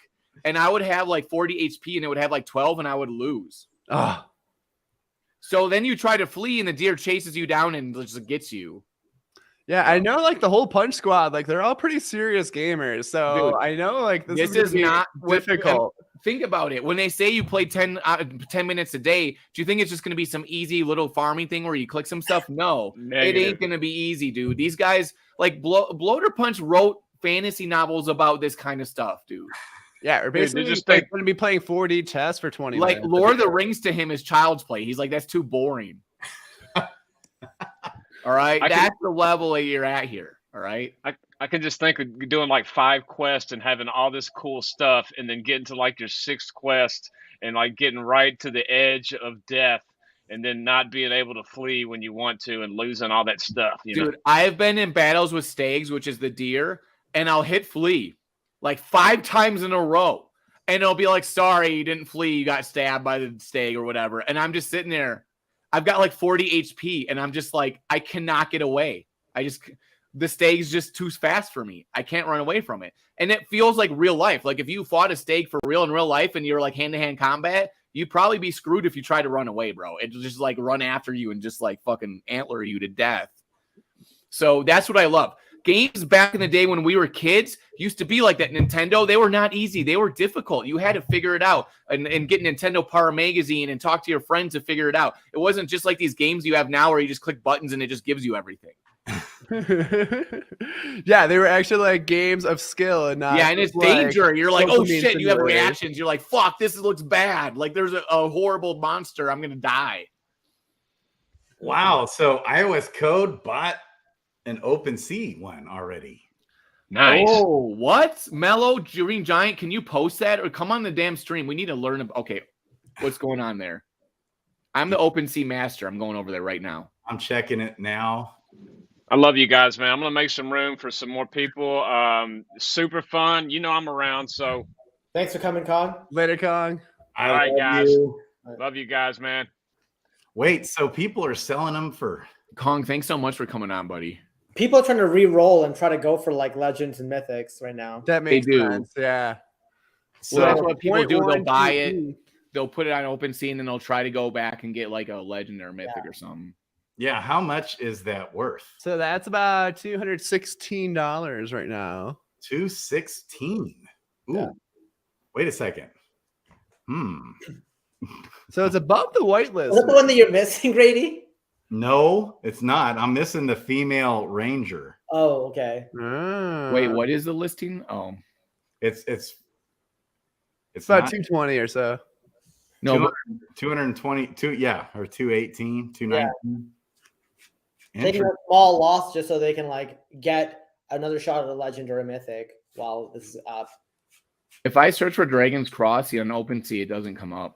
And I would have like 40 HP and it would have like 12 and I would lose. Oh. So then you try to flee and the deer chases you down and just gets you. Yeah, I know like the whole Punch Squad, like they're all pretty serious gamers. So Dude, I know like this is not difficult. Think about it. When they say you play 10 minutes a day, do you think it's just going to be some easy little farming thing where you click some stuff? No, Negative. It ain't going to be easy, dude. These guys like Bloater Punch wrote fantasy novels about this kind of stuff, dude. Yeah, or basically just going to be playing 4D chess for 20 like minutes. Lord of the Rings to him is child's play. He's like, that's too boring. All right, that's the level that you're at here. All right, I can just think of doing like 5 quests and having all this cool stuff, and then getting to like your 6th quest and like getting right to the edge of death, and then not being able to flee when you want to and losing all that stuff. You know? I've been in battles with stags, which is the deer, and I'll hit flee like 5 times in a row. And it'll be like, sorry, you didn't flee. You got stabbed by the stag or whatever. And I'm just sitting there. I've got like 40 HP and I'm just like, I cannot get away. The stag's just too fast for me. I can't run away from it. And it feels like real life. Like if you fought a stag for real in real life and you're like hand-to-hand combat, you'd probably be screwed if you try to run away, bro. It'll just like run after you and just like fucking antler you to death. So that's what I love. Games back in the day when we were kids used to be like that. Nintendo, they were not easy. They were difficult. You had to figure it out and get Nintendo Power Magazine and talk to your friends to figure it out. It wasn't just like these games you have now where you just click buttons and it just gives you everything. Yeah, they were actually like games of skill and not. Yeah, and it's like danger. You're like, oh dopamine shit, you have simulators. reactions. You're like, fuck, this looks bad. Like there's a horrible monster. I'm going to die. Wow. So iOS code bought an OpenSea one already. Nice. Oh, what? Mellow Green Giant, can you post that or come on the damn stream? We need to learn about, okay, what's going on there? I'm the OpenSea master. I'm going over there right now. I'm checking it now. I love you guys, man. I'm gonna make some room for some more people. Super fun. You know I'm around, so Thanks for coming, Kong. Later, Kong. all right, guys. Love you guys, man. Wait, so people are selling them for Kong, thanks so much for coming on, buddy. People are trying to re-roll and try to go for like legends and mythics right now. That makes do. sense. Yeah. Well, that's so what people do. They'll 0.1 buy TP. it, they'll put it on OpenSea, and then they'll try to go back and get like a legend or a mythic or something. yeah, how much is that worth? So that's about $216 right now. 216. Ooh. Yeah. Wait a second. So it's above the whitelist. Is that the one that you're missing, Grady? No, it's not. I'm missing the female ranger. Oh, okay. Ah. Wait, what is the listing? Oh, It's It's about not 220 or so. no, but 222, yeah, or 218, 219. Taking a small loss just so they can like get another shot at a legend or a mythic while this is up. if I search for Dragon's Crossing on OpenSea, it doesn't come up.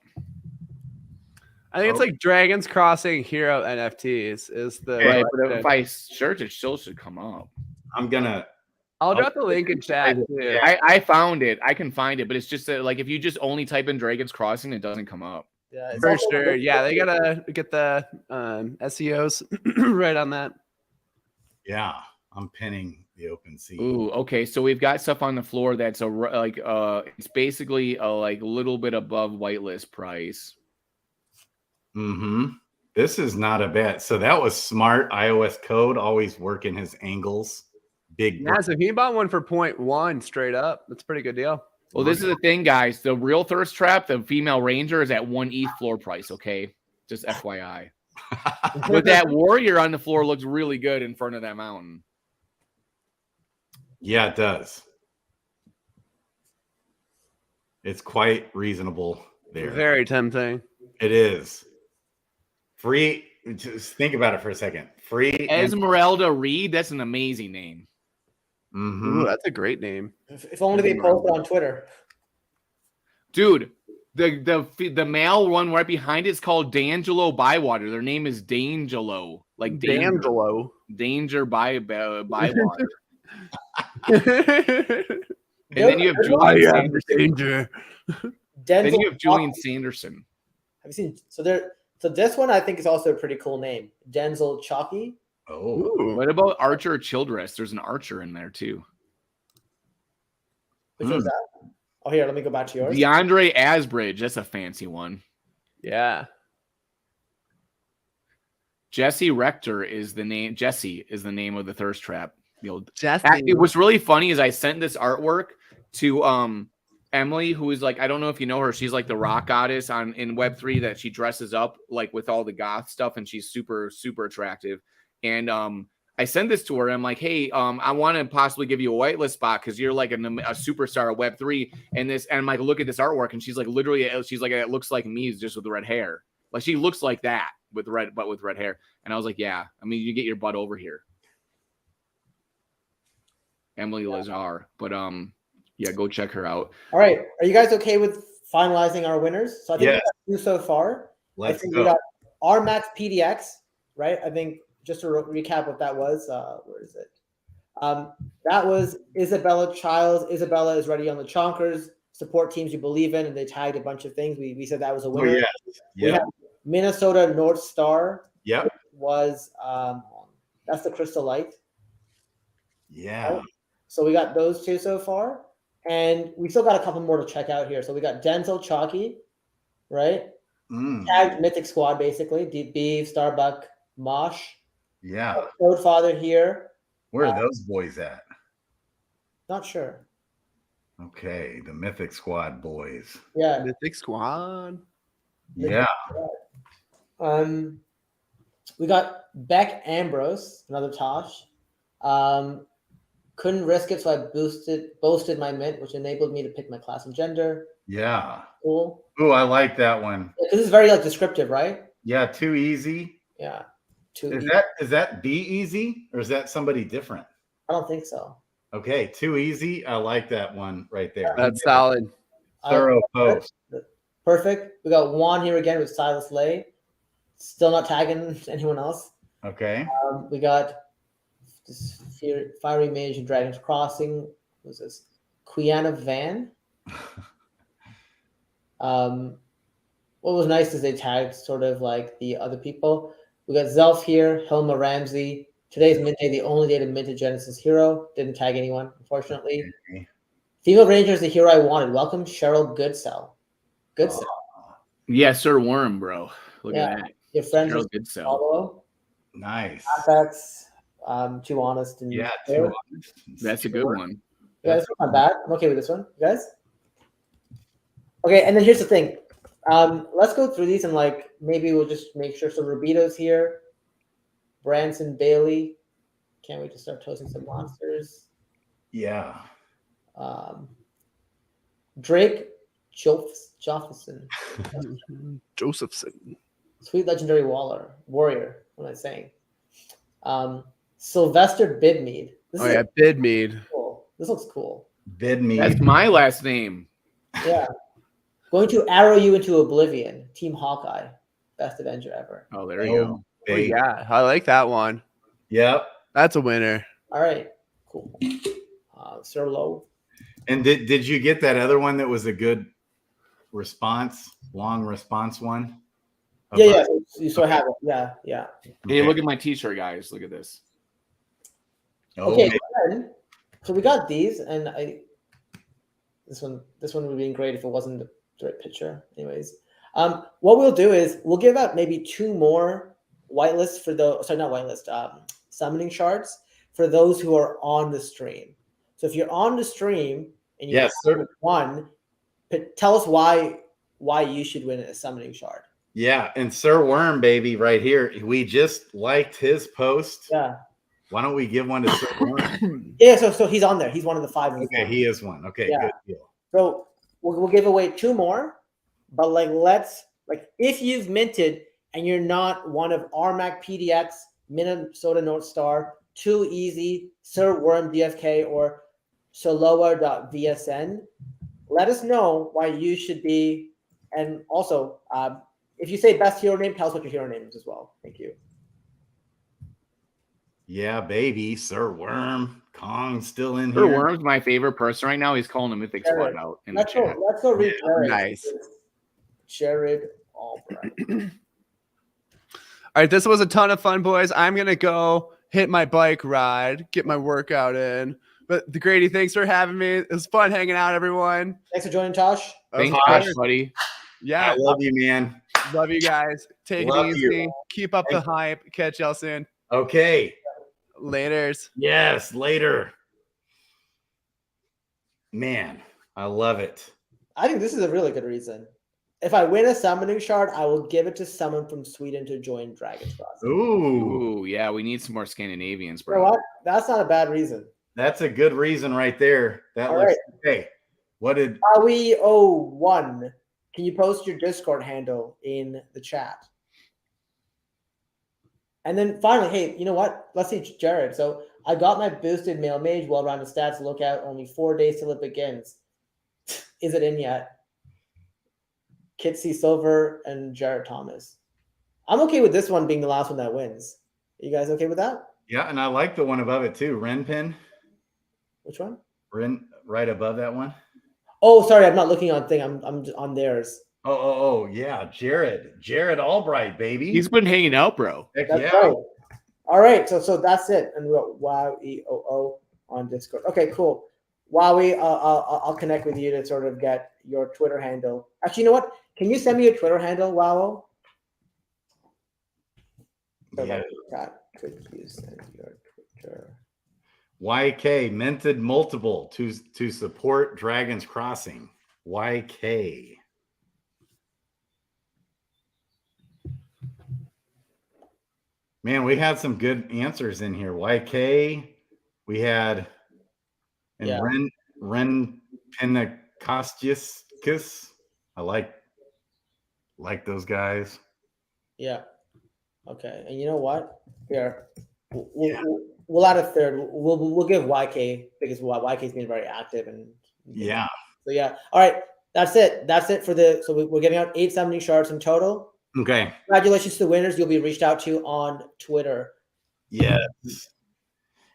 I think it's like Dragons Crossing Hero NFTs is the Right, but if I search, it still should come up. I'm gonna I'll drop the link in chat too. I found it. I can find it, but it's just that, like, if you just only type in Dragon's Crossing, it doesn't come up. Yeah, it's For also- sure. Yeah, they gotta get the SEOs right on that. yeah, I'm pinning the OpenSea. Ooh, okay. So we've got stuff on the floor that's it's basically a like little bit above whitelist price. This is not a bad. So that was smart iOS code, always working his angles. Big. Yeah, so he bought one for 0.1 straight up. That's a pretty good deal. Well, this is the thing, guys. The real thirst trap, the female ranger, is at 1 ETH floor price. Okay, just FYI. But that warrior on the floor looks really good in front of that mountain. Yeah, it does. It's quite reasonable there. Very tempting. It is. Free. Just think about it for a second. Free. Esmeralda Reed, that's an amazing name. Ooh, that's a great name. If only they posted on Twitter. Dude, the male one right behind it is called D'Angelo Bywater. Their name is D'Angelo. Like D'Angelo. Danger Bywater. And And then you have Julian Sanderson. danger. Then Denzel you have Julian Chalky. Sanderson. Have you seen? So this one I think is also a pretty cool name, Denzel Chalky. Oh, Ooh. What about Archer Childress? There's an Archer in there too. Which one's that? Oh, here, let me go back to yours. DeAndre Asbridge, that's a fancy one. Yeah. Jesse Rector is the name. Jesse is the name of the thirst trap. Jesse. What's really funny is I sent this artwork to Emily, who is like, I don't know if you know her. She's like the rock goddess in Web3 that she dresses up like with all the goth stuff, and she's super, super attractive. And I sent this to her. I'm like, hey, I want to possibly give you a whitelist spot because you're like a superstar of Web3. And I'm like, look at this artwork. And she's like, literally, she's like, it looks like me just with red hair. Like she looks like that with red hair. And I was like, yeah, I mean, you get your butt over here. Emily Lazar. But yeah, go check her out. All right, are you guys okay with finalizing our winners? So I think we got two so far. let's I think go. we got RMAX PDX, right? I think just to recap what that was. Where is it? That was Isabella Childs. Isabella is ready on the Chonkers. Support teams you believe in, and they tagged a bunch of things. We said that was a Oh, winner. yeah. We Yeah. have Minnesota North Star Yep. was that's the Crystal Light. Yeah. So we got those two so far, and we still got a couple more to check out here. So we got Denzel Chalky, right? Tagged Mythic Squad basically. Deep Beef, Starbuck, Mosh. Yeah. Roadfather here. Where are those boys at? Not sure. Okay, the Mythic Squad boys. Yeah. Mythic Squad. Yeah. We got Beck Ambrose, another Tosh. Couldn't risk it, so I boasted my mint, which enabled me to pick my class and gender. Yeah. Cool. Ooh, I like that one. This is very like descriptive, right? Yeah, too easy. Yeah. Is that Be Easy or is that somebody different? I don't think so. Okay, too easy. I like that one right there. That's solid. Thorough post. Perfect. We got Juan here again with Silas Lay. Still not tagging anyone else. Okay. We got this Fiery Mage and Dragon's Crossing. Who's this? Quiana Van. What was nice is they tagged sort of like the other people. We got Zelf here, Helma Ramsey. Today's mint day, the only day to mint a Genesis hero. Didn't tag anyone, unfortunately. Okay. Female Ranger is the hero I wanted. Welcome, Cheryl Goodsell. Goodsell. Yeah, Sir Worm, bro. Look at that. Your friends Cheryl with Goodsell. follow. Nice. That's too honest. And Yeah, fair. too honest. That's a good one. Yeah, this one's not bad. I'm okay with this one. You guys? Okay, and then here's the thing. Let's go through these and like maybe we'll just make sure. So Rubito's here. Branson Bailey. Can't wait to start toasting some monsters. Yeah. Drake Joffison. Josephson. Sweet Legendary Warrior. What am I saying? Sylvester Bidmead. Oh yeah, Bidmead. Cool. This looks cool. Bid me. That's my last name. Yeah. Going to arrow you into oblivion. Team Hawkeye. Best Avenger ever. Oh, there you go. Oh, yeah, I like that one. Yep. That's a winner. All right. Cool. Sir Lowe. And did you get that other one that was a good response, long response one? Yeah. You sort of have it. Yeah. Hey, look at my t-shirt, guys. Look at this. Okay. Then, so we got these, and this one would have been great if it wasn't the right picture. Anyways, what we'll do is we'll give out maybe 2 more whitelists for those. Sorry, not whitelist. Summoning shards for those who are on the stream. So if you're on the stream and you won, tell us why you should win a summoning shard. Yeah, and Sir Worm, baby, right here. We just liked his post. Yeah. Why don't we give one to Sir Worm? Yeah, so he's on there. He's one of the 5. Okay, he is one. Okay, Yeah. good deal. So we'll give away 2 more, but if you've minted and you're not one of RMAC PDX, Minnesota North Star, Too Easy, Sir Worm DFK, or Soloa.vsn, let us know why you should be. And also, if you say best hero name, tell us what your hero name is as well. Thank you. Yeah, baby. Sir Worm. Kong's still in Sir here. Worm's my favorite person right now. He's calling the Mythic Squad out in the chat. Let's go read Jared. Nice. Jared Albright. All right, this was a ton of fun, boys. I'm gonna go hit my bike ride, get my workout in. But the Grady, thanks for having me. It was fun hanging out, everyone. Thanks for joining, Tosh. Thanks, Tosh. Josh, buddy. Yeah, I love you, man. love you guys. Take Love it easy. Keep up the hype. Catch y'all soon. Okay. Laters. Yes, later. Man, I love it. I think this is a really good reason. If I win a summoning shard, I will give it to someone from Sweden to join Dragon's Crossing. Ooh, Yeah, we need some more Scandinavians, You know bro. what? That's not a bad reason. that's a good reason right there. That All looks okay. What did Howie01, can you post your Discord handle in the chat? And then finally, hey, you know what? Let's see Jared. So I got my boosted male mage, well-rounded stats. Look out, only 4 days till it begins. Is it in yet? Kitsy Silver and Jared Thomas. I'm okay with this one being the last one that wins. You guys okay with that? Yeah, and I like the one above it too. Renpin. Which one? Ren right above that one. Oh, sorry, I'm not looking on thing. I'm on theirs. Oh, yeah. Jared Albright, baby. He's been hanging out, bro. Heck That's yeah. right. All right, so that's it. And we got WowEOO on Discord. Okay, cool. Wowie, I'll connect with you to sort of get your Twitter handle. Actually, you know what? Can you send me your Twitter handle, Wow? Yeah. Could you send your Twitter? YK minted multiple to support Dragon's Crossing. YK. Man, we had some good answers in here. YK, we had and Ren Pentecostius. I like those guys. Yeah. Okay. And you know what? Here, we'll add a third. We'll give YK because YK's been very active and Yeah. So yeah. All right. That's it. That's it for the. So we're giving out 8 summoning shards in total. Okay. Congratulations to the winners. You'll be reached out to on Twitter. Yes.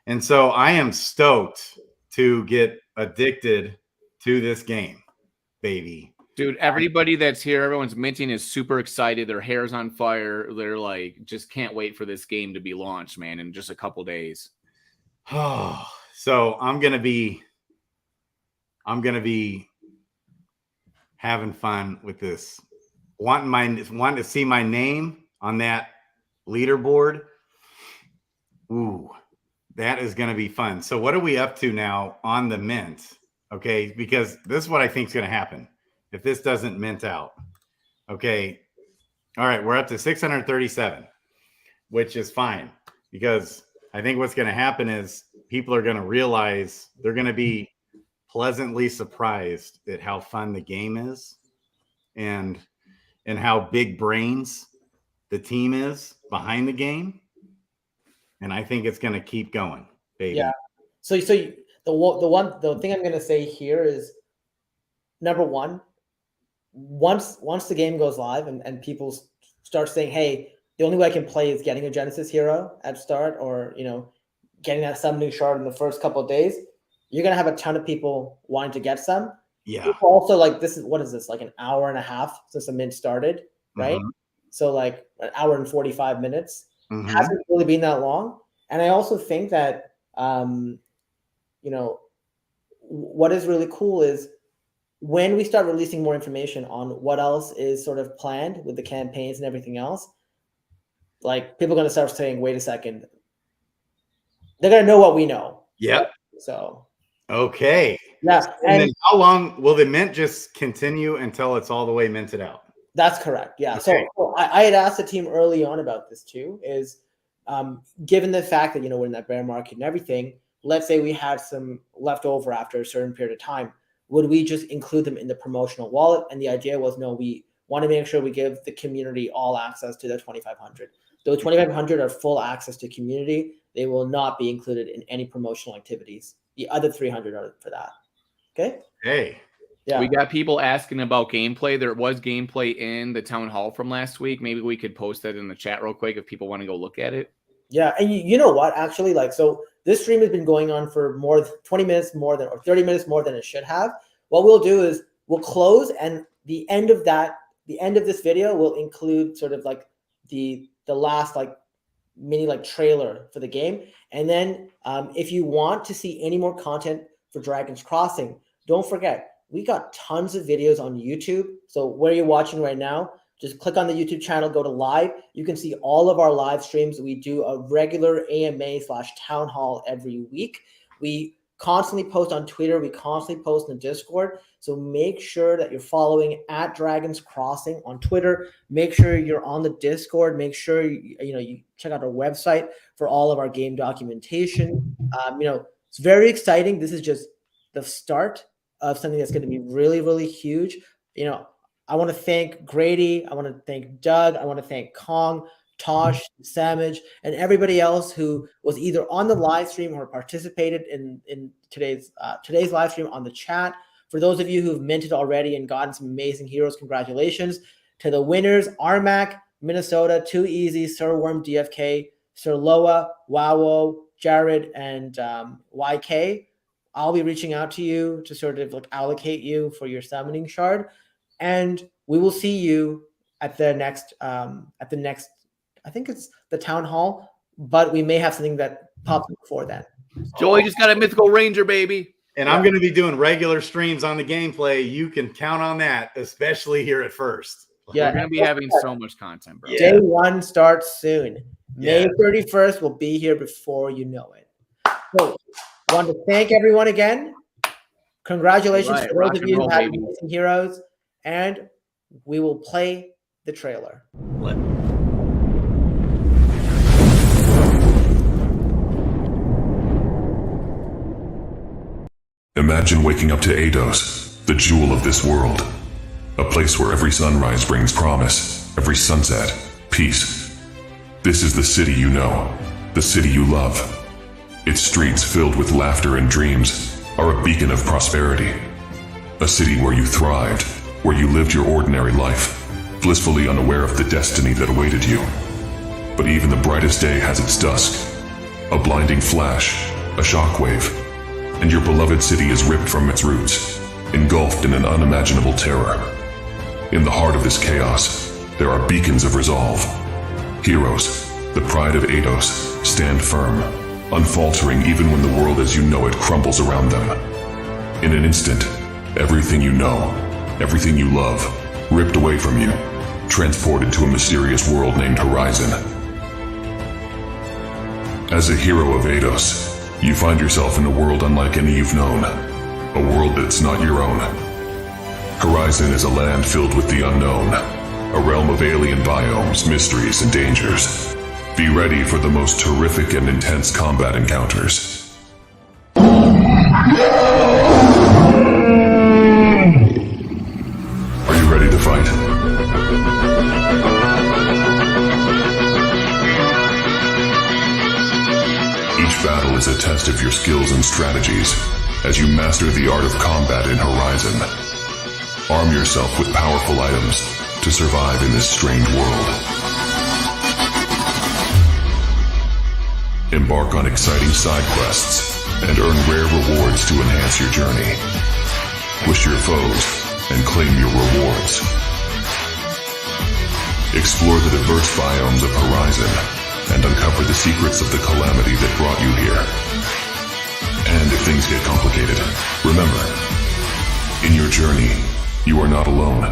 And so I am stoked to get addicted to this game, baby. Dude, everybody that's here, everyone's minting is super excited. Their hair's on fire. They're like, just can't wait for this game to be launched, man, in just a couple days. Oh, so I'm gonna be having fun with this. Wanting to see my name on that leaderboard. Ooh, that is gonna be fun. So what are we up to now on the mint? Okay, because this is what I think is gonna happen if this doesn't mint out. Okay. All right, we're up to 637, which is fine because I think what's going to happen is people are going to realize they're going to be pleasantly surprised at how fun the game is and how big brains the team is behind the game. And I think it's going to keep going, baby. Yeah. So the thing I'm going to say here is, number one, once the game goes live and people start saying, hey, the only way I can play is getting a Genesis hero at start, or getting that summoning shard in the first couple of days, you're gonna have a ton of people wanting to get some. Yeah. People also, like, what is this, like an hour and a half since the mint started, right? Mm-hmm. So like an hour and 45 minutes. Mm-hmm. Hasn't really been that long. And I also think that what is really cool is when we start releasing more information on what else is sort of planned with the campaigns and everything else, like, people are going to start saying, wait a second, they're going to know what we know. Yep. Right? So. Okay. Yeah. And then how long will the mint just continue until it's all the way minted out? That's correct. Yeah. Okay. So I had asked the team early on about this too, is given the fact that, we're in that bear market and everything, let's say we had some left over after a certain period of time, would we just include them in the promotional wallet? And the idea was, no, we want to make sure we give the community all access to the 2,500. Those 2,500 are full access to community. They will not be included in any promotional activities. The other 300 are for that. Okay? Hey. Yeah. We got people asking about gameplay. There was gameplay in the town hall from last week. Maybe we could post that in the chat real quick if people want to go look at it. Yeah. And you know what? Actually, so this stream has been going on for more than 20 minutes more than, or 30 minutes more than it should have. What we'll do is we'll close, and the end of this video will include sort of like the last mini trailer for the game. And then if you want to see any more content for Dragon's Crossing, don't forget, we got tons of videos on YouTube. So where you're watching right now, just click on the YouTube channel, go to live. You can see all of our live streams. We do a regular AMA/town hall every week. We constantly post on Twitter. We constantly post in the Discord. So make sure that you're following at Dragon's Crossing on Twitter. Make sure you're on the Discord. Make sure you check out our website for all of our game documentation. It's very exciting. This is just the start of something that's going to be really, really huge. I want to thank Grady. I want to thank Doug. I want to thank Kong, Tosh, Samage, and everybody else who was either on the live stream or participated in today's live stream on the chat. For those of you who've minted already and gotten some amazing heroes, congratulations. To the winners, Armac, Minnesota, Too Easy, Sir Worm DFK, Sir Loa, Wawo, Jared, and YK. I'll be reaching out to you to sort of allocate you for your summoning shard. And we will see you at the next, I think it's the town hall, but we may have something that pops up before then. Joey just got a mythical ranger, baby. And I'm going to be doing regular streams on the gameplay. You can count on that, especially here at first. Yeah, we're going to be having so much content, bro. Day one starts soon. May 31st will be here before you know it. So, I want to thank everyone again. Congratulations to those of you who have amazing heroes. And we will play the trailer. Imagine waking up to Eidos, the jewel of this world. A place where every sunrise brings promise, every sunset, peace. This is the city you know, the city you love. Its streets filled with laughter and dreams are a beacon of prosperity. A city where you thrived, where you lived your ordinary life, blissfully unaware of the destiny that awaited you. But even the brightest day has its dusk. A blinding flash, a shockwave, and your beloved city is ripped from its roots, engulfed in an unimaginable terror. In the heart of this chaos, there are beacons of resolve. Heroes, the pride of Eidos, stand firm, unfaltering even when the world as you know it crumbles around them. In an instant, everything you know, everything you love, ripped away from you, transported to a mysterious world named Horizon. As a hero of Eidos, you find yourself in a world unlike any you've known, a world that's not your own. Horizon is a land filled with the unknown, a realm of alien biomes, mysteries, and dangers. Be ready for the most terrific and intense combat encounters. Are you ready to fight? Each battle is a test of your skills and strategies as you master the art of combat in Horizon. Arm yourself with powerful items to survive in this strange world. Embark on exciting side quests and earn rare rewards to enhance your journey. Push your foes and claim your rewards. Explore the diverse biomes of Horizon and uncover the secrets of the calamity that brought you here. And if things get complicated, remember, in your journey, you are not alone.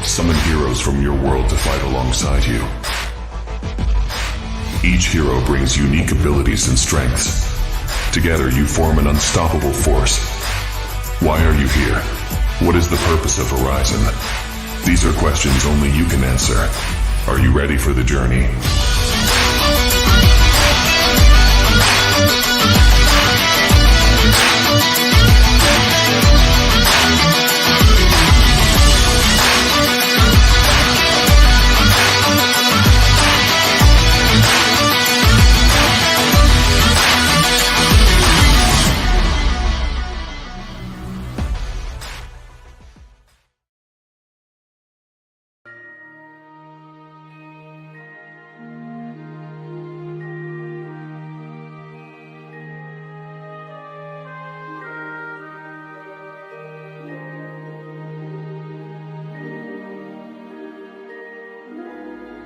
Summon heroes from your world to fight alongside you. Each hero brings unique abilities and strengths. Together you form an unstoppable force. Why are you here? What is the purpose of Horizon? These are questions only you can answer. Are you ready for the journey?